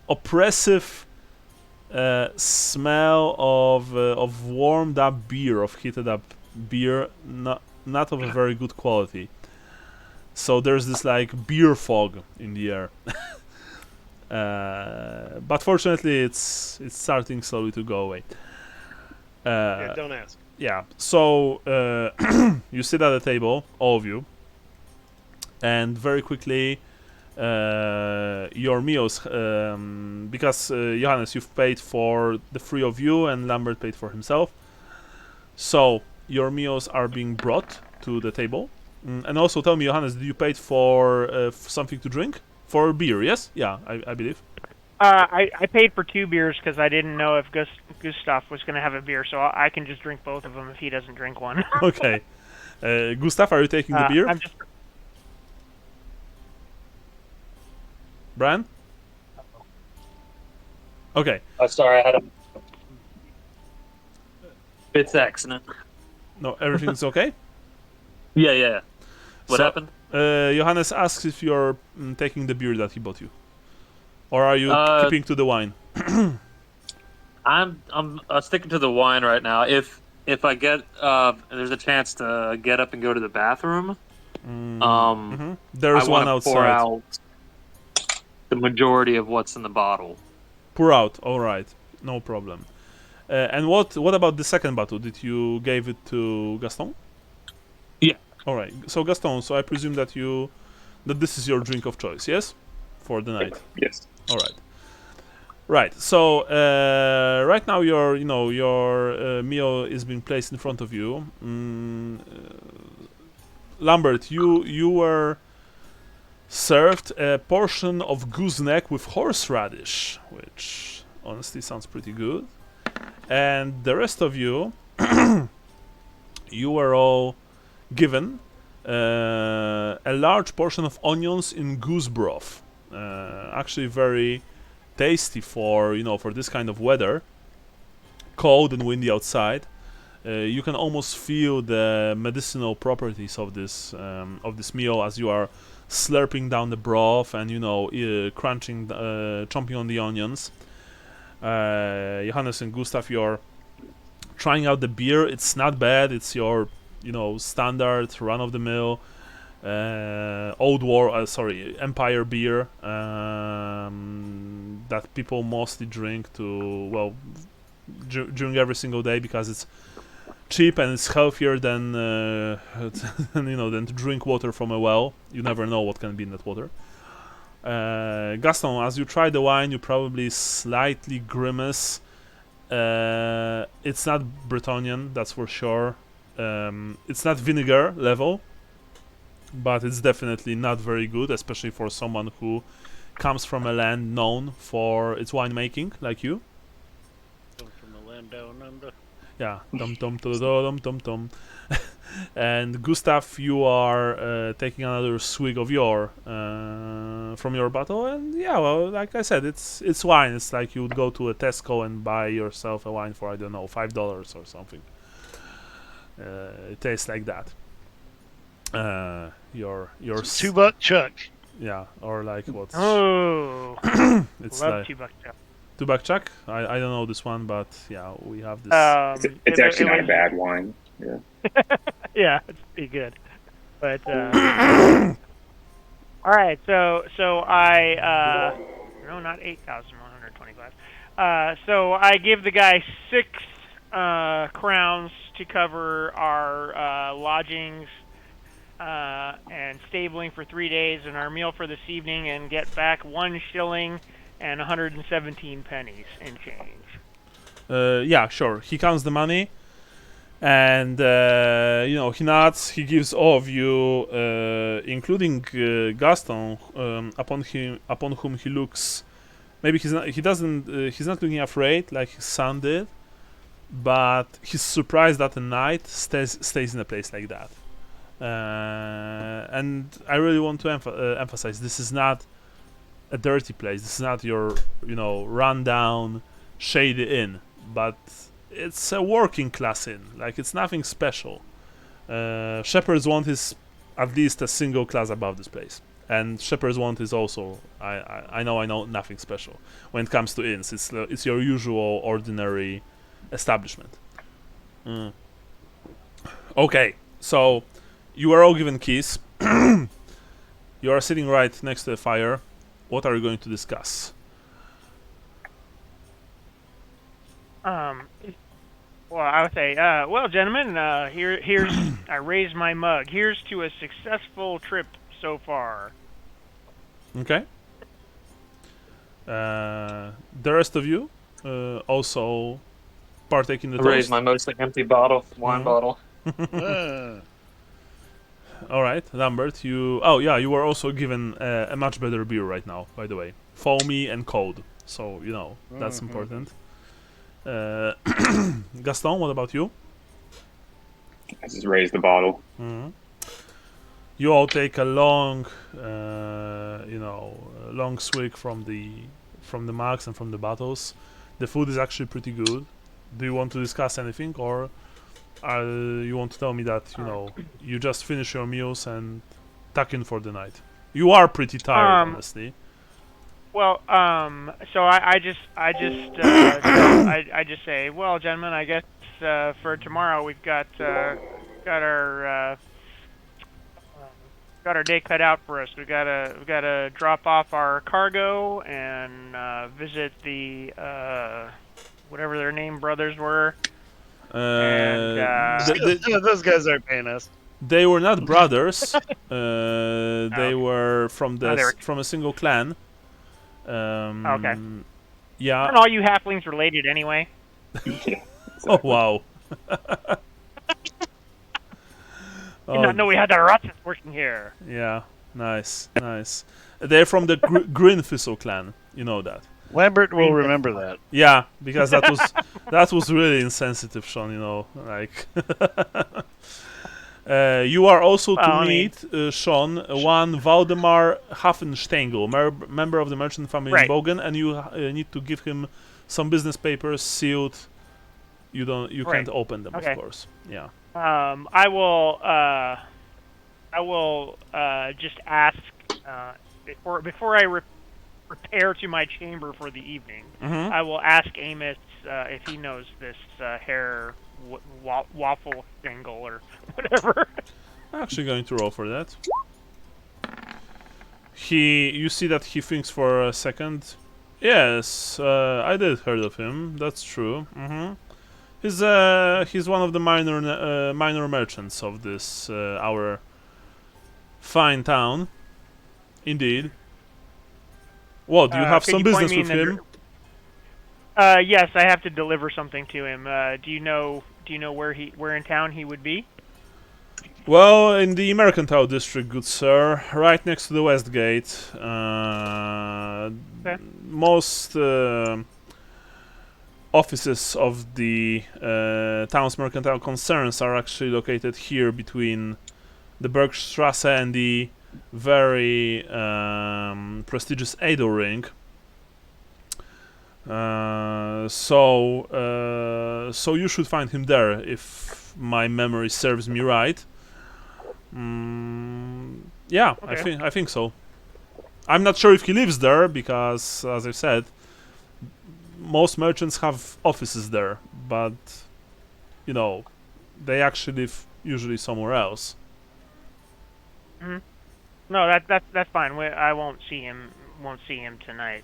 oppressive smell of warmed up beer, of heated up beer, not of a very good quality. So there's this beer fog in the air. But fortunately, it's starting slowly to go away. Yeah, don't ask. Yeah, so you sit at a table, all of you, and very quickly your meals, because Johannes, you've paid for the 3 of you and Lambert paid for himself, so your meals are being brought to the table. And also tell me, Johannes, did you pay for something to drink? For beer, yes? Yeah, I believe. I paid for 2 beers because I didn't know if Gustav was going to have a beer, so I can just drink both of them if he doesn't drink one. Okay. Gustav, are you taking the beer? I'm just... Brian? Okay. Oh, sorry, I had a It's accident. No, everything's okay? Yeah. What happened? Johannes asks if you're taking the beer that he bought you. Or are you keeping to the wine? I'm sticking to the wine right now. If I get there's a chance to get up and go to the bathroom, I There's want one to pour outside. out the majority of what's in the bottle. Pour out. All right, no problem. And what about the second bottle? Did you gave it to Gaston? Yeah. All right. So Gaston, so I presume that this is your drink of choice, yes, for the night. Yes. All right. Right. So right now your meal is being placed in front of you. Lambert, you were served a portion of goose neck with horseradish, which honestly sounds pretty good. And the rest of you, you were all given a large portion of onions in goose broth. Actually, very tasty for for this kind of weather, cold and windy outside. You can almost feel the medicinal properties of this meal as you are slurping down the broth and crunching, chomping on the onions. Johannes and Gustav, you're trying out the beer. It's not bad. It's your standard run-of-the-mill Empire beer that people mostly drink during every single day because it's cheap and it's healthier than than to drink water from a well. You never know what can be in that water. Gaston, as you try the wine, you probably slightly grimace. It's not Bretonnian, that's for sure. It's not vinegar level, but it's definitely not very good, especially for someone who comes from a land known for its winemaking, like you. From the land down under. Yeah, dum dum dum dum dum. And Gustav, you are taking another swig of from your bottle, and yeah, well, like I said, it's wine. It's like you would go to a Tesco and buy yourself a wine for, I don't know, $5 or something. It tastes like that. Your $2 Chuck. Yeah, or like what? Oh, It's love like $2 Chuck. $2 Chuck. I don't know this one, but yeah, we have this. It's actually not a bad wine. Yeah. Yeah, it's pretty good. But all right, so I no, not 8,125. So I give the guy 6 crowns to cover our lodgings and stabling for 3 days and our meal for this evening, and get back 1 shilling and 117 pennies in change. Yeah, sure. He counts the money, and he nods. He gives all of you, including Gaston, upon whom he looks. Maybe he's not. He doesn't. He's not looking afraid like his son did, but he's surprised that a knight stays in a place like that. And I really want to emphasize, this is not a dirty place. This is not your, rundown, shady inn, but it's a working class inn. Like, it's nothing special. Shepherd's Want is at least a single class above this place, and Shepherd's Want is also, I know nothing special when it comes to inns. It's your usual ordinary establishment. Okay, so you are all given keys. You are sitting right next to the fire. What are you going to discuss? Well, I would say, well, gentlemen, here's I raise my mug. Here's to a successful trip so far. Okay. The rest of you also partake in the I raise toast. my mostly empty wine bottle. All right, Lambert, you were also given a much better beer right now, by the way. Foamy and cold. So, that's important. Gaston, what about you? I just raised the bottle. You all take a long swig from the mugs and from the bottles. The food is actually pretty good. Do you want to discuss anything, or you want to tell me that you just finish your meals and tuck in for the night? You are pretty tired, honestly. Well, so I just I just say, well, gentlemen, I guess for tomorrow we've got our got our day cut out for us. We gotta drop off our cargo and visit the whatever their name brothers were. And Those guys aren't paying us. they were not brothers. They Okay. were from Oh, they were. from a single clan. Okay. Yeah. Aren't all you halflings related anyway? Yeah. Oh wow. Did not know we had the Russians working here. Yeah, nice, nice. They're from the Green Thistle clan. You know that. Lambert will remember that. Yeah, because that was really insensitive, Sean. You know, like. You are also to meet, Sean, one Waldemar Hafenstengel, member of the merchant family in Bogen, and you need to give him some business papers sealed. You can't open them, of course. Yeah. I will just ask before I repair to my chamber for the evening. Mm-hmm. I will ask Amos if he knows this hair waffle angle or whatever. I'm actually going to roll for that. You see that he thinks for a second. Yes, I did heard of him. That's true. Mm-hmm. He's one of the minor merchants of this our fine town. Indeed. What? Do you have some business with him? Yes, I have to deliver something to him. Do you know where in town he would be? Well, in the Mercantile District, good sir, right next to the West Gate. Okay. Most offices of the town's mercantile concerns are actually located here between the Bergstrasse and the very prestigious Edo Ring. So you should find him there if my memory serves me right. Yeah, Okay. I think so. I'm not sure if he lives there because, as I said, most merchants have offices there, but you know, they actually live usually somewhere else. Mm-hmm. No, that's fine. I won't see him tonight.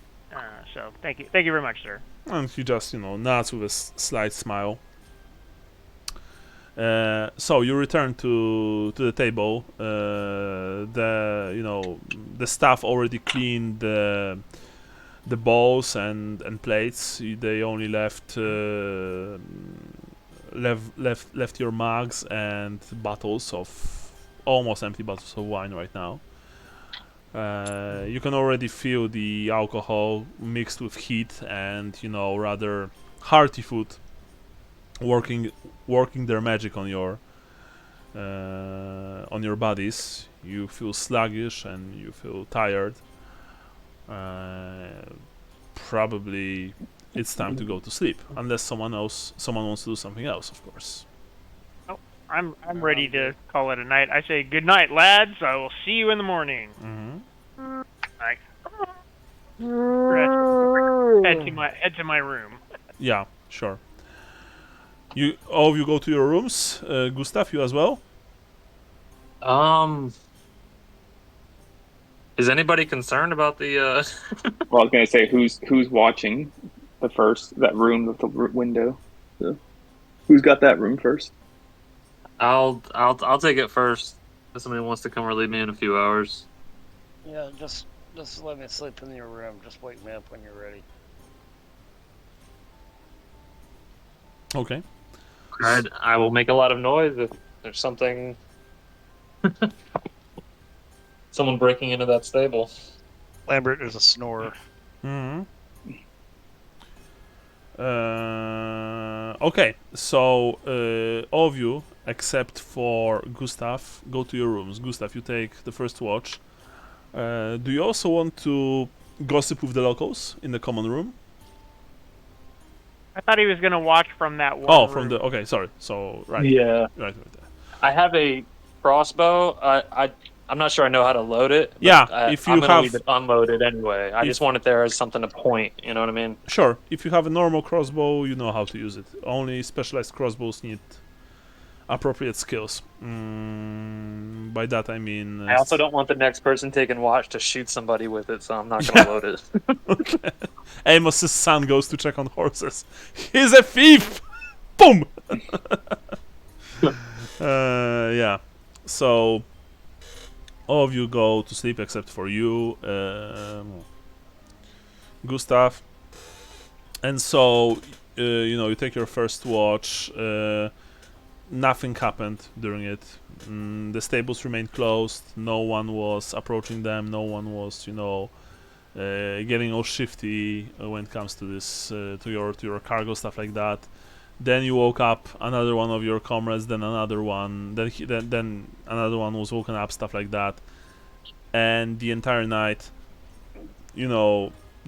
So thank you very much, sir. And he just nods with a slight smile. So you return to the table. The staff already cleaned the bowls and plates. They only left your mugs and bottles of almost empty bottles of wine right now. You can already feel the alcohol mixed with heat and rather hearty food working their magic on your bodies. You feel sluggish and you feel tired. Probably it's time to go to sleep, unless someone wants to do something else, of course. Oh, I'm ready to call it a night. I say good night, lads. I will see you in the morning. Mm-hmm. Head to my room. Yeah, sure. All of you go to your rooms. Gustav, you as well? Is anybody concerned about the? Well, I was gonna say who's watching that room with the window. So, who's got that room first? I'll take it first. If somebody wants to come relieve me in a few hours. Yeah, just let me sleep in your room. Just wake me up when you're ready. Okay. I will make a lot of noise if there's something. Someone breaking into that stable. Lambert is a snorer. Mm-hmm. Okay, so all of you except for Gustav go to your rooms. Gustav, you take the first watch. Do you also want to gossip with the locals in the common room? I thought he was gonna watch from that one. Oh, room. from the okay, sorry. So right. Yeah. Right. I have a crossbow. I'm not sure I know how to load it. But Yeah, if you I'm gonna have- leave it unloaded anyway. I just want it there as something to point. You know what I mean? Sure, if you have a normal crossbow, you know how to use it. Only specialized crossbows need appropriate skills. By that I mean... I also don't want the next person taking watch to shoot somebody with it, so I'm not gonna load it. Okay. Amos's son goes to check on horses. He's a thief! Boom! Yeah. So, all of you go to sleep except for you, Gustav. And so, you take your first watch. Nothing happened during it. The stables remained closed. No one was approaching them. No one was, getting all shifty when it comes to this, to your cargo, stuff like that. Then you woke up, another one of your comrades, then another one, then another one was woken up, stuff like that. And the entire night,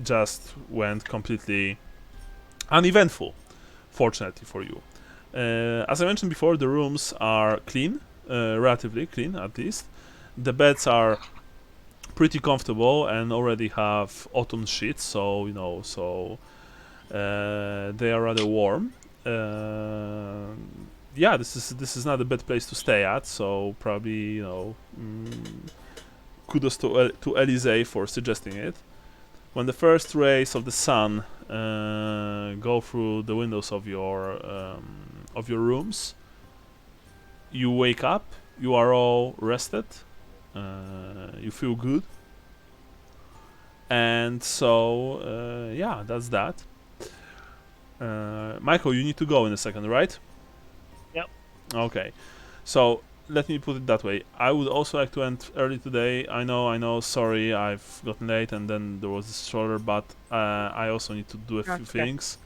just went completely uneventful, fortunately for you. As I mentioned before, the rooms are clean, relatively clean at least. The beds are pretty comfortable and already have autumn sheets, so they are rather warm. Yeah, this is not a bad place to stay at, so probably kudos to Elise for suggesting it. When the first rays of the sun go through the windows of your rooms, you wake up. You are all rested. You feel good, and so yeah, that's that. Michael, you need to go in a second, right? Yep. Okay, so let me put it that way. I would also like to end early today. I know. Sorry, I've gotten late, and then there was this shoulder, but I also need to do a few things,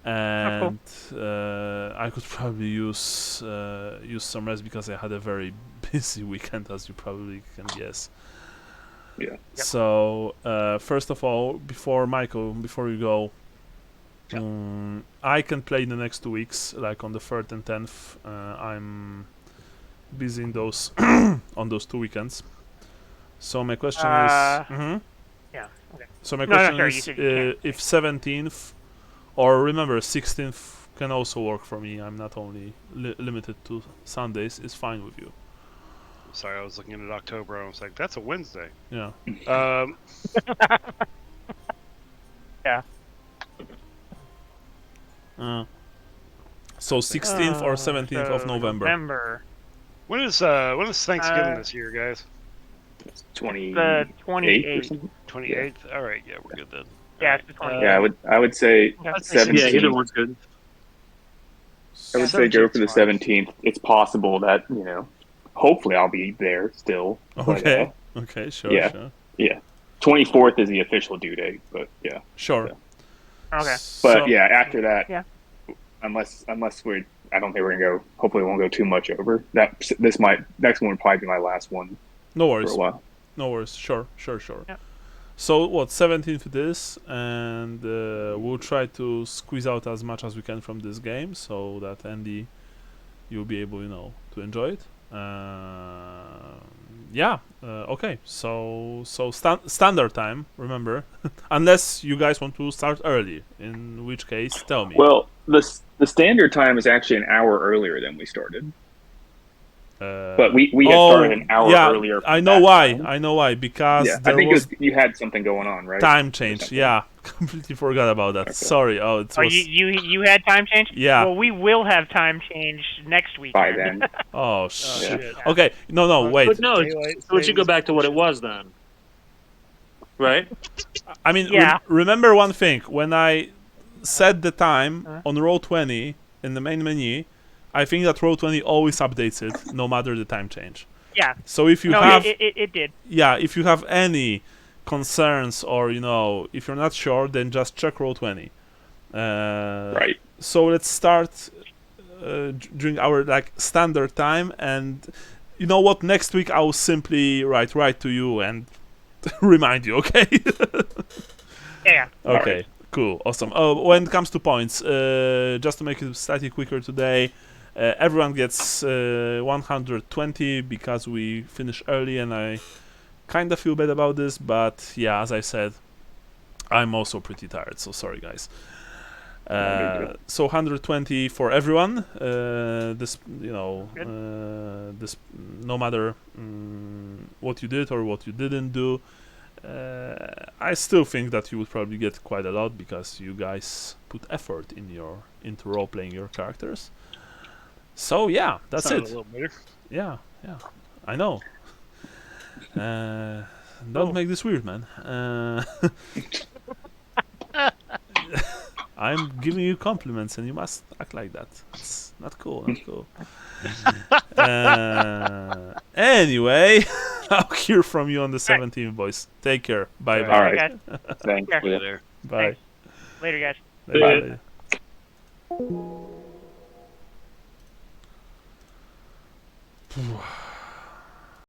and I could probably use some rest because I had a very busy weekend, as you probably can guess. Yeah. Yep. So first of all, before you go, I can play the next 2 weeks, like on the 3rd and 10th. I'm busy in those on those 2 weekends. So my question is, Yeah. Okay. so my No, question sorry, is, you said you can't. if 17th or remember 16th can also work for me. I'm not only limited to Sundays. It's fine with you. Sorry, I was looking at October. And I was like, that's a Wednesday. Yeah. Yeah. So 16th or 17th of So November. When is Thanksgiving this year, guys? It's 28 The or 28th. something. 28th. All right, yeah, we're good then. Yeah, it's the 28th. Yeah, I would say Okay. 17th. Yeah, either one's good. I would say go for the 17th 's fine. 17th. It's possible that hopefully I'll be there still. but, Okay. Okay. Sure. yeah. Sure. 24th is the official due date, but yeah. Sure. Yeah. Okay. But yeah, after that, Yeah. unless I don't think we're gonna go. Hopefully, we won't go too much over. Next one would probably be my last one No for worries. a while. No worries. Sure. Yeah. So what? 17th it is, and we'll try to squeeze out as much as we can from this game, so that Andy, you'll be able, to enjoy it. Yeah. Okay. So standard time. Remember, unless you guys want to start early, in which case, tell me. Well, the standard time is actually an hour earlier than we started. But we had started an hour earlier. I know why. Because Yeah, I there think was you had something going on, right? time change. Yeah, completely forgot about that. Okay. Sorry. Oh, it Oh, was. you had time change? Yeah. Well, we will have time change next week. By then. Oh shit. shit. Okay. No. Wait. But no, Daylight so it should go savings back to what it was then. Right? I mean, Yeah. remember one thing. When I set the time on roll 20 in the main menu, I think that roll 20 always updates it, no matter the time change. Yeah. So if you No, have, it did. yeah, if you have any concerns or if you're not sure, then just check roll 20. Right. So let's start during our standard time, and you know what? Next week I will simply write to you and remind you. Okay. Yeah. Okay. Cool. Awesome. When it comes to points, just to make it slightly quicker today, Everyone gets 120 because we finish early, and I kind of feel bad about this, but yeah, as I said, I'm also pretty tired, so sorry guys. So 120 for everyone. This, this, no matter what you did or what you didn't do, I still think that you would probably get quite a lot because you guys put effort into role playing your characters. So yeah, that's Sounded it. a little better. Yeah, I know. Don't make this weird, man. I'm giving you compliments and you must act like that. It's not cool, not cool. Anyway, I'll hear from you on the 17th, boys. Take care. Bye bye. All Alright, right. guys. Thanks. Yeah. Later. Bye. Later, guys. Bye. Bye.